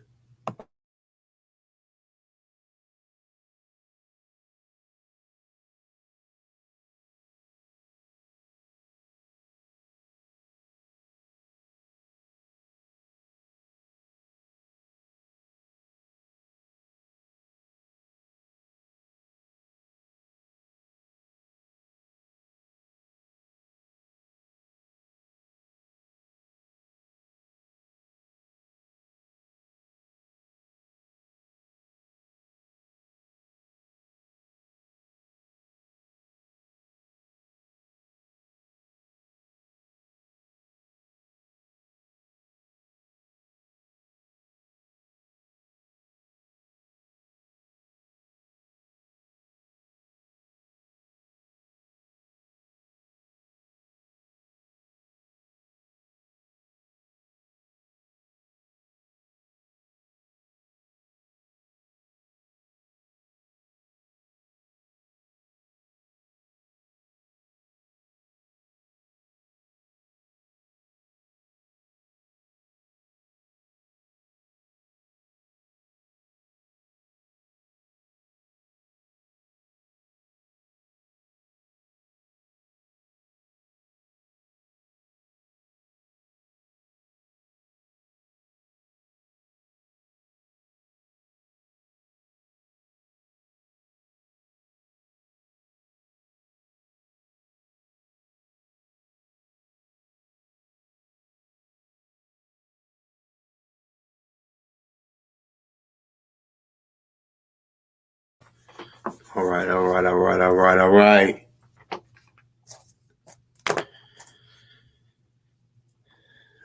All right.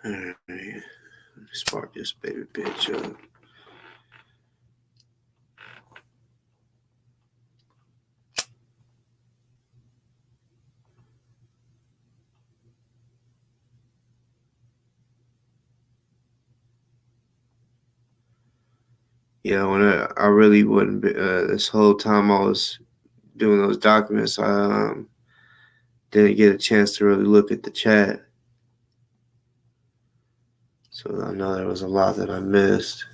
Let me spark this baby bitch up. Yeah, when I really wouldn't be, this whole time I was doing those documents, I didn't get a chance to really look at the chat. So I know there was a lot that I missed.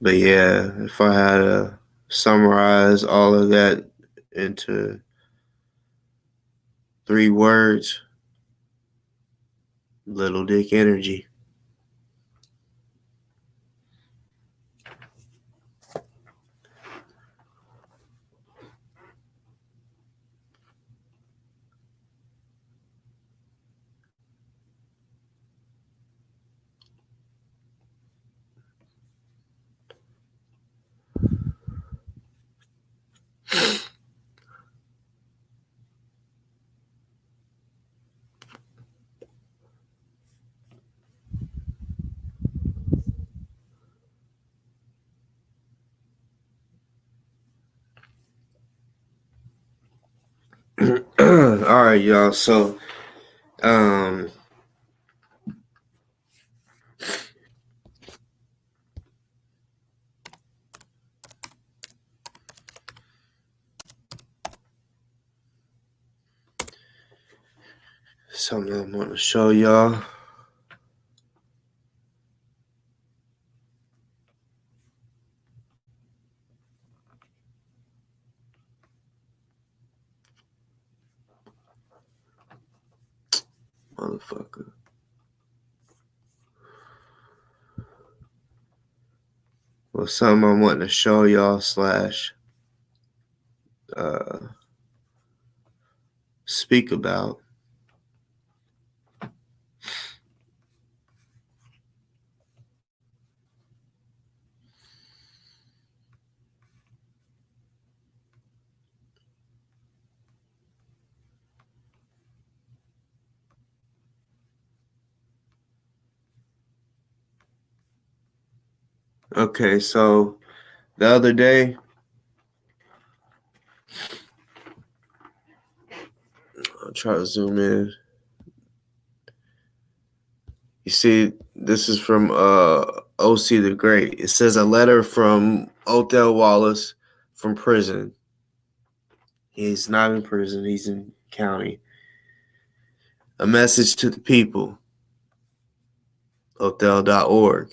But yeah, if I had to summarize all of that into 3 words, little dick energy. All right, y'all. So, something I'm going to show y'all. Motherfucker. Well, something I'm wanting to show y'all slash speak about. Okay, so the other day, I'll try to zoom in. You see, this is from OC the Great. It says a letter from Othel Wallace from prison. He's not in prison, he's in county. A message to the people. Othel.org.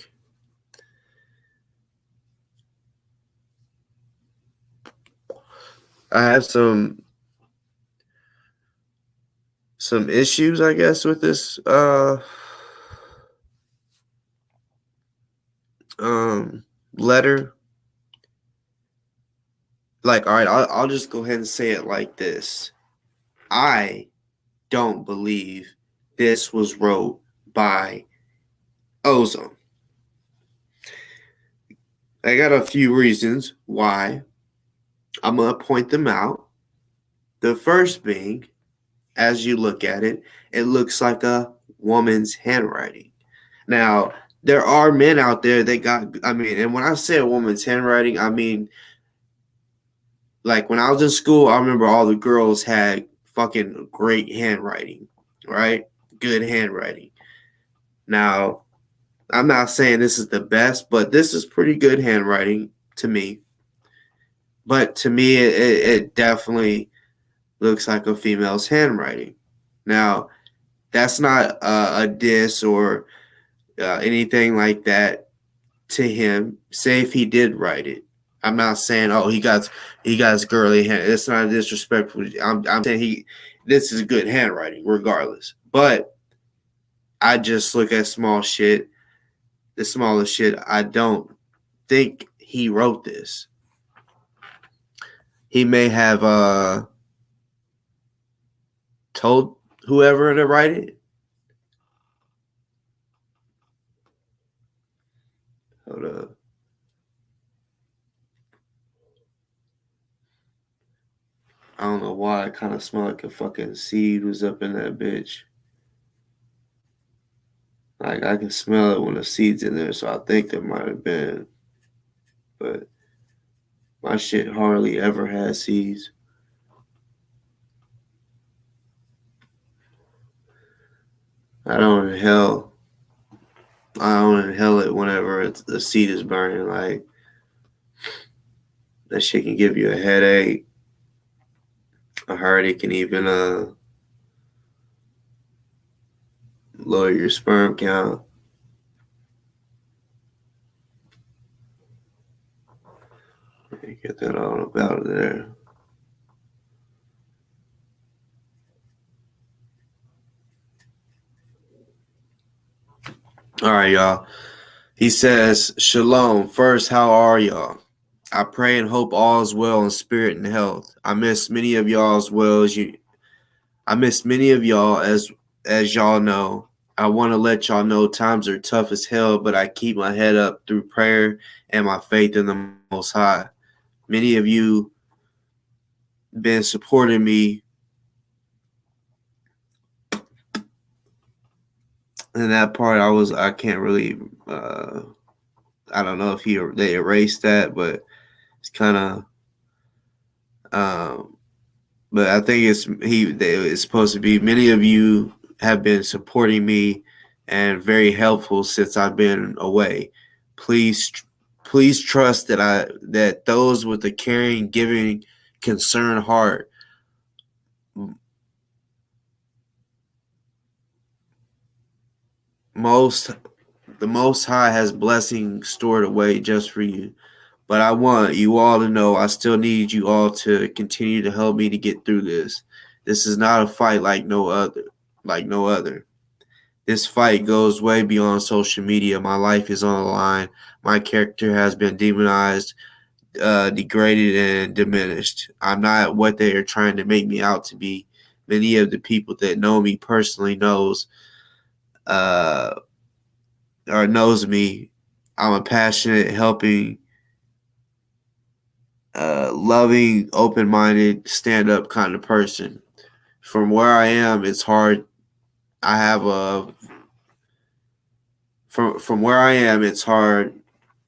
I have some issues, I guess, with this letter. Like, all right, I'll just go ahead and say it like this. I don't believe this was wrote by Ozone. I got a few reasons why. I'm going to point them out. The first being, as you look at it, it looks like a woman's handwriting. Now, there are men out there that got, I mean, and when I say a woman's handwriting, I mean, like when I was in school, I remember all the girls had fucking great handwriting, right? Good handwriting. Now, I'm not saying this is the best, but this is pretty good handwriting to me. But to me, it definitely looks like a female's handwriting. Now, that's not a diss or anything like that to him. Say if he did write it, I'm not saying he got girly hand. It's not disrespectful. I'm saying this is good handwriting regardless. But I just look at small shit, the smallest shit. I don't think he wrote this. He may have told whoever to write it. Hold up. I don't know why. It kind of smelled like a fucking seed was up in that bitch. Like I can smell it when the seed's in there, so I think there might have been. But my shit hardly ever has seeds. I don't inhale. I don't inhale it whenever the seed is burning. Like that shit can give you a headache. I heard it can even lower your sperm count. Get that all about there. All right, y'all. He says, Shalom. First, how are y'all? I pray and hope all is well in spirit and health. I miss many of y'all as well as you. I miss many of y'all as y'all know. I want to let y'all know times are tough as hell, but I keep my head up through prayer and my faith in the Most High. Many of you been supporting me in that part. I can't really I don't know if they erased that, but it's kind of but I think it's supposed to be many of you have been supporting me and very helpful since I've been away. Please trust that those with a caring, giving, concerned heart the Most High has blessings stored away just for you. But I want you all to know I still need you all to continue to help me to get through this. This is not a fight like no other. Like no other. This fight goes way beyond social media. My life is on the line. My character has been demonized, degraded, and diminished. I'm not what they are trying to make me out to be. Many of the people that know me personally uh, knows me. I'm a passionate, helping, loving, open-minded, stand-up kind of person. From where I am, it's hard. I have a from where I am, it's hard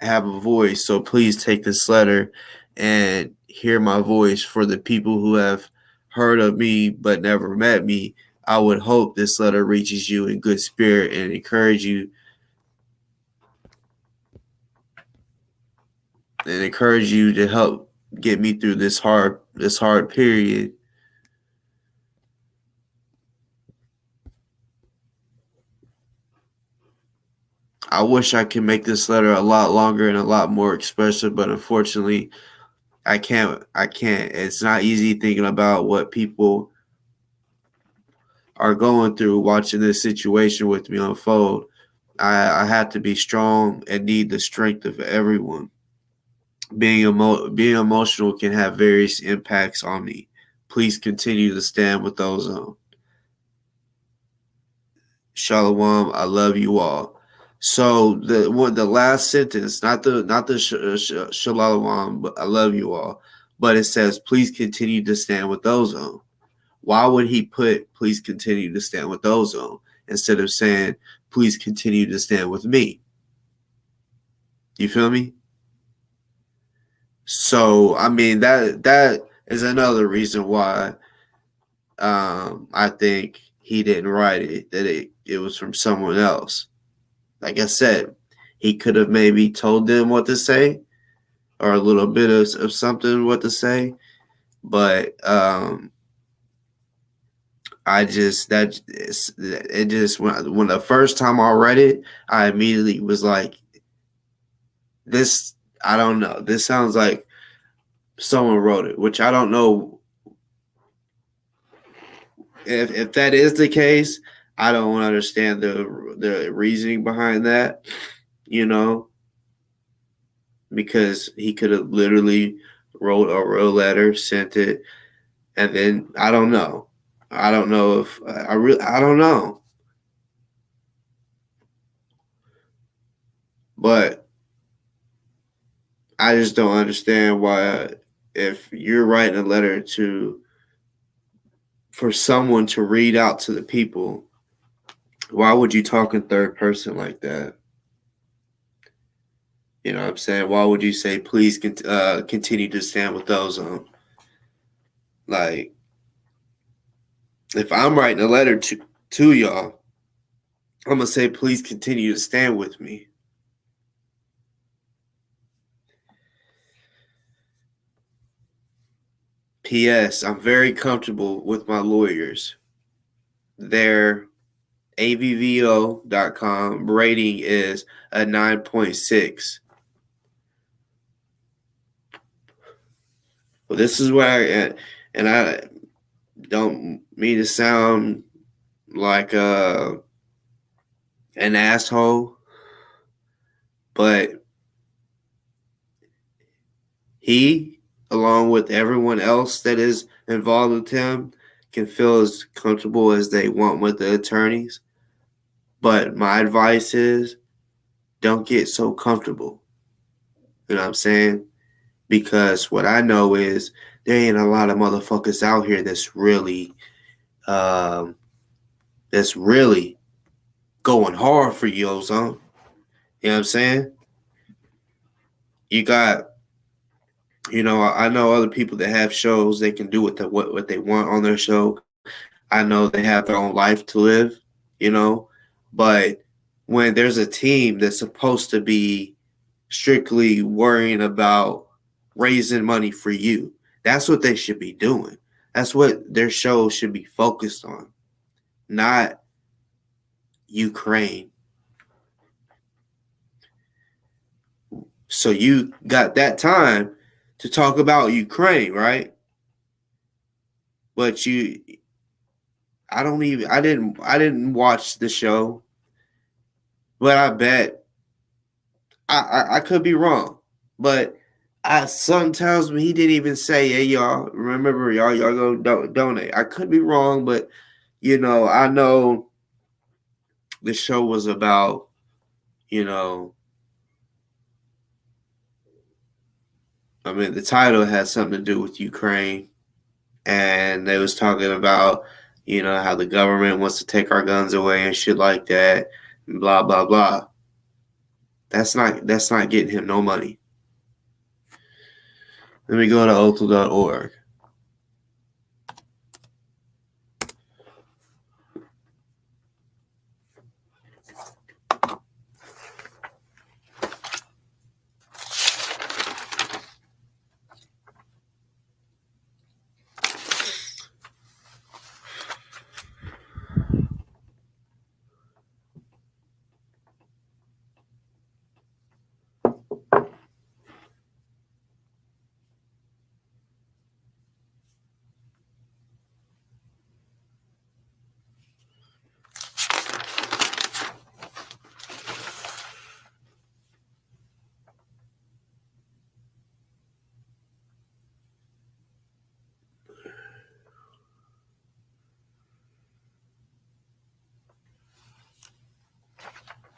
have a voice. So please take this letter and hear my voice. For the people who have heard of me but never met me, I would hope this letter reaches you in good spirit and encourage you to help get me through this hard period. I wish I could make this letter a lot longer and a lot more expressive, but unfortunately, I can't. It's not easy thinking about what people are going through watching this situation with me unfold. I have to be strong and need the strength of everyone. Being emotional can have various impacts on me. Please continue to stand with those on. Shalom. I love you all. So the last sentence, not the shalom, but I love you all, but it says please continue to stand with those on. Why would he put please continue to stand with those on instead of saying please continue to stand with me? You feel me? So I mean that is another reason why I think he didn't write it, that it was from someone else. Like I said, he could have maybe told them what to say or a little bit of something what to say, but I just that it just when the first time I read it, I immediately was like, this I don't know. This sounds like someone wrote it, which I don't know if that is the case. I don't understand the reasoning behind that, you know, because he could have literally wrote a real letter, sent it, and then I don't know. I don't know if I don't know. But I just don't understand why, if you're writing a letter to for someone to read out to the people, why would you talk in third person like that? You know what I'm saying? Why would you say please continue to stand with those on? Like, if I'm writing a letter to y'all, I'm gonna say please continue to stand with me. P.S. I'm very comfortable with my lawyers. Their avvo.com rating is a 9.6. Well, this is where and I don't mean to sound like an asshole, but he, along with everyone else that is involved with him, can feel as comfortable as they want with the attorneys. But my advice is don't get so comfortable. You know what I'm saying? Because what I know is there ain't a lot of motherfuckers out here um, that's really going hard for you, Ozone. You know what I'm saying? You got, I know other people that have shows. They can do what they want on their show. I know they have their own life to live, you know. But when there's a team that's supposed to be strictly worrying about raising money for you, that's what they should be doing. That's what their show should be focused on, not Ukraine. So you got that time to talk about Ukraine, right? But I didn't watch the show, but I bet I could be wrong. But something tells me he didn't even say, "Hey y'all, remember y'all go donate." I could be wrong, but I know the show was about, you know, I mean, the title had something to do with Ukraine, and they was talking about, how the government wants to take our guns away and shit like that, and blah blah blah. That's not getting him no money. Let me go to othel.org.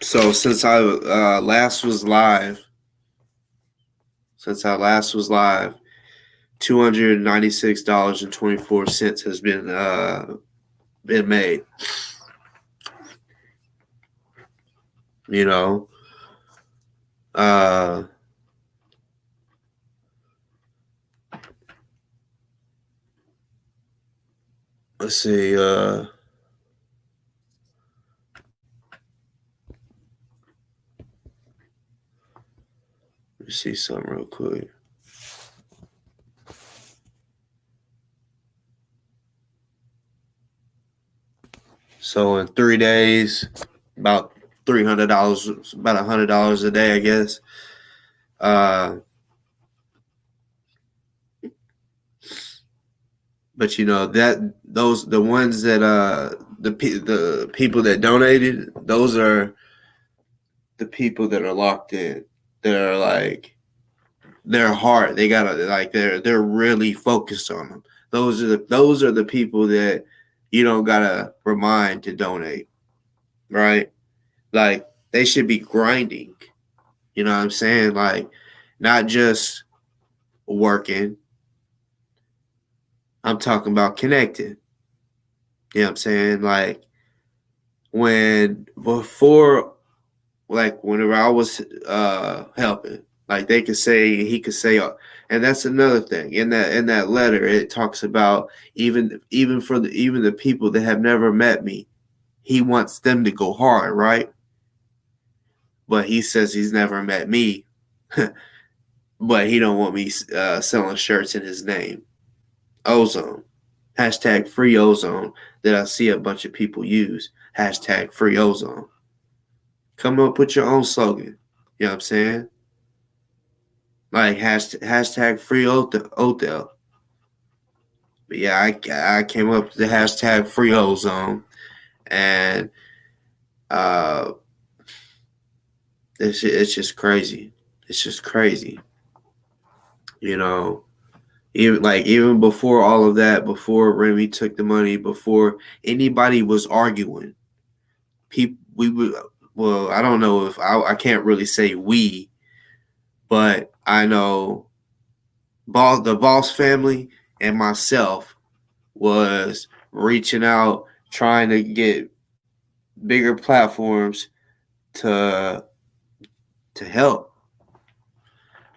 So since I last was live, $296.24 has been made. You know, let's see. Let me see something real quick. So in 3 days, about $300, about $100 a day, I guess. But you know that the ones that the people that donated, those are the people that are locked in. They're like their heart. They gotta like they're really focused on them. Those are the people that you don't gotta remind to donate, right? Like they should be grinding. You know what I'm saying? Like not just working. I'm talking about connecting. You know what I'm saying? Like whenever I was helping, like he could say, and that's another thing. In that letter, it talks about even the people that have never met me, he wants them to go hard, right? But he says he's never met me, but he don't want me selling shirts in his name. Ozone. Hashtag free ozone that I see a bunch of people use. Hashtag free ozone. Come up with your own slogan. You know what I'm saying? Like hashtag free Othel. But yeah, I came up with the hashtag free ozone, and it's just crazy. It's just crazy. You know, even before all of that, before Remy took the money, before anybody was arguing, people we would. Well, I don't know if I can't really say we, but I know the Boss family and myself was reaching out, trying to get bigger platforms to help.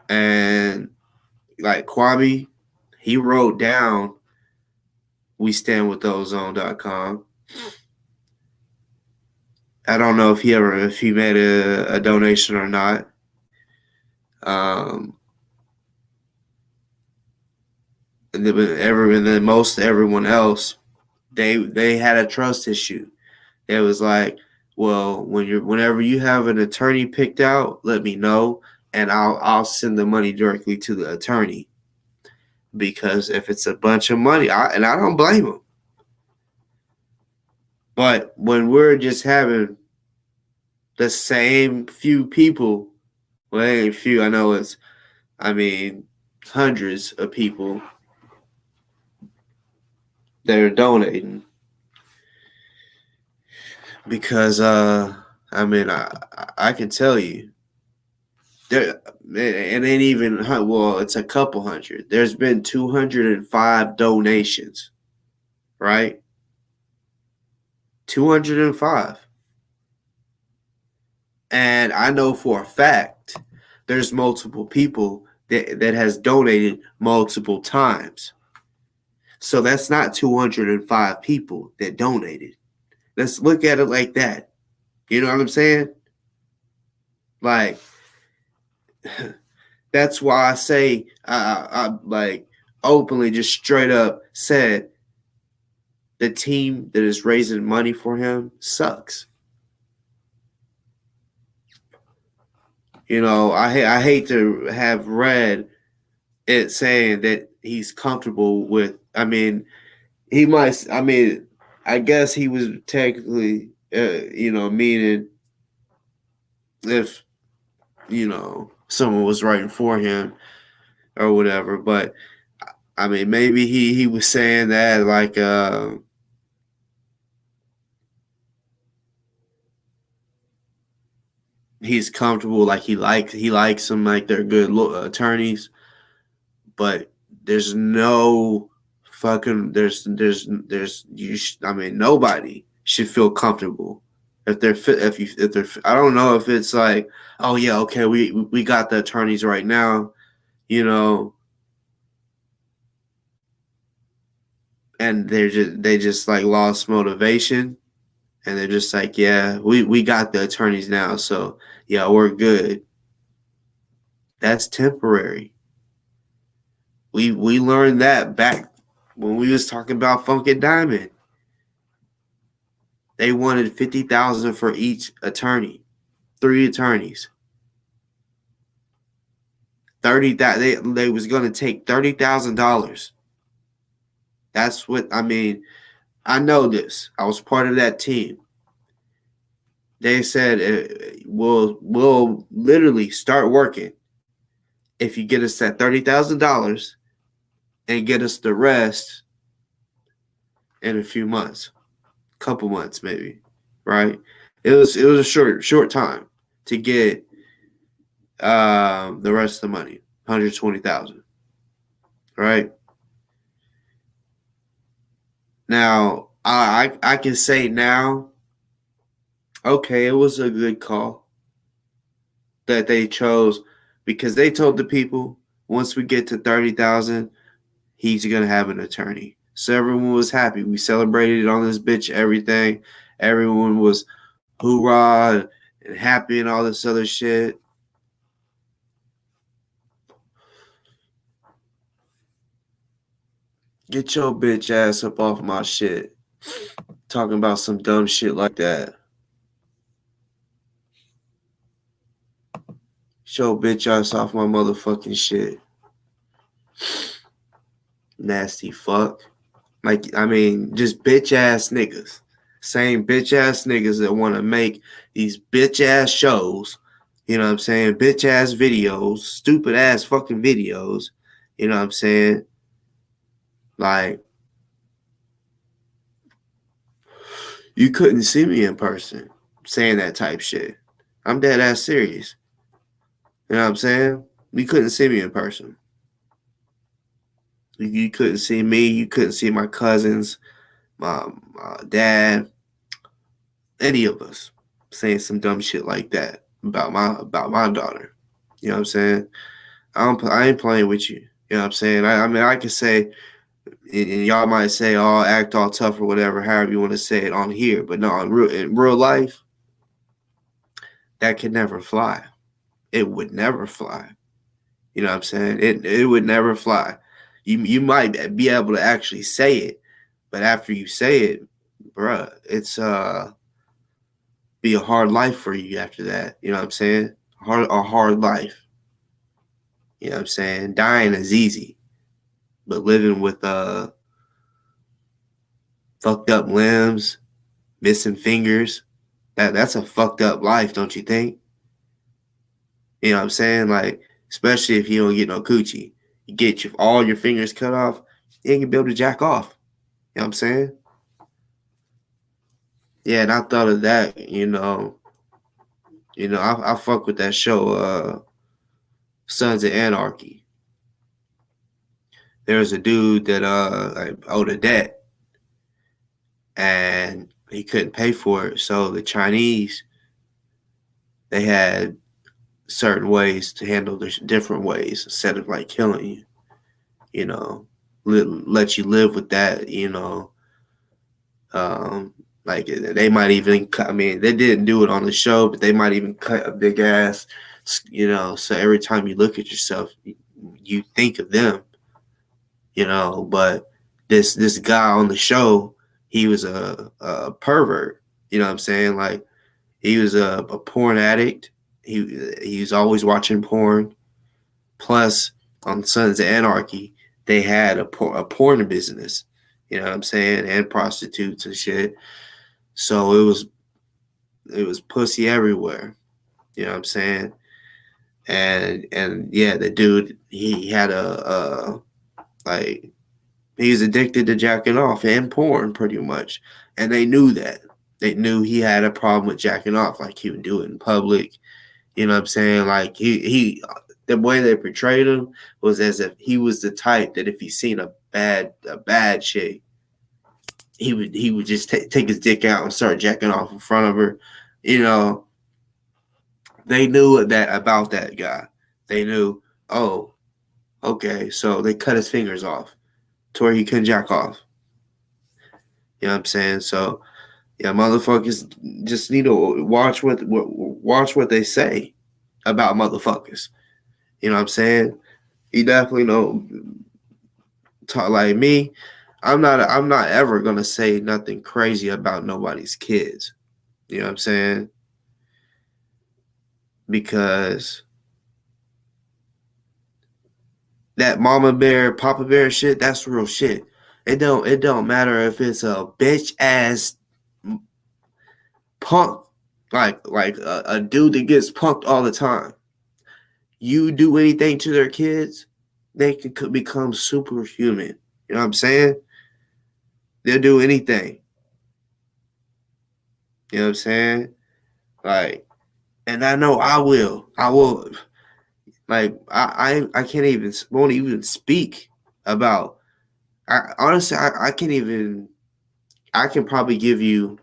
And like Kwame, he wrote down we stand with ozone.com. I don't know if he made a donation or not. And then most everyone else, they had a trust issue. It was like, well, whenever you have an attorney picked out, let me know, and I'll send the money directly to the attorney. Because if it's a bunch of money, I don't blame them. But when we're just having the same few people, well, it ain't few. I mean, hundreds of people that are donating. Because I can tell you, there it ain't even, well, it's a couple hundred. There's been 205 donations, right? 205. And I know for a fact there's multiple people that has donated multiple times. So that's not 205 people that donated. Let's look at it like that. You know what I'm saying? Like, that's why I say, I like openly, just straight up said, the team that is raising money for him sucks. You know, I hate to have read it saying that he's comfortable with. I mean, he might. I mean, I guess he was technically, meaning if someone was writing for him or whatever. But I mean, maybe he was saying that like. He's comfortable, like he likes them, like they're good attorneys, but there's no fucking there's I mean, nobody should feel comfortable if they're if they're. I don't know if it's like, oh yeah, okay, we got the attorneys right now, you know, and they just like lost motivation, and they're just like, yeah, we got the attorneys now, so yeah, we're good. That's temporary. We learned that back when we was talking about Funky Diamond. They wanted 50,000 for each attorney, 3 attorneys. 30 that they was gonna take $30,000. That's what I mean. I know this. I was part of that team. They said we'll literally start working if you get us that $30,000 and get us the rest in a few months, couple months maybe, right? It was a short time to get the rest of the money, 120,000, right? Now I can say now, okay, it was a good call that they chose, because they told the people once we get to 30,000, he's gonna have an attorney. So everyone was happy. We celebrated on this bitch, everything. Everyone was hoorah and happy and all this other shit. Get your bitch ass up off my shit. Talking about some dumb shit like that. Get your bitch ass off my motherfucking shit. Nasty fuck. Like, I mean, just bitch ass niggas. Same bitch ass niggas that want to make these bitch ass shows. You know what I'm saying? Bitch ass videos. Stupid ass fucking videos. You know what I'm saying? Like, you couldn't see me in person saying that type shit. I'm dead ass serious. You know what I'm saying? You couldn't see me in person. You couldn't see me. You couldn't see my cousins, my dad, any of us saying some dumb shit like that about my daughter. You know what I'm saying? I ain't playing with you. You know what I'm saying? I mean, I could say, and y'all might say, "Oh, act all tough" or whatever, however you want to say it on here. But no, in real life, that could never fly. It would never fly. You know what I'm saying? It would never fly. You might be able to actually say it, but after you say it, bruh, it's be a hard life for you after that. You know what I'm saying? A hard life. You know what I'm saying? Dying is easy, but living with fucked up limbs, missing fingers, that's a fucked up life, don't you think? You know what I'm saying? Like, especially if you don't get no coochie, you get all your fingers cut off, you ain't gonna be able to jack off. You know what I'm saying? Yeah, and I thought of that. I fuck with that show, Sons of Anarchy. There's a dude that like, owed a debt, and he couldn't pay for it. So the Chinese they had certain ways to handle this, different ways, instead of like killing you. You know, let you live with that. You know, like they might even cut. I mean, they didn't do it on the show, but they might even cut a big ass. You know, so every time you look at yourself, you think of them. You know, but this guy on the show, he was a pervert. You know what I'm saying? Like he was a porn addict. He was always watching porn. Plus, on Sons of Anarchy, they had a porn business. You know what I'm saying? And prostitutes and shit. So it was pussy everywhere. You know what I'm saying? And yeah, the dude, he had a like, he's addicted to jacking off and porn pretty much. And they knew that. They knew he had a problem with jacking off. Like he would do it in public. You know what I'm saying? Like he the way they portrayed him was as if he was the type that if he seen a bad chick, he would just take his dick out and start jacking off in front of her. You know, they knew that about that guy. They knew, oh, okay, so they cut his fingers off to where he couldn't jack off. You know what I'm saying? So yeah, motherfuckers just need to watch what they say about motherfuckers. You know what I'm saying? You definitely know. Talk like me. I'm not ever gonna say nothing crazy about nobody's kids. You know what I'm saying? Because that mama bear, papa bear shit, that's real shit. It don't matter if it's a bitch ass punk, like a dude that gets punked all the time. You do anything to their kids, they could become superhuman. You know what I'm saying? They'll do anything. You know what I'm saying? Like, and I know I will. I will. Like, I can't even, won't even speak about. Honestly, I can't even. I can probably give you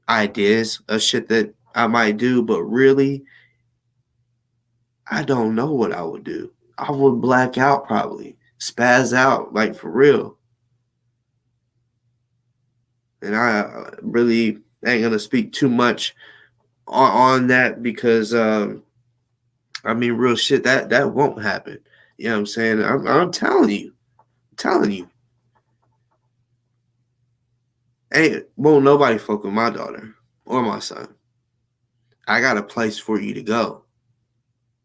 ideas of shit that I might do, but really, I don't know what I would do. I would black out probably, spaz out, like for real. And I really ain't gonna speak too much on that because I mean real shit that won't happen. You know what I'm saying? I'm telling you, telling you, ain't won't nobody fuck with my daughter or my son. I got a place for you to go.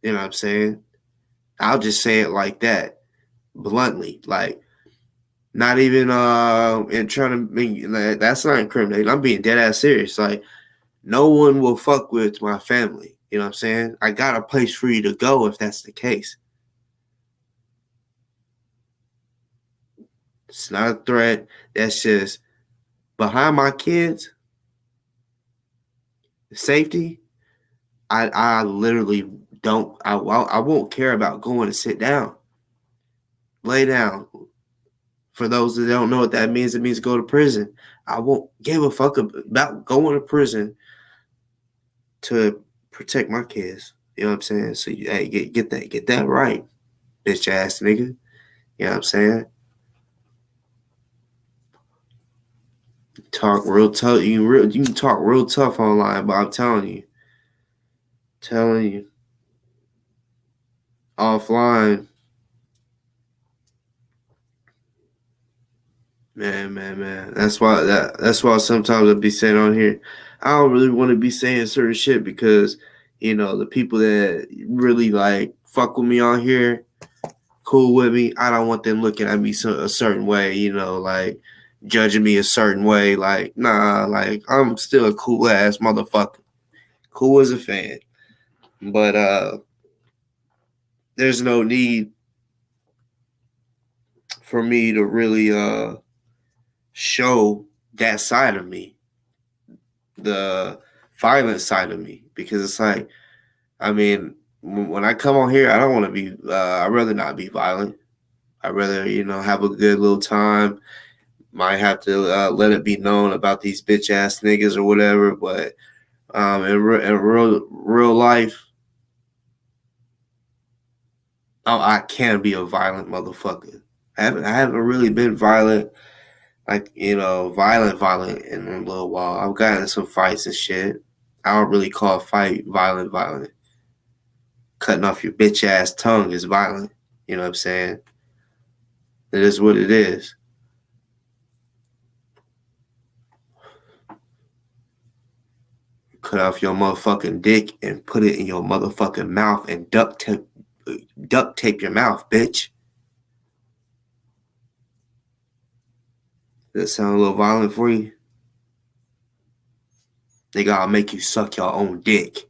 You know what I'm saying? I'll just say it like that, bluntly, like not even and trying to be like, that's not incriminating. I'm being dead ass serious. Like no one will fuck with my family. You know what I'm saying? I got a place for you to go if that's the case. It's not a threat. That's just behind my kids' safety. I literally don't. I won't care about going to sit down, lay down. For those that don't know what that means, it means go to prison. I won't give a fuck about going to prison to protect my kids. You know what I'm saying? So hey, get that right, bitch ass nigga. You know what I'm saying? Talk real tough. You can talk real tough online, but I'm telling you, offline, man. That's why sometimes I be saying on here, I don't really want to be saying certain shit because you know the people that really like fuck with me on here, cool with me. I don't want them looking at me a certain way, you know, like judging me a certain way. Like nah, like I'm still a cool ass motherfucker, cool as a fan. But there's no need for me to really show that side of me, the violent side of me, because it's like, I mean, when I come on here, I don't want to be. I'd rather not be violent. I'd rather have a good little time. Might have to let it be known about these bitch ass niggas or whatever, but In real life, I can be a violent motherfucker. I haven't really been violent, like violent in a little while. I've gotten in some fights and shit. I don't really call a fight violent. Violent. Cutting off your bitch ass tongue is violent. You know what I'm saying? It is what it is. Cut off your motherfucking dick and put it in your motherfucking mouth and duct tape your mouth, bitch. Does that sound a little violent for you? They gotta make you suck your own dick.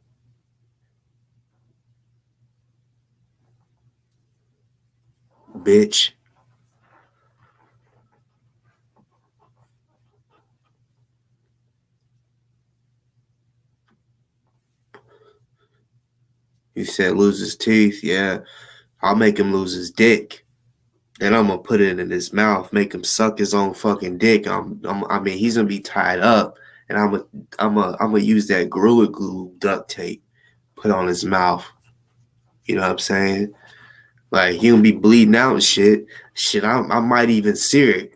Bitch. You said lose his teeth. Yeah. I'll make him lose his dick. And I'm gonna put it in his mouth, make him suck his own fucking dick. I mean, he's gonna be tied up, and I'm gonna use that Gorilla Glue duct tape, put on his mouth. You know what I'm saying? Like he gonna be bleeding out and shit. Shit, I might even sear it.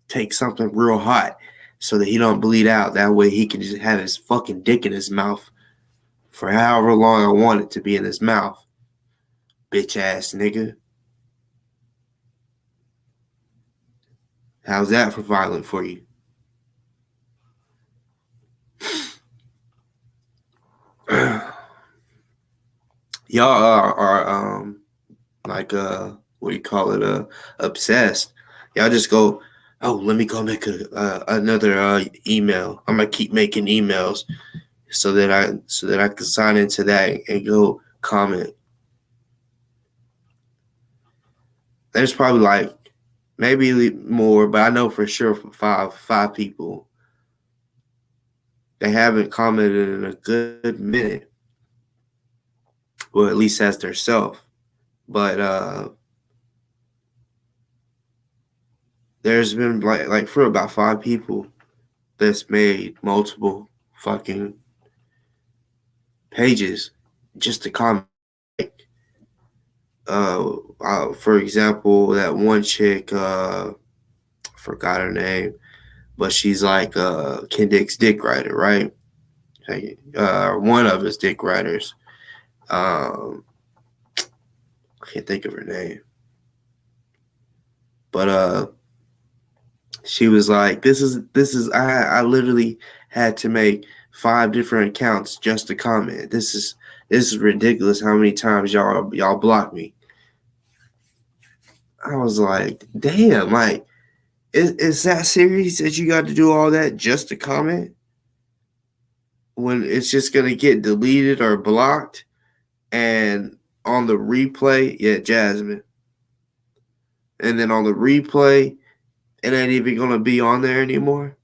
Take something real hot so that he don't bleed out. That way he can just have his fucking dick in his mouth for however long I want it to be in his mouth. Bitch ass nigga. How's that for violent for you? Y'all are like what do you call it, obsessed. Y'all just go, oh, let me go make another email. I'm gonna keep making emails so that I can sign into that and go comment. There's probably like maybe more, but I know for sure from five people. They haven't commented in a good minute. Well, at least as their self. But there's been like for about 5 people that's made multiple fucking pages just to comment. For example, that one chick, forgot her name, but she's like Kendick's dick writer, right? One of his dick writers. I can't think of her name, but she was like, "This is I literally had to make 5 different accounts just to comment. This is ridiculous. How many times y'all block me?" I was like, "Damn, like, is that serious that you got to do all that just to comment when it's just gonna get deleted or blocked?" And on the replay, yeah, Jasmine, and then on the replay, it ain't even gonna be on there anymore.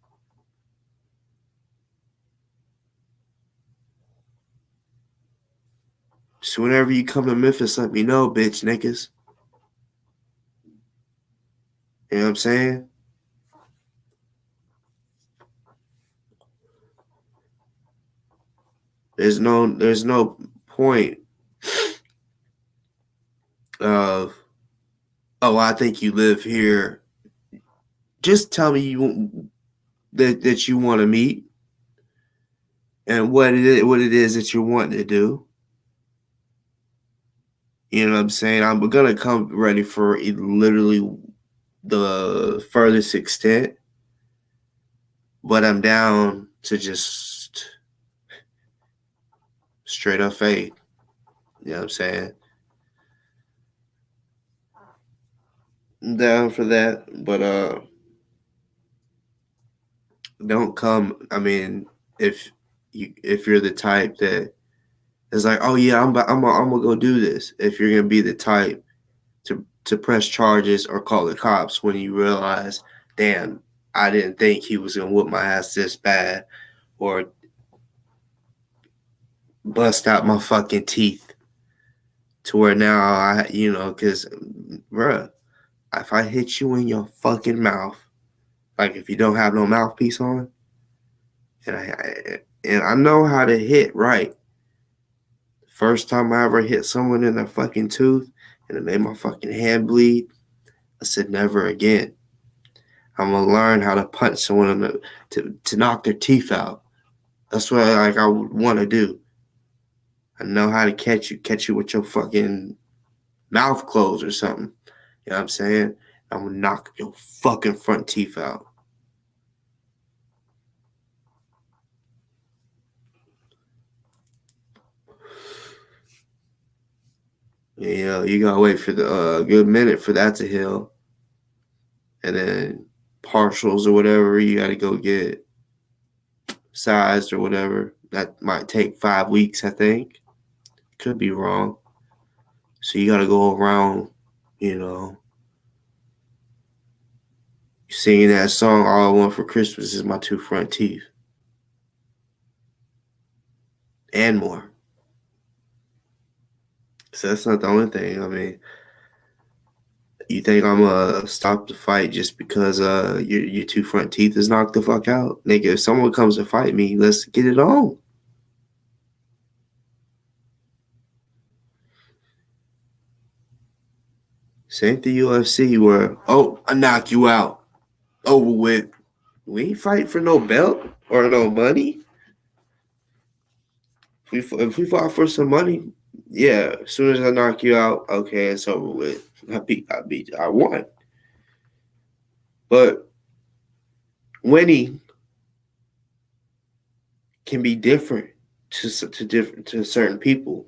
So whenever you come to Memphis, let me know, bitch niggas. You know what I'm saying? There's no point of, oh, I think you live here. Just tell me that you want to meet and what it is that you're wanting to do. You know what I'm saying? I'm gonna come ready for literally the furthest extent, but I'm down to just straight up fade. You know what I'm saying? I'm down for that, but don't come. I mean, if you're the type that is like, oh yeah, I'm gonna go do this. If you're gonna be the type to press charges or call the cops when you realize, damn, I didn't think he was gonna whoop my ass this bad, or bust out my fucking teeth to where now because, bruh, if I hit you in your fucking mouth, like if you don't have no mouthpiece on, And I know how to hit right. First time I ever hit someone in their fucking tooth and it made my fucking hand bleed, I said never again. I'm gonna learn how to punch someone to knock their teeth out. That's what I would want to do. I know how to catch you with your fucking mouth closed or something. You know what I'm saying? I'm gonna knock your fucking front teeth out. You know, you gotta wait for the good minute for that to heal, and then partials or whatever you gotta go get sized or whatever. That might take 5 weeks, I think. Could be wrong. So you gotta go around, you know, singing that song. All I want for Christmas is my two front teeth, and more. So that's not the only thing. I mean, you think I'm gonna stop the fight just because your two front teeth is knocked the fuck out? Nigga, if someone comes to fight me, let's get it on. Same the UFC where, oh, I knock you out. Over with. We ain't fighting for no belt or no money. If we fought for some money, yeah, as soon as I knock you out, okay, it's over with. I won. But winning can be different to certain people.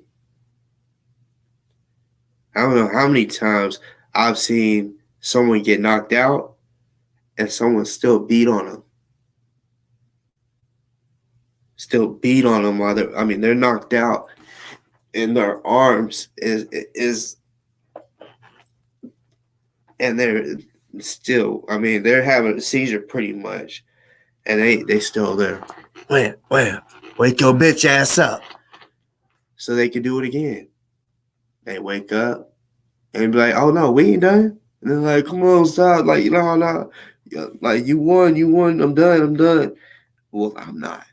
I don't know how many times I've seen someone get knocked out and someone still beat on them. Still beat on them while they're knocked out, and their arms is and they're still, they're having a seizure pretty much, and they still there. Wake your bitch ass up, so they can do it again. They wake up and be like, oh no, we ain't done. And they're like, come on, stop. Like, no. Like, you won. I'm done. Well, I'm not.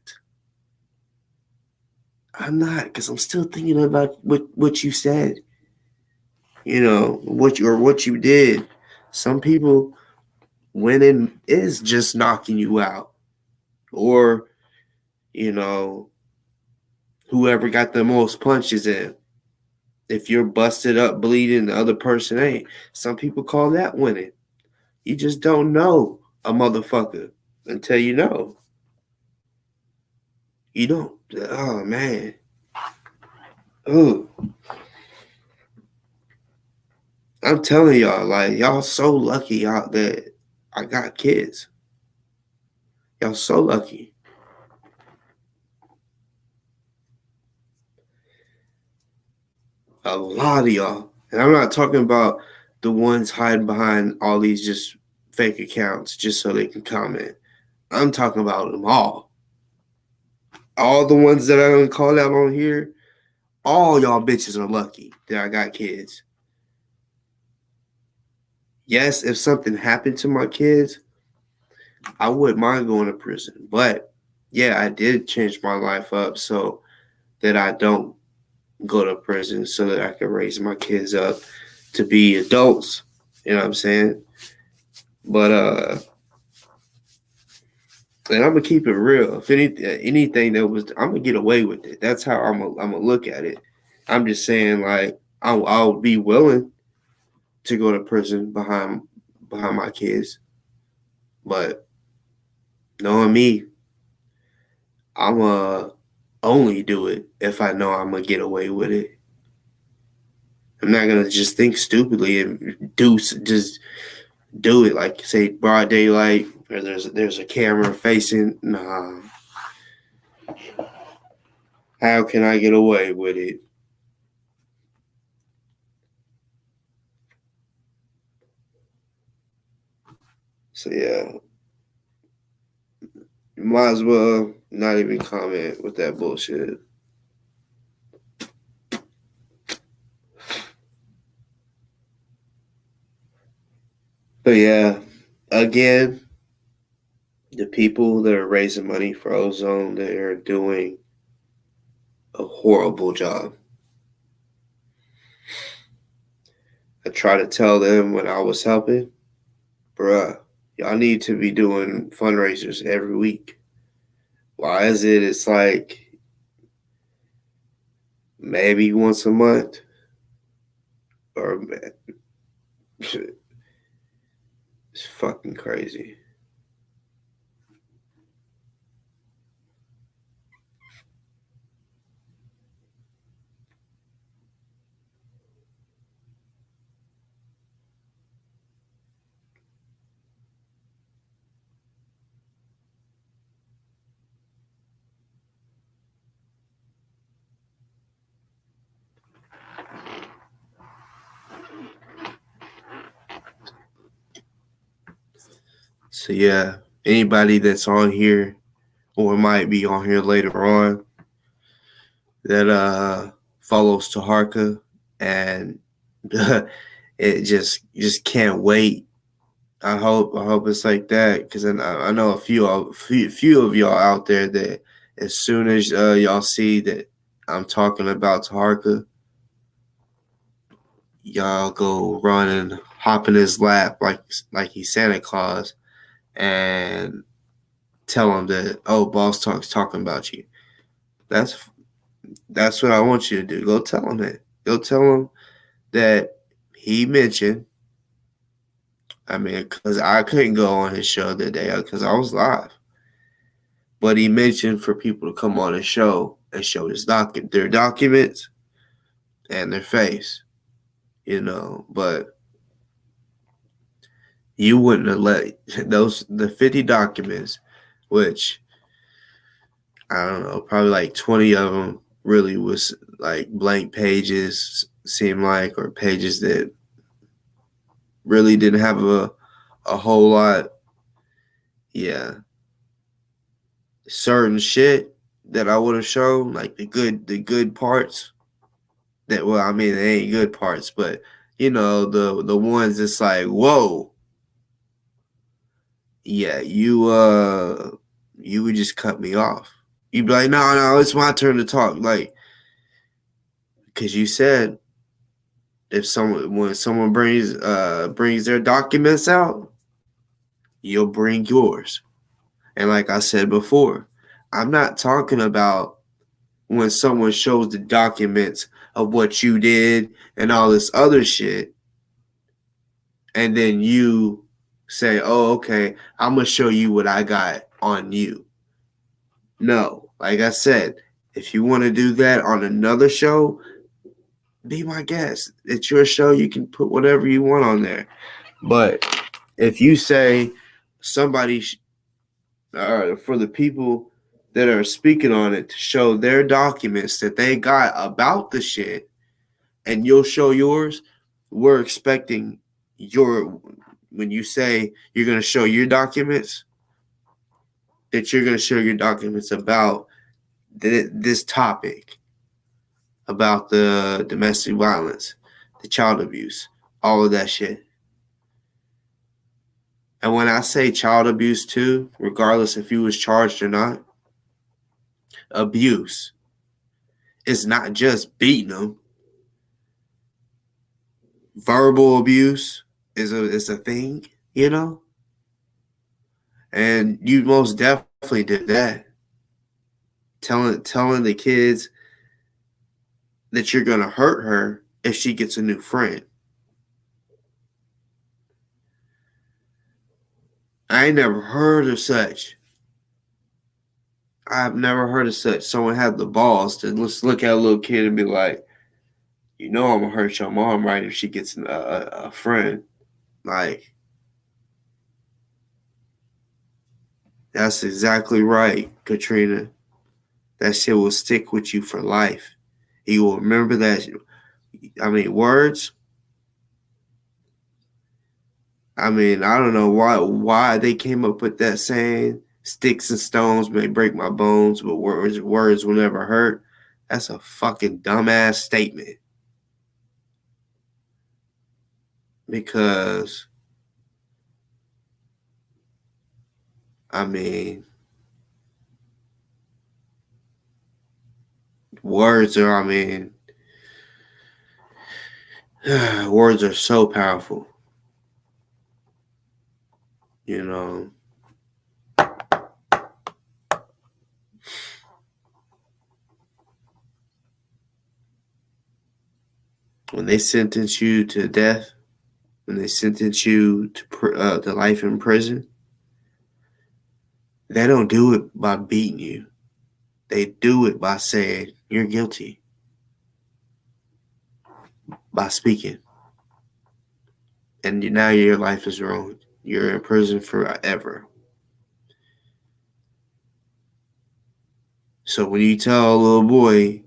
Because I'm still thinking about what you said. You know, what you did. Some people, winning is just knocking you out. Or, you know, whoever got the most punches in. If you're busted up, bleeding, the other person ain't. Some people call that winning. You just don't know a motherfucker until you know. You don't. Oh, man. Oh. I'm telling y'all, like, y'all so lucky out that I got kids. Y'all so lucky. A lot of y'all. And I'm not talking about the ones hiding behind all these just fake accounts just so they can comment. I'm talking about them all. All the ones that I don't call out on here, all y'all bitches are lucky that I got kids. Yes, if something happened to my kids, I wouldn't mind going to prison. But yeah, I did change my life up so that I don't go to prison, so that I can raise my kids up to be adults. You know what I'm saying? But and I'm gonna keep it real. If anything that was, I'm gonna get away with it. That's how I'm gonna look at it. I'm just saying, like, I'll be willing to go to prison behind my kids, but knowing me, I'm only do it if I know I'm gonna get away with it. I'm not gonna just think stupidly and just do it like, say, broad daylight where there's a camera facing. Nah, how can I get away with it? So yeah, you might as well not even comment with that bullshit. But yeah, again, The people that are raising money for ozone, they are doing a horrible job. I try to tell them when I was helping, bruh, y'all need to be doing fundraisers every week. Why is it? It's like maybe once a month, or it's fucking crazy. So yeah, anybody that's on here or might be on here later on that follows Taharka and it just can't wait. I hope it's like that because I know a few of y'all out there that as soon as y'all see that I'm talking about Taharka, y'all go run and hop in his lap like he's Santa Claus and tell him that, oh, Boss Talk's talking about you. That's that's what I want you to do. Go tell him that. Go tell him that he mentioned. I mean, because I couldn't go on his show that day because I was live. But he mentioned for people to come on his show and show their documents and their face, But you wouldn't have let the 50 documents, which I don't know, probably like 20 of them really was like blank pages, seemed like, or pages that really didn't have a whole lot. Yeah, certain shit that I would have shown, like the good parts. That, well, I mean, they ain't good parts, but the ones that's like, whoa, yeah, you would just cut me off. You'd be like, no, it's my turn to talk, like, because you said when someone brings their documents out, you'll bring yours. And like I said before, I'm not talking about when someone shows the documents of what you did and all this other shit, and then you say, oh, okay, I'm going to show you what I got on you. No, like I said, if you want to do that on another show, be my guest. It's your show. You can put whatever you want on there. But if you say somebody, for the people that are speaking on it to show their documents that they got about the shit, and you'll show yours, we're expecting when you say you're going to show your documents, that you're going to show your documents about this topic, about the domestic violence, the child abuse, all of that shit. And when I say child abuse too, regardless if you was charged or not, abuse is not just beating them. Verbal abuse is a thing, and you most definitely did that. Telling the kids that you're gonna hurt her if she gets a new friend. I ain't never heard of such. I've never heard of such. Someone had the balls to just look at a little kid and be like, I'm gonna hurt your mom, right? If she gets a friend, like, that's exactly right, Katrina. That shit will stick with you for life. You will remember that. I mean, words. I mean, I don't know why they came up with that saying. Sticks and stones may break my bones, but words will never hurt. That's a fucking dumbass statement. Because I mean, words are, I mean, words are so powerful. You know, when they sentence you to death, when they sentence you to life in prison, they don't do it by beating you. They do it by saying you're guilty, by speaking, and now your life is ruined. You're in prison forever. So when you tell a boy,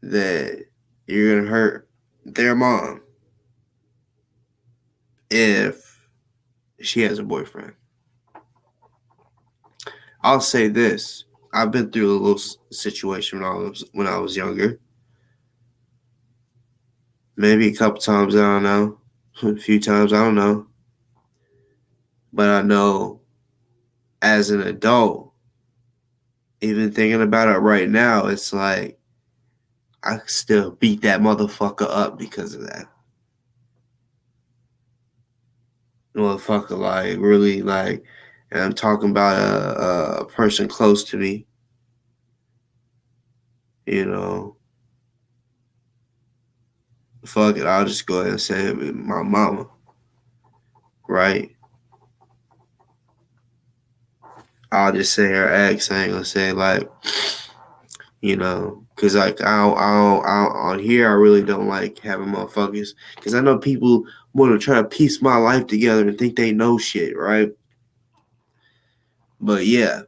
that you're gonna hurt their mom if she has a boyfriend, I'll say this: I've been through a little situation when I was younger. Maybe a couple times, I don't know. A few times, I don't know. But I know as an adult, even thinking about it right now, it's like I could still beat that motherfucker up because of that. Motherfucker, like, really, like, and I'm talking about a person close to me, you know. Fuck it, I'll just go ahead and say it, my mama, right? I'll just say her ex. I ain't gonna say like, you know, cause like on here I really don't like having motherfuckers, cause I know people want to try to piece my life together and think they know shit, right? But yeah,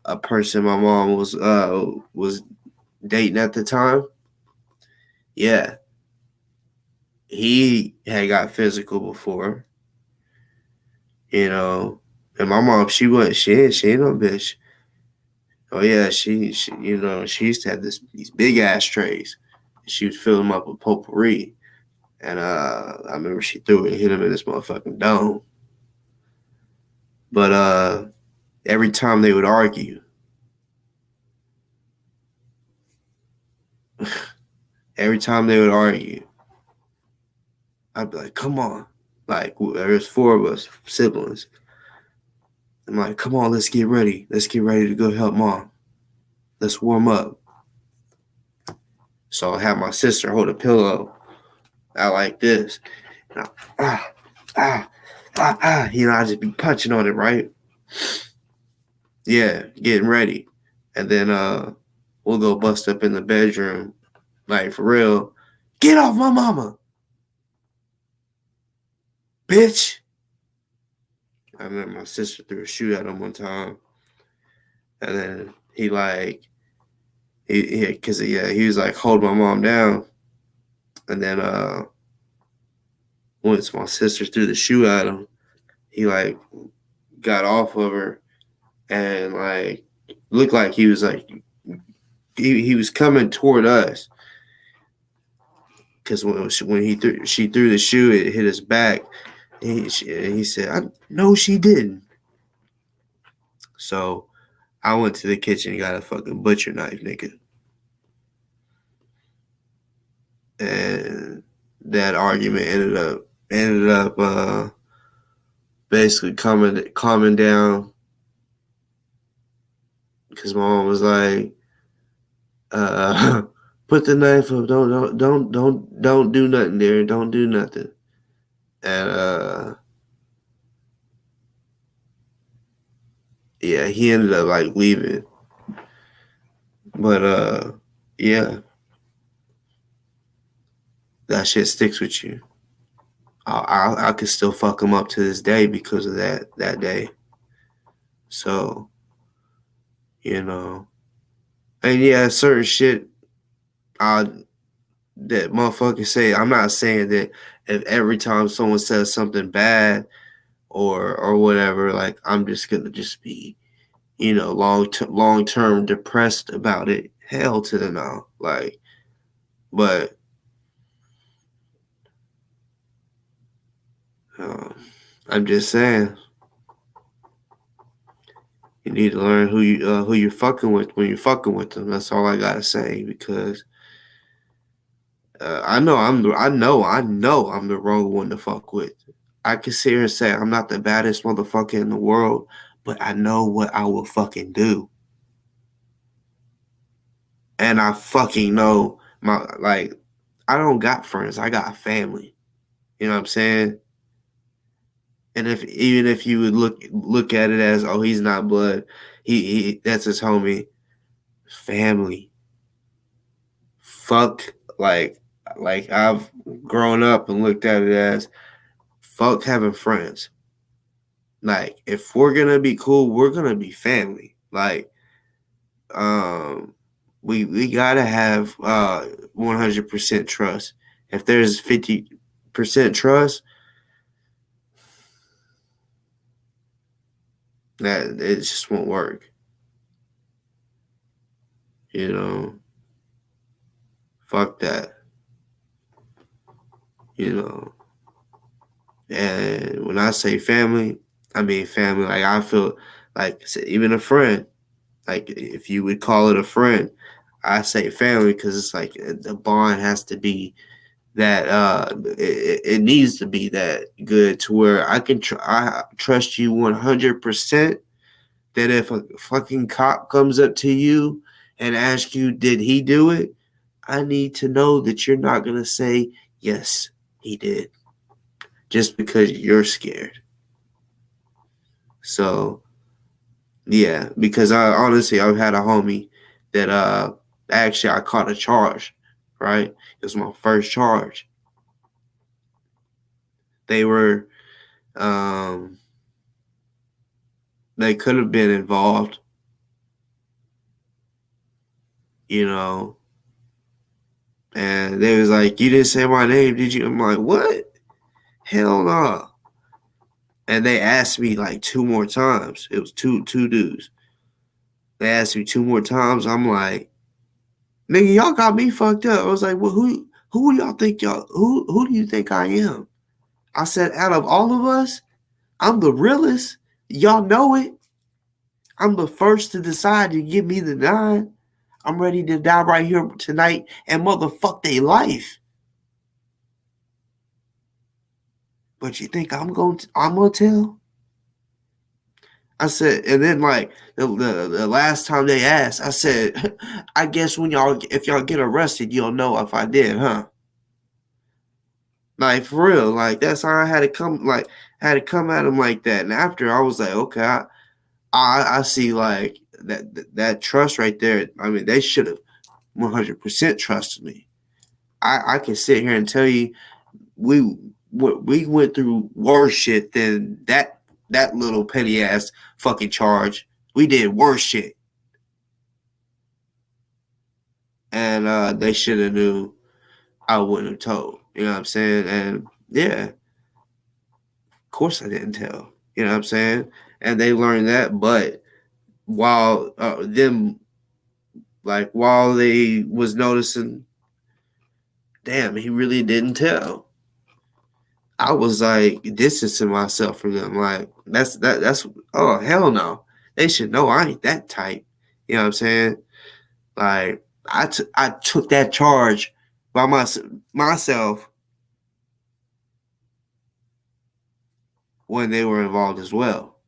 a person my mom was dating at the time, yeah, he had got physical before, you know, and my mom she ain't no bitch. Oh yeah, she you know, she used to have these big ass trays. She would fill them up with potpourri. And I remember she threw it and hit him in this motherfucking dome. But every time they would argue, every time they would argue, I'd be like, come on. Like, there's four of us, siblings. I'm like, come on, let's get ready. Let's get ready to go help mom. Let's warm up. So I have my sister hold a pillow out like this. And you know, I just be punching on it, right? Yeah, getting ready. And then we'll go bust up in the bedroom. Like, for real. Get off my mama, bitch. I remember my sister threw a shoe at him one time. And then he he was like, hold my mom down. And then once my sister threw the shoe at him, he like got off of her and like looked like he was like he was coming toward us. Because when she threw the shoe, it hit his back. And he said, "I no, she didn't." So I went to the kitchen and got a fucking butcher knife, nigga. And that argument ended up basically calming down because my mom was like, "Put the knife up. Don't do nothing there. Don't do nothing." And yeah, he ended up like leaving. But yeah, that shit sticks with you. I could still fuck him up to this day because of that day. So, you know, and yeah, certain shit I that motherfuckers say. I'm not saying that if every time someone says something bad or whatever, like I'm just gonna just be, you know, long term depressed about it. Hell to the no, like, but I'm just saying. You need to learn who you're fucking with when you're fucking with them. That's all I gotta say because I know I'm the wrong one to fuck with. I can sit here and say I'm not the baddest motherfucker in the world, but I know what I will fucking do, and I fucking know my like. I don't got friends. I got family. You know what I'm saying? And if even if you would look at it as, oh, he's not blood, he that's his homie. Family. Fuck like I've grown up and looked at it as fuck having friends. Like if we're gonna be cool, we're gonna be family. Like um we gotta have 100% trust. If there's 50% trust, that it just won't work. You know, fuck that. You know, and when I say family, I mean family. Like I feel like even a friend. Like if you would call it a friend, I say family because it's like the bond has to be that it needs to be that good to where I trust you 100% that if a fucking cop comes up to you and asks you did he do it, I need to know that you're not gonna say yes he did just because you're scared. So yeah, because I honestly I've had a homie that actually I caught a charge, right? It was my first charge. They were um they could have been involved, you know, and they was like, you didn't say my name, did you? I'm like, what? Hell no. And they asked me like two more times. It was two dudes. They asked me two more times. I'm like, nigga, y'all got me fucked up. I was like, well, who do y'all think who do you think I am? I said, out of all of us, I'm the realest. Y'all know it. I'm the first to decide to give me the nine. I'm ready to die right here tonight and motherfuck they life. But you think I'm gonna tell? I said, and then like the last time they asked, I said, I guess if y'all get arrested, you'll know if I did, huh? Like for real, like that's how I had to come at him like that. And after I was like, okay, I see like that trust right there. I mean, they should have 100% trusted me. I can sit here and tell you we we went through worse shit than that little petty ass fucking charge. We did worse shit, and they should have knew. I wouldn't have told. You know what I'm saying? And yeah, of course I didn't tell. You know what I'm saying? And they learned that, but while while they was noticing, damn, he really didn't tell. I was like distancing myself from them. Like that's oh hell no. They should know I ain't that type. You know what I'm saying? Like I took that charge by myself when they were involved as well.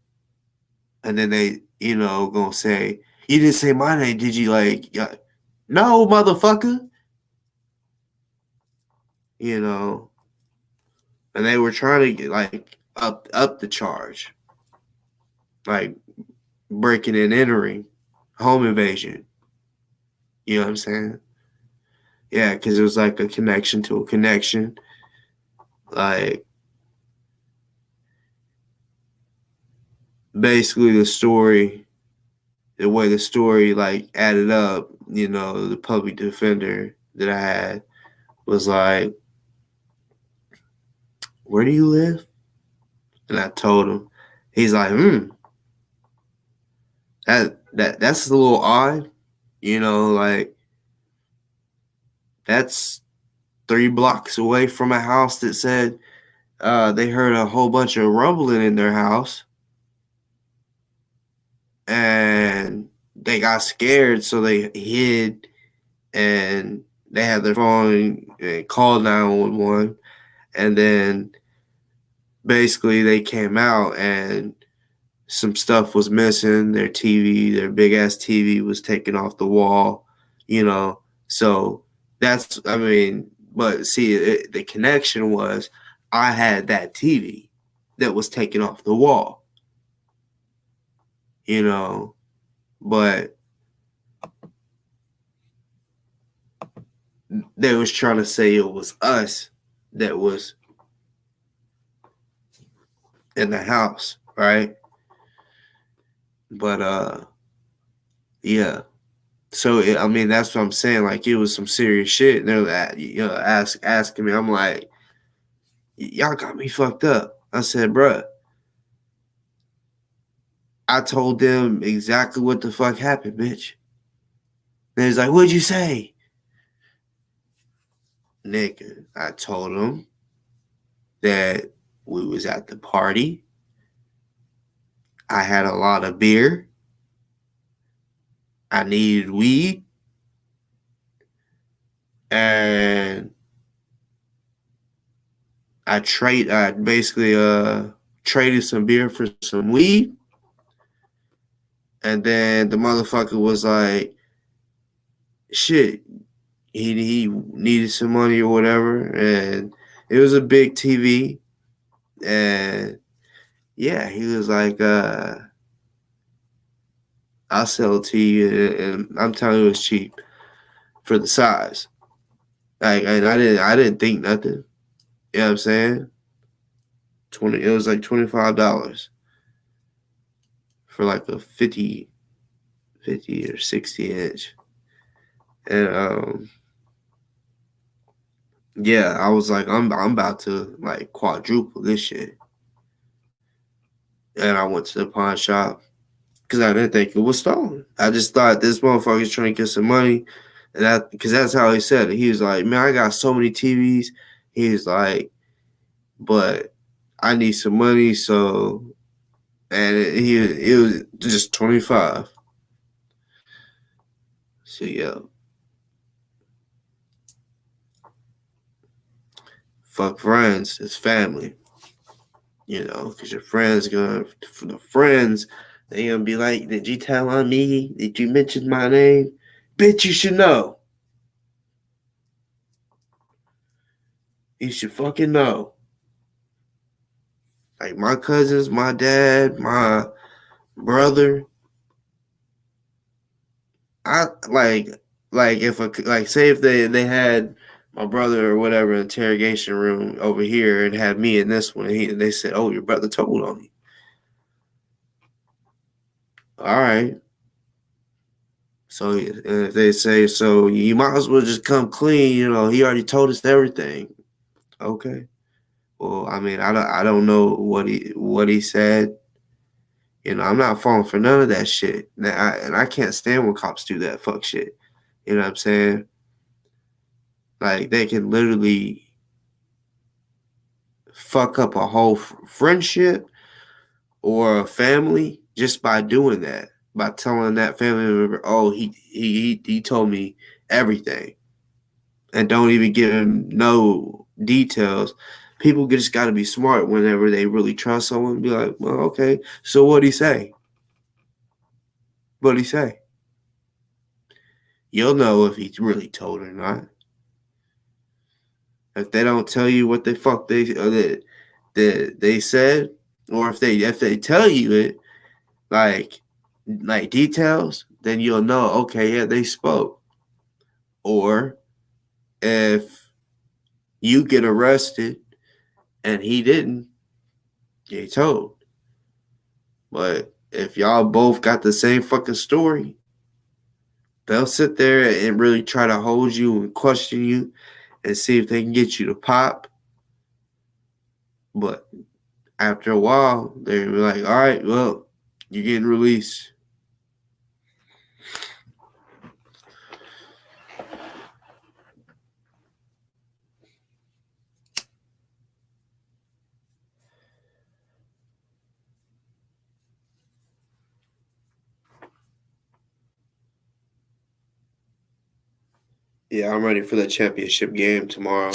And then they, gonna say, you didn't say my name, did you? Like, yeah, no, motherfucker. You know, and they were trying to get like up the charge, like breaking and entering, home invasion. You know what I'm saying? Yeah, because it was like a connection to a connection. Like basically the way the story like added up. The public defender that I had was like, "Where do you live?" And I told him. He's like, that's a little odd. Like that's 3 blocks away from a house that said they heard a whole bunch of rumbling in their house, and they got scared, so they hid, and they had their phone and called 911, and then basically they came out and some stuff was missing. Their TV, their big ass TV was taken off the wall, you know. So that's, I mean, but see, the connection was I had that TV that was taken off the wall, you know, but they was trying to say it was us that was in the house, right? But yeah. So I mean, that's what I'm saying. Like it was some serious shit. And they're like, asking me. I'm like, y'all got me fucked up. I said, bruh, I told them exactly what the fuck happened, bitch. And he's like, what'd you say? Nigga, I told them that we was at the party. I had a lot of beer. I needed weed. And I basically traded some beer for some weed. And then the motherfucker was like, shit, he needed some money or whatever. And it was a big TV. And yeah, he was like, I'll sell it to you, and I'm telling you it's cheap for the size. Like, and I didn't think nothing. You know what I'm saying? It was like $25 for like a 50 or 60 inch. And yeah, I was like, I'm about to like quadruple this shit. And I went to the pawn shop because I didn't think it was stolen. I just thought this motherfucker's trying to get some money, and that because that's how he said it. He was like, "Man, I got so many TVs." He's like, "But I need some money, so." And it was just 25. So yeah, fuck friends, it's family. You know, because your friends gonna for the friends, they gonna be like, "Did you tell on me? Did you mention my name? Bitch, you should know. You should fucking know." Like my cousins, my dad, my brother, I like if a like say if they had my brother or whatever interrogation room over here and had me in this one, and they said, "Oh, your brother told on me." All right. So if they say so, you might as well just come clean. You know, he already told us everything. Okay. Well, I mean, I don't know what he said. You know, I'm not falling for none of that shit. And I can't stand when cops do that fuck shit. You know what I'm saying? Like they can literally fuck up a whole friendship or a family just by doing that. By telling that family member, "Oh, he told me everything," and don't even give him no details. People just got to be smart whenever they really trust someone. Be like, "Well, okay, so what'd he say? What'd he say?" You'll know if he's really told or not. If they don't tell you what the fuck they said, or if they tell you it like details, then you'll know. Okay, yeah, they spoke. Or if you get arrested and he didn't, he told. But if y'all both got the same fucking story, they'll sit there and really try to hold you and question you and see if they can get you to pop. But after a while, they're like, all right, well, you're getting released. Yeah, I'm ready for the championship game tomorrow.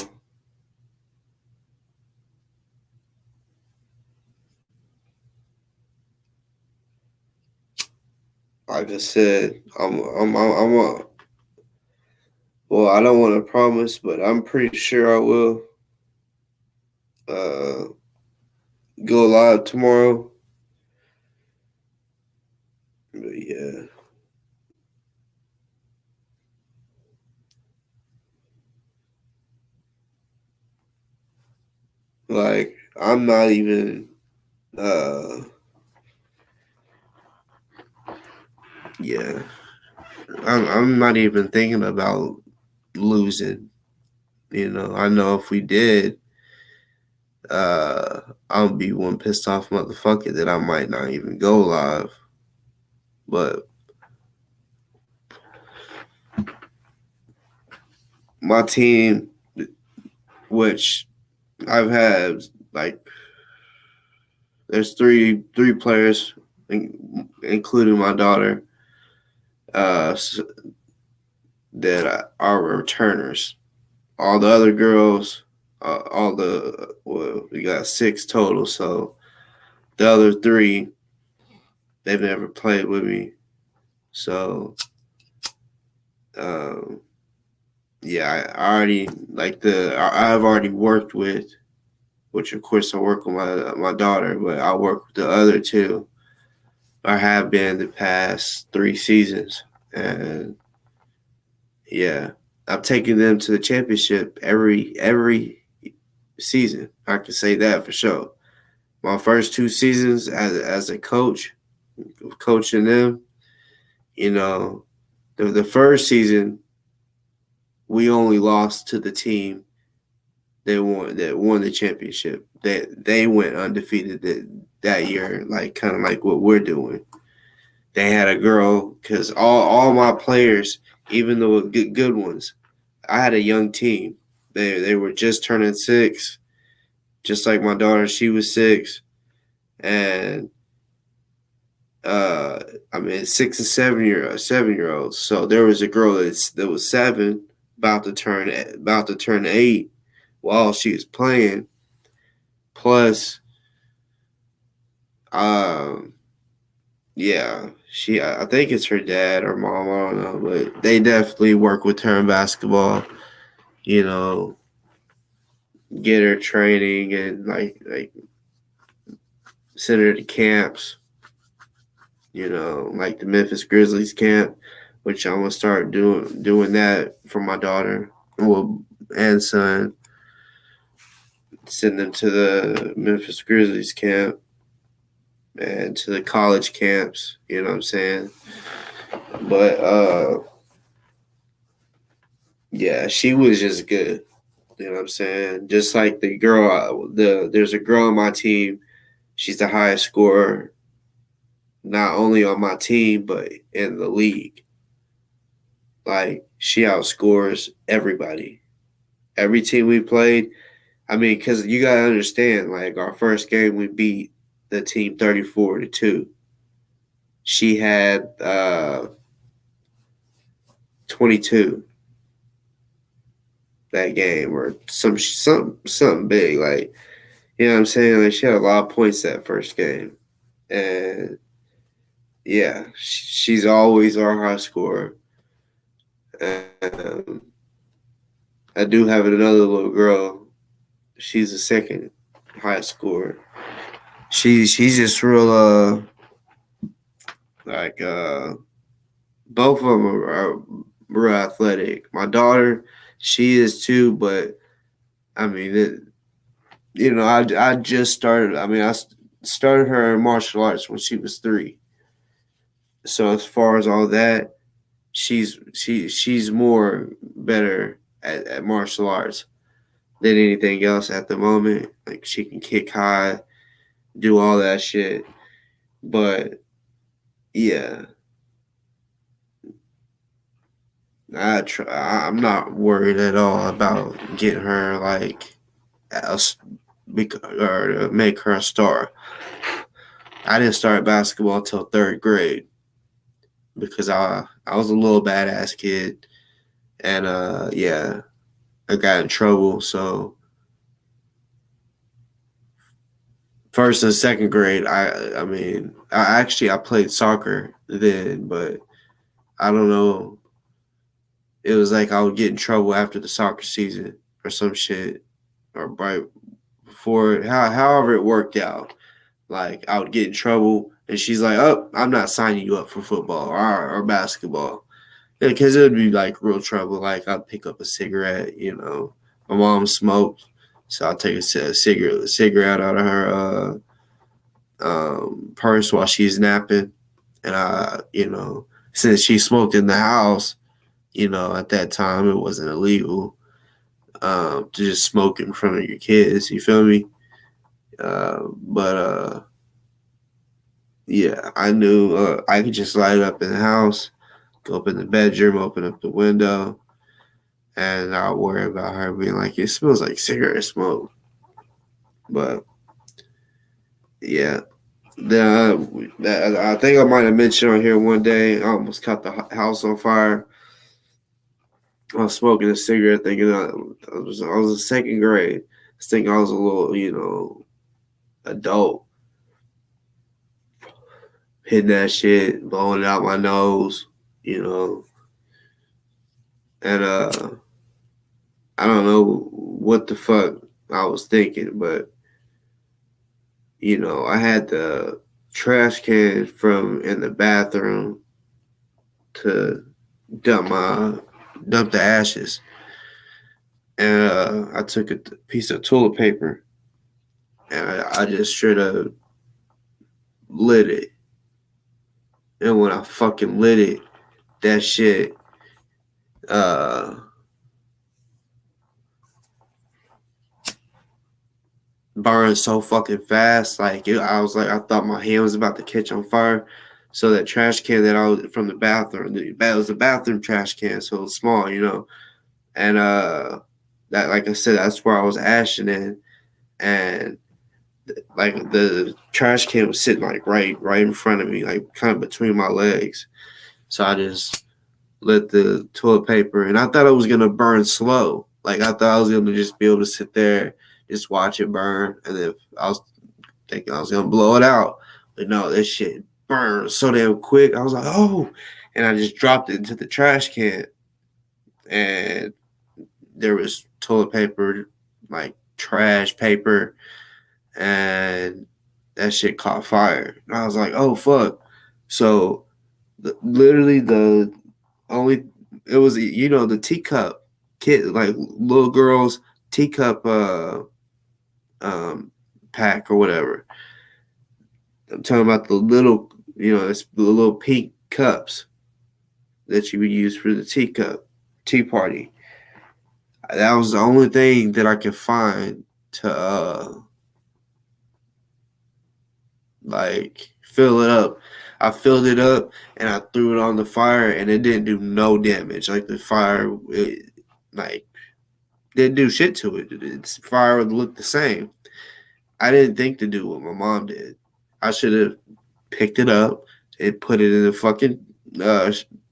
Like I said, well, I don't want to promise, but I'm pretty sure I will uh, go live tomorrow. But yeah, like I'm not even. Uh, yeah, I'm not even thinking about losing. I know if we did, uh, I'll be one pissed off motherfucker that I might not even go live. But my team, which I've had like there's three players, including my daughter, uh, that are returners. All the other girls, we got six total. So the other three, they've never played with me. So um, yeah, I already I've already worked with, which of course I work with my daughter, but I work with the other two. I have been the past 3 seasons, and yeah, I'm taking them to the championship every season. I can say that for sure. My first 2 seasons as a coach, coaching them, you know, the first season we only lost to the team that won the championship. They went undefeated that year, like kind of like what we're doing. They had a girl because all my players, even the good ones, I had a young team. They were just turning 6, just like my daughter. She was 6, and uh, I mean 6 and 7 year olds. So there was a girl that was 7, about to turn 8, while she was playing. Plus, um, yeah, I think it's her dad or mom. I don't know, but they definitely work with her in basketball. You know, get her training and like send her to camps. Like the Memphis Grizzlies camp, which I'm gonna start doing that for my daughter, well, and son. Send them to the Memphis Grizzlies camp and to the college camps. You know what I'm saying? But yeah, she was just good. You know what I'm saying? Just like there's a girl on my team. She's the highest scorer, not only on my team but in the league. Like she outscores everybody. Every team we played. I mean, because you gotta understand, like our first game we beat the team 34-2. She had 22 that game, or something big. Like, you know what I'm saying? Like she had a lot of points that first game, and yeah, she's always our high scorer. Um, I do have another little girl. She's the second highest scorer. She's just real like both of them are real athletic. My daughter, she is too, but I mean, I just started. I mean, I started her in martial arts when she was 3. So as far as all that, she's more better at martial arts than anything else at the moment. Like she can kick high, do all that shit. But yeah, I'm not worried at all about getting her like or to make her a star. I didn't start basketball until 3rd grade because I was a little badass kid, And yeah, I got in trouble. So first and second grade, I mean, I played soccer then, but I don't know. It was like I would get in trouble after the soccer season or some shit, or right before, however it worked out. Like I would get in trouble, and she's like, "Oh, I'm not signing you up for football or basketball," because it would be like real trouble. Like I'd pick up a cigarette, you know. My mom smoked, so I'd take a cigarette out of her purse while she's napping, and since she smoked in the house, at that time it wasn't illegal to just smoke in front of your kids. You feel me? But yeah, I knew I could just light it up in the house, go up in the bedroom, open up the window, and not worry about her being like, it smells like cigarette smoke. But yeah, I think I might have mentioned on here one day, I almost caught the house on fire. I was smoking a cigarette, thinking I was in second grade. I was thinking I was a little, adult, hitting that shit, blowing it out my nose, you know, and I don't know what the fuck I was thinking, but I had the trash can from in the bathroom to dump the ashes, and I took a piece of toilet paper and I just straight up lit it, and when I fucking lit it, that shit uh burned so fucking fast. I was like, I thought my hand was about to catch on fire. So that trash can that I was from the bathroom, it was a bathroom trash can, so it was small, and that, like I said, that's where I was ashing in, and like the trash can was sitting like right in front of me, like kind of between my legs. So I just lit the toilet paper, and I thought it was gonna burn slow. Like I thought I was gonna just be able to sit there, just watch it burn, and then I was thinking I was gonna blow it out, but no, this shit burned so damn quick. I was like, oh, and I just dropped it into the trash can, and there was toilet paper, like trash paper, and that shit caught fire. And I was like, oh fuck. So literally the only it was the teacup kid, like little girls teacup um pack or whatever. I'm talking about the little, it's the little pink cups that you would use for the tea party. That was the only thing that I could find to like fill it up. I filled it up and I threw it on the fire, and it didn't do no damage. Like the fire, like didn't do shit to it. Its fire would look the same. I didn't think to do what my mom did. I should have picked it up and put it in the fucking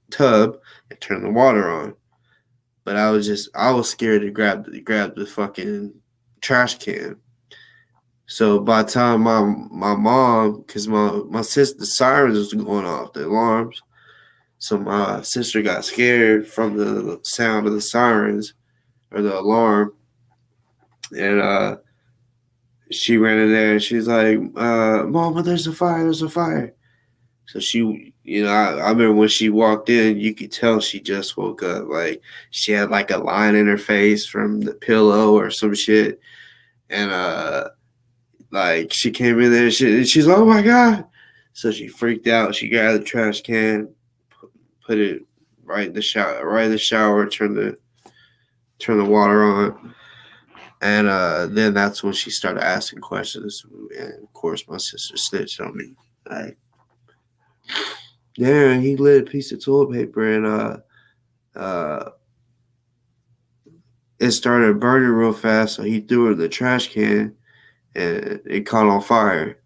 tub and turned the water on. But I was scared to grab the fucking trash can. So by the time my mom, because my sister, the sirens was going off, the alarms. So my sister got scared from the sound of the sirens or the alarm, and she ran in there and she's like, "Mama, there's a fire! There's a fire!" So she, I remember when she walked in, you could tell she just woke up. Like she had like a line in her face from the pillow or some shit, and like she came in there and she's like, "Oh my god!" So she freaked out. She grabbed the trash can, put it right in the shower, turn the water on, and then that's when she started asking questions. And of course, my sister snitched on me. Like, yeah, he lit a piece of toilet paper, and uh, it started burning real fast. So he threw it in the trash can, and it caught on fire.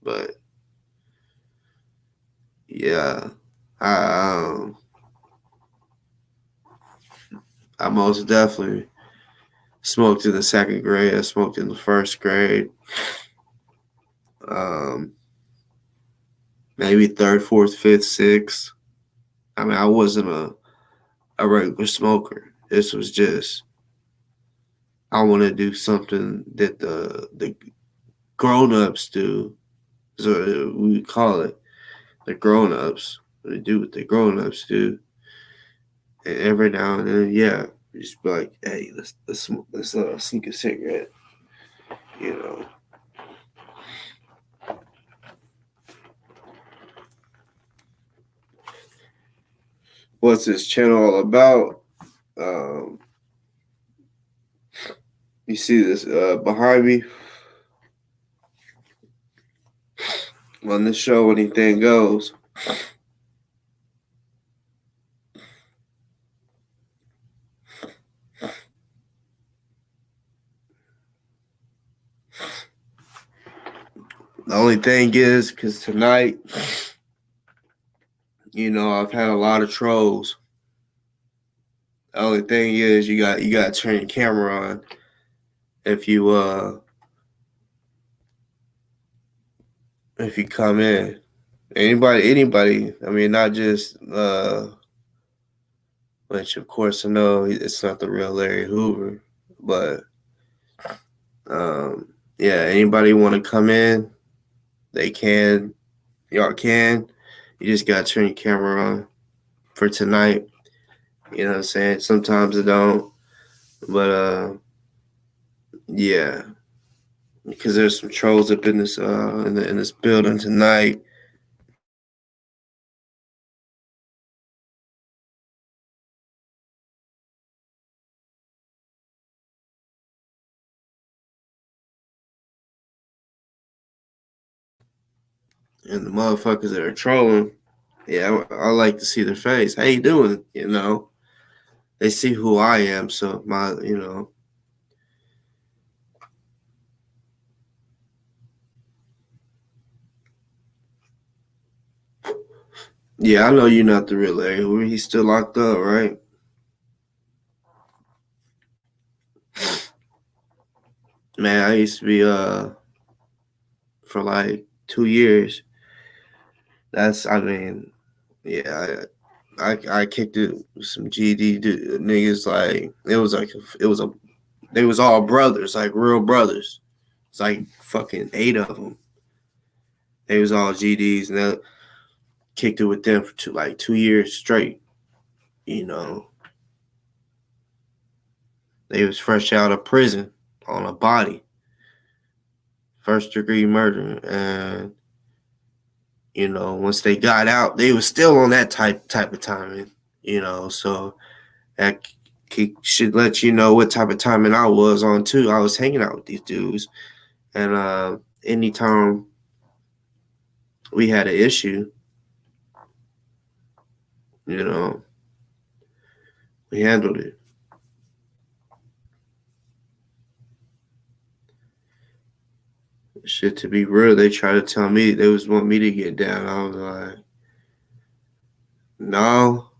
But yeah, I I most definitely smoked in the second grade. I smoked in the first grade. Um, maybe third, fourth, fifth, sixth. I mean, I wasn't a regular smoker. This was just I want to do something that the grown ups do. So we call it the grown ups. They do what the grown ups do. And every now and then, yeah, just be like, hey, let's sneak a cigarette. You know, what's this channel all about? Um, you see this behind me on this show, anything goes. The only thing is, because tonight, I've had a lot of trolls. The only thing is, you got to turn your camera on if you come in. Anybody. I mean, not just which of course I know it's not the real Larry Hoover, but yeah, anybody want to come in, they can. Y'all can. You just gotta turn your camera on for tonight. You know what I'm saying? Sometimes it don't, but yeah, because there's some trolls up in this in this building tonight. And the motherfuckers that are trolling, yeah, I like to see their face. How you doing? They see who I am, so yeah, I know you're not the real Larry Hoover. He's still locked up, right? Man, I used to be for like 2 years. I mean, yeah, I kicked it with some GD niggas. Like they was all brothers, like real brothers. It's like fucking 8 of them. They was all GDs, and I kicked it with them for 2 years straight. You know, they was fresh out of prison on a body, first degree murder, and once they got out, they was still on that type of timing. So that should let you know what type of timing I was on too. I was hanging out with these dudes, and anytime we had an issue, you know, we handled it. Shit, to be real, they tried to tell me they was want me to get down. I was like, no.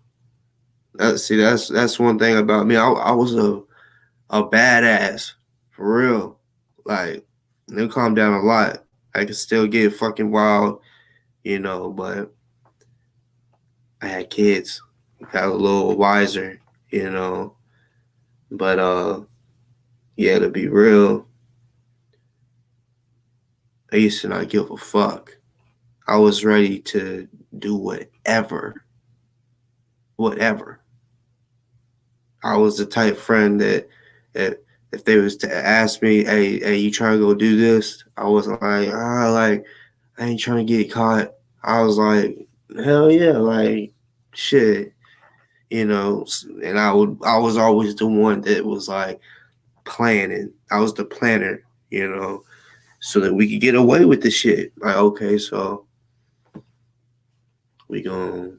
That's one thing about me. I was a badass for real. Like, they calm down a lot. I could still get fucking wild, but I had kids. Got a little wiser, you know. But yeah, to be real, I used to not give a fuck. I was ready to do whatever. I was the type friend that if they was to ask me, hey, you trying to go do this? I wasn't like, like I ain't trying to get caught. I was like, hell yeah, like shit, And I was always the one that was like planning. I was the planner, so that we could get away with the shit. Like, okay, so we gonna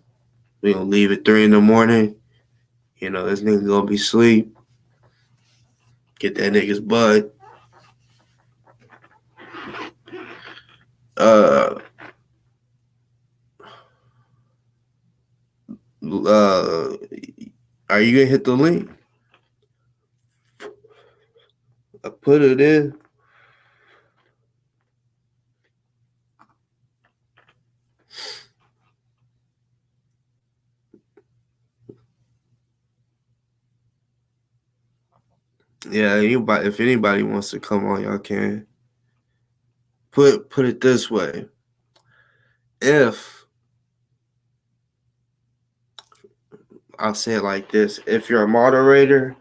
we gonna leave at 3 in the morning. This nigga gonna be asleep. Get that nigga's butt. Uh, uh, are you gonna hit the link? put it in. Yeah, anybody, if anybody wants to come on, y'all can. Put it this way. If I'll say it like this, if you're a moderator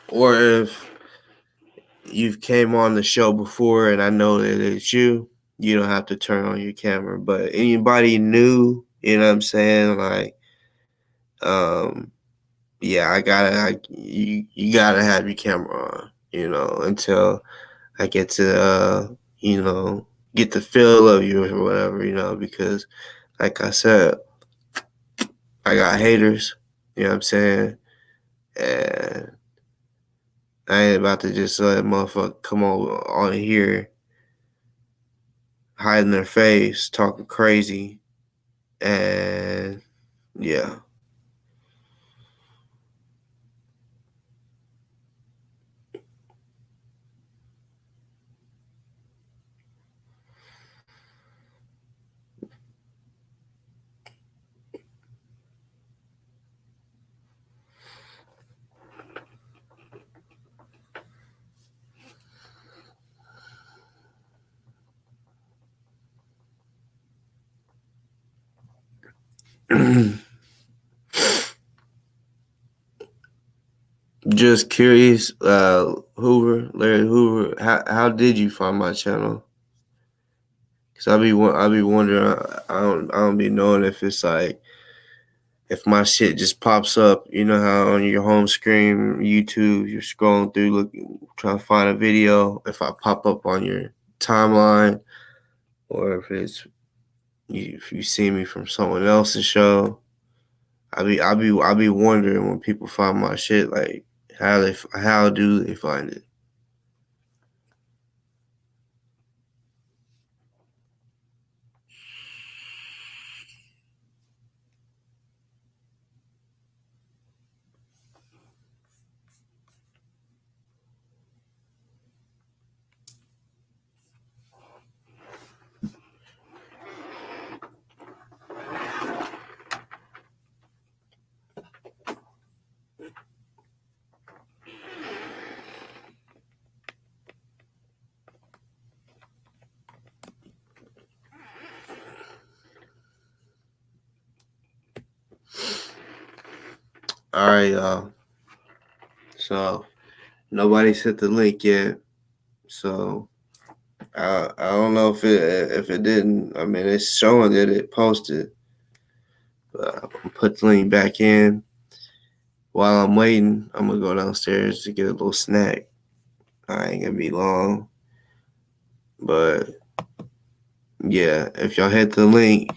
or if you've came on the show before and I know that it's you, you don't have to turn on your camera. But anybody new, you know what I'm saying? Like, yeah, you gotta have your camera on, you know, until I get to get the feel of you or whatever, you know, because like I said, I got haters, you know what I'm saying? And I ain't about to just let a motherfucker come on here, hiding their face, talking crazy, and yeah. Just curious, Larry Hoover, how did you find my channel? Cause I be wondering, I don't be knowing if it's like if my shit just pops up, you know how on your home screen, YouTube, you're scrolling through, looking, trying to find a video. If I pop up on your timeline, or if you see me from someone else's show, I be wondering when people find my shit, like how do they find it? All right, y'all. So nobody sent the link yet. So I don't know if it didn't. I mean, it's showing that it posted. But I'm gonna put the link back in. While I'm waiting, I'm gonna go downstairs to get a little snack. I ain't gonna be long. But yeah, if y'all hit the link,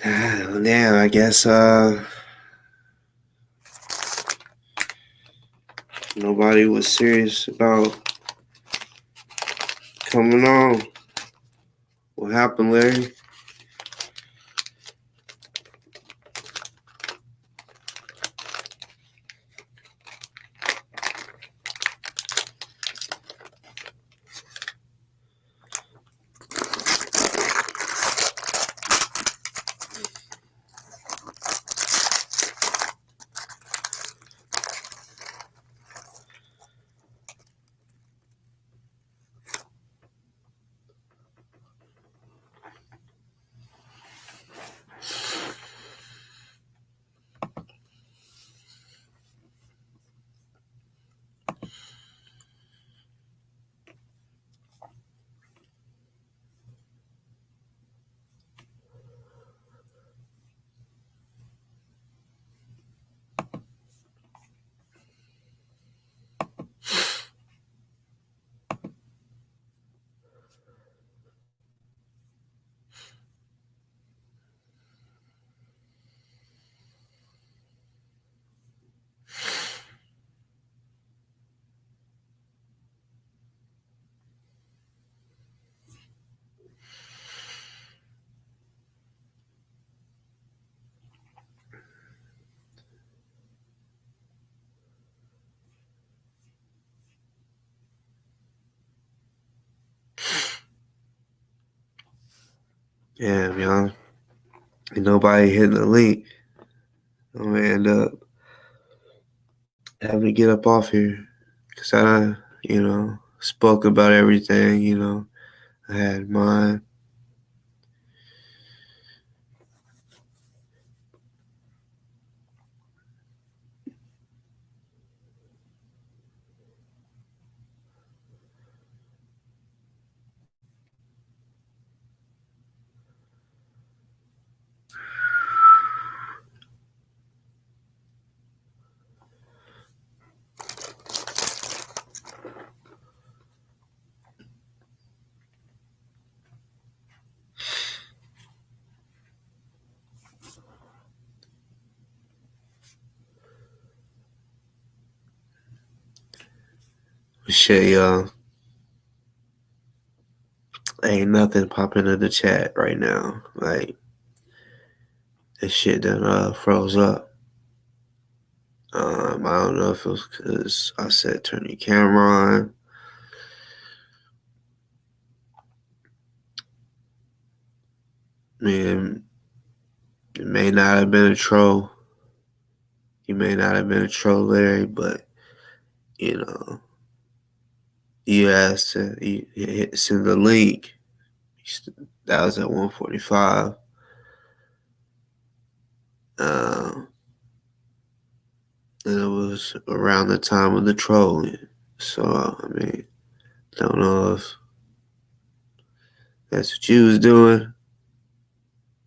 Damn, I guess nobody was serious about coming on. What happened, Larry? Damn, y'all. Ain't nobody hitting the link. I'm gonna end up having to get up off here. Because I, spoke about everything, I had mine. Shit, y'all. Ain't nothing popping in the chat right now. Like, this shit done froze up. I don't know if it was because I said turn your camera on. Man, it may not have been a troll. You may not have been a troll, Larry, but, you asked to send the link. That was at 1:45. And it was around the time of the trolling. So, don't know if that's what you was doing.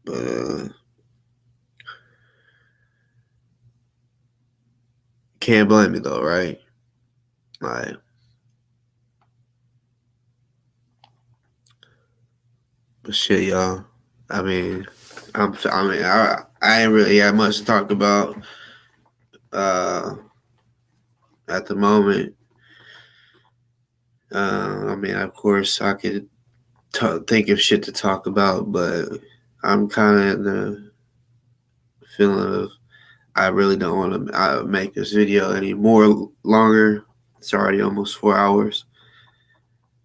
But, can't blame me though, right? Like, but shit, y'all. I ain't really had much to talk about at the moment. Of course, I could think of shit to talk about, but I'm kind of in the feeling of I really don't want to make this video any more longer. It's already almost 4 hours.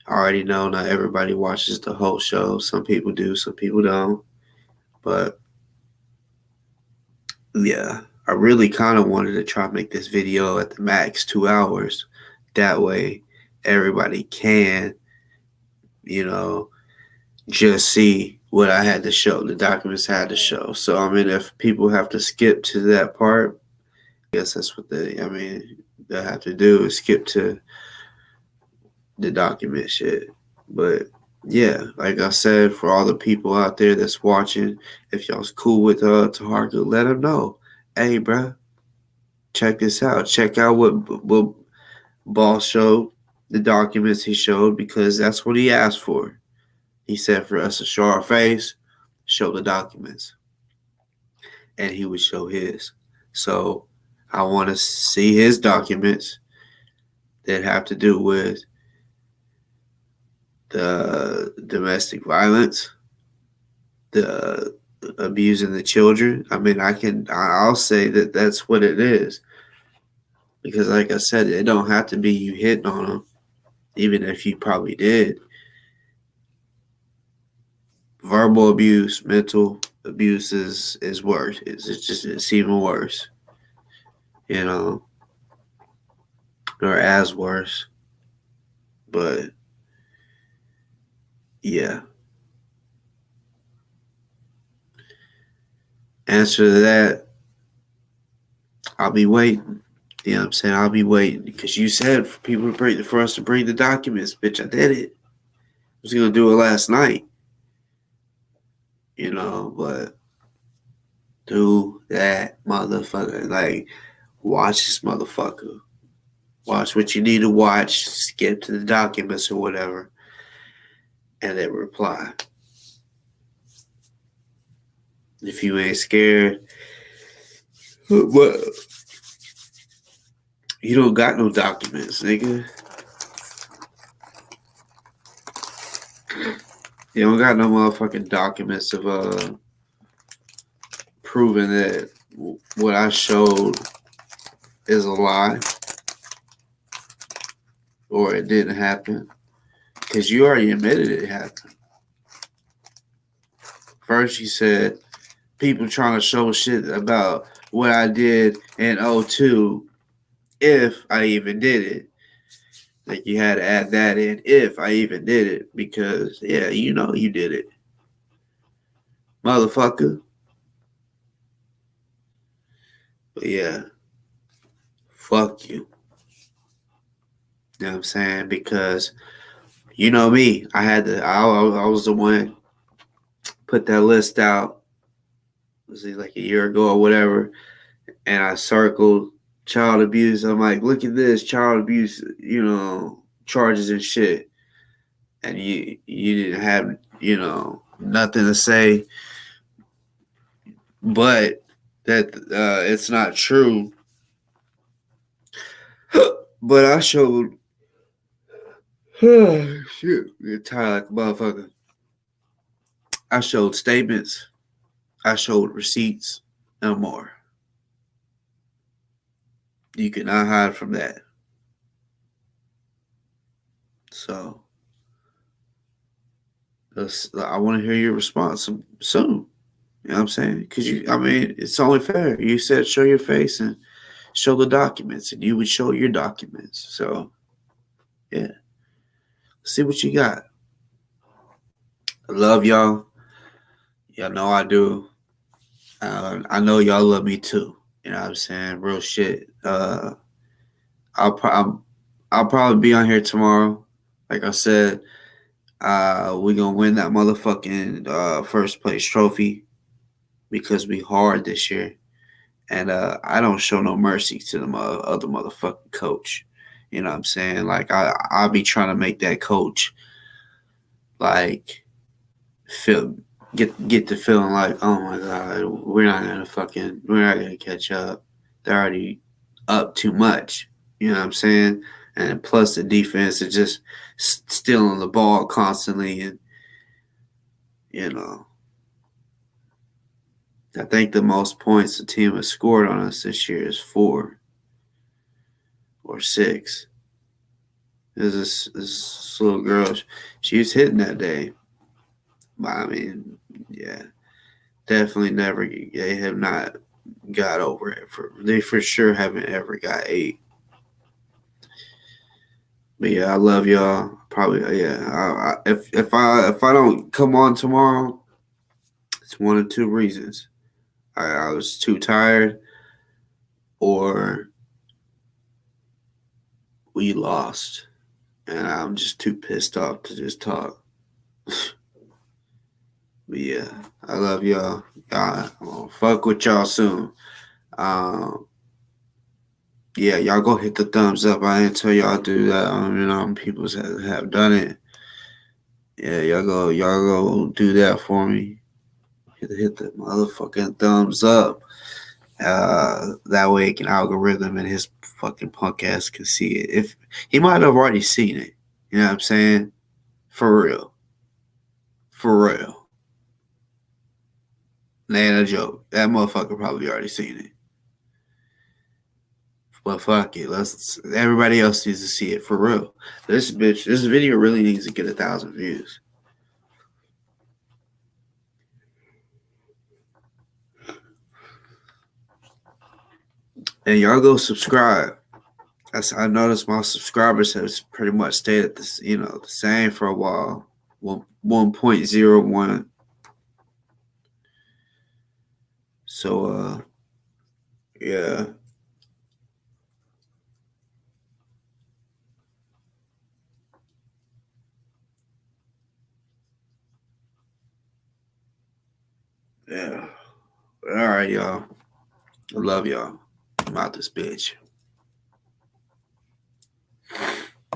I already know not everybody watches the whole show. Some people do, some people don't. But yeah, I really kind of wanted to try to make this video at the max 2 hours. That way, everybody can, just see what I had to show. The documents I had to show. So, if people have to skip to that part, I guess that's what they have to do is skip to the document shit. But yeah, like I said, for all the people out there that's watching, if y'all's cool with Taharka, let them know. Hey, bruh, check this out. Check out what Boss showed, the documents he showed, because that's what he asked for. He said for us to show our face, show the documents, and he would show his. So I want to see his documents that have to do with the domestic violence, the abusing the children. I mean, I'll say that that's what it is. Because like I said, it don't have to be you hitting on them, even if you probably did. Verbal abuse, mental abuse is worse. It's even worse, you know, or as worse. But yeah, answer to that, I'll be waiting. You know what I'm saying? I'll be waiting because you said for us to bring the documents, bitch. I did it. I was gonna do it last night, you know, but do that motherfucker. Like, watch this motherfucker. Watch what you need to watch. Skip to the documents or whatever, and then reply. If you ain't scared, what? You don't got no documents, nigga. You don't got no motherfucking documents of proving that what I showed is a lie or it didn't happen. Because you already admitted it happened. First you said people trying to show shit about what I did in 02 if I even did it. Like you had to add that in if I even did it because yeah, you know you did it. Motherfucker. But yeah. Fuck you. You know what I'm saying? Because you know me. I was the one put that list out. Was it like a year ago or whatever? And I circled child abuse. I'm like, look at this child abuse, you know, charges and shit. And you didn't have, you know, nothing to say, but that it's not true. But I showed, shit, you're tired like a motherfucker. I showed statements, I showed receipts, and more. You cannot hide from that. So I want to hear your response soon. You know what I'm saying? Because it's only fair. You said show your face and show the documents, and you would show your documents. So, yeah. See what you got. I love y'all. Y'all know I do. I know y'all love me too. You know what I'm saying? Real shit. I'll probably be on here tomorrow. Like I said, we gonna win that motherfucking first place trophy because we hard this year. And I don't show no mercy to the other motherfucking coach. You know what I'm saying? Like I'll be trying to make that coach like feel get the feeling like, oh my god, we're not gonna catch up. They're already up too much. You know what I'm saying? And plus the defense is just stealing the ball constantly, and you know, I think the most points the team has scored on us this year is 4 or 6. There's this little girl, she was hitting that day. But I mean, yeah, definitely never. They have not got over it. They for sure haven't ever got 8. But yeah, I love y'all. Probably yeah. If I don't come on tomorrow, it's one of 2 reasons. I was too tired, or we lost, and I'm just too pissed off to just talk. But yeah, I love y'all. I'm gonna fuck with y'all soon. Yeah, y'all go hit the thumbs up. I didn't tell y'all to do that. People have done it. Yeah, y'all go do that for me. Hit the motherfucking thumbs up. That way it can algorithm and his fucking punk ass can see it. If he might have already seen it. You know what I'm saying? For real. For real. Ain't a joke. That motherfucker probably already seen it. But fuck it. Everybody else needs to see it for real. This video really needs to get 1,000 views. And y'all go subscribe. I noticed my subscribers have pretty much stayed at this, the same for a while. 1.01. So yeah. Yeah. All right, y'all. I love y'all. I'm out this bitch.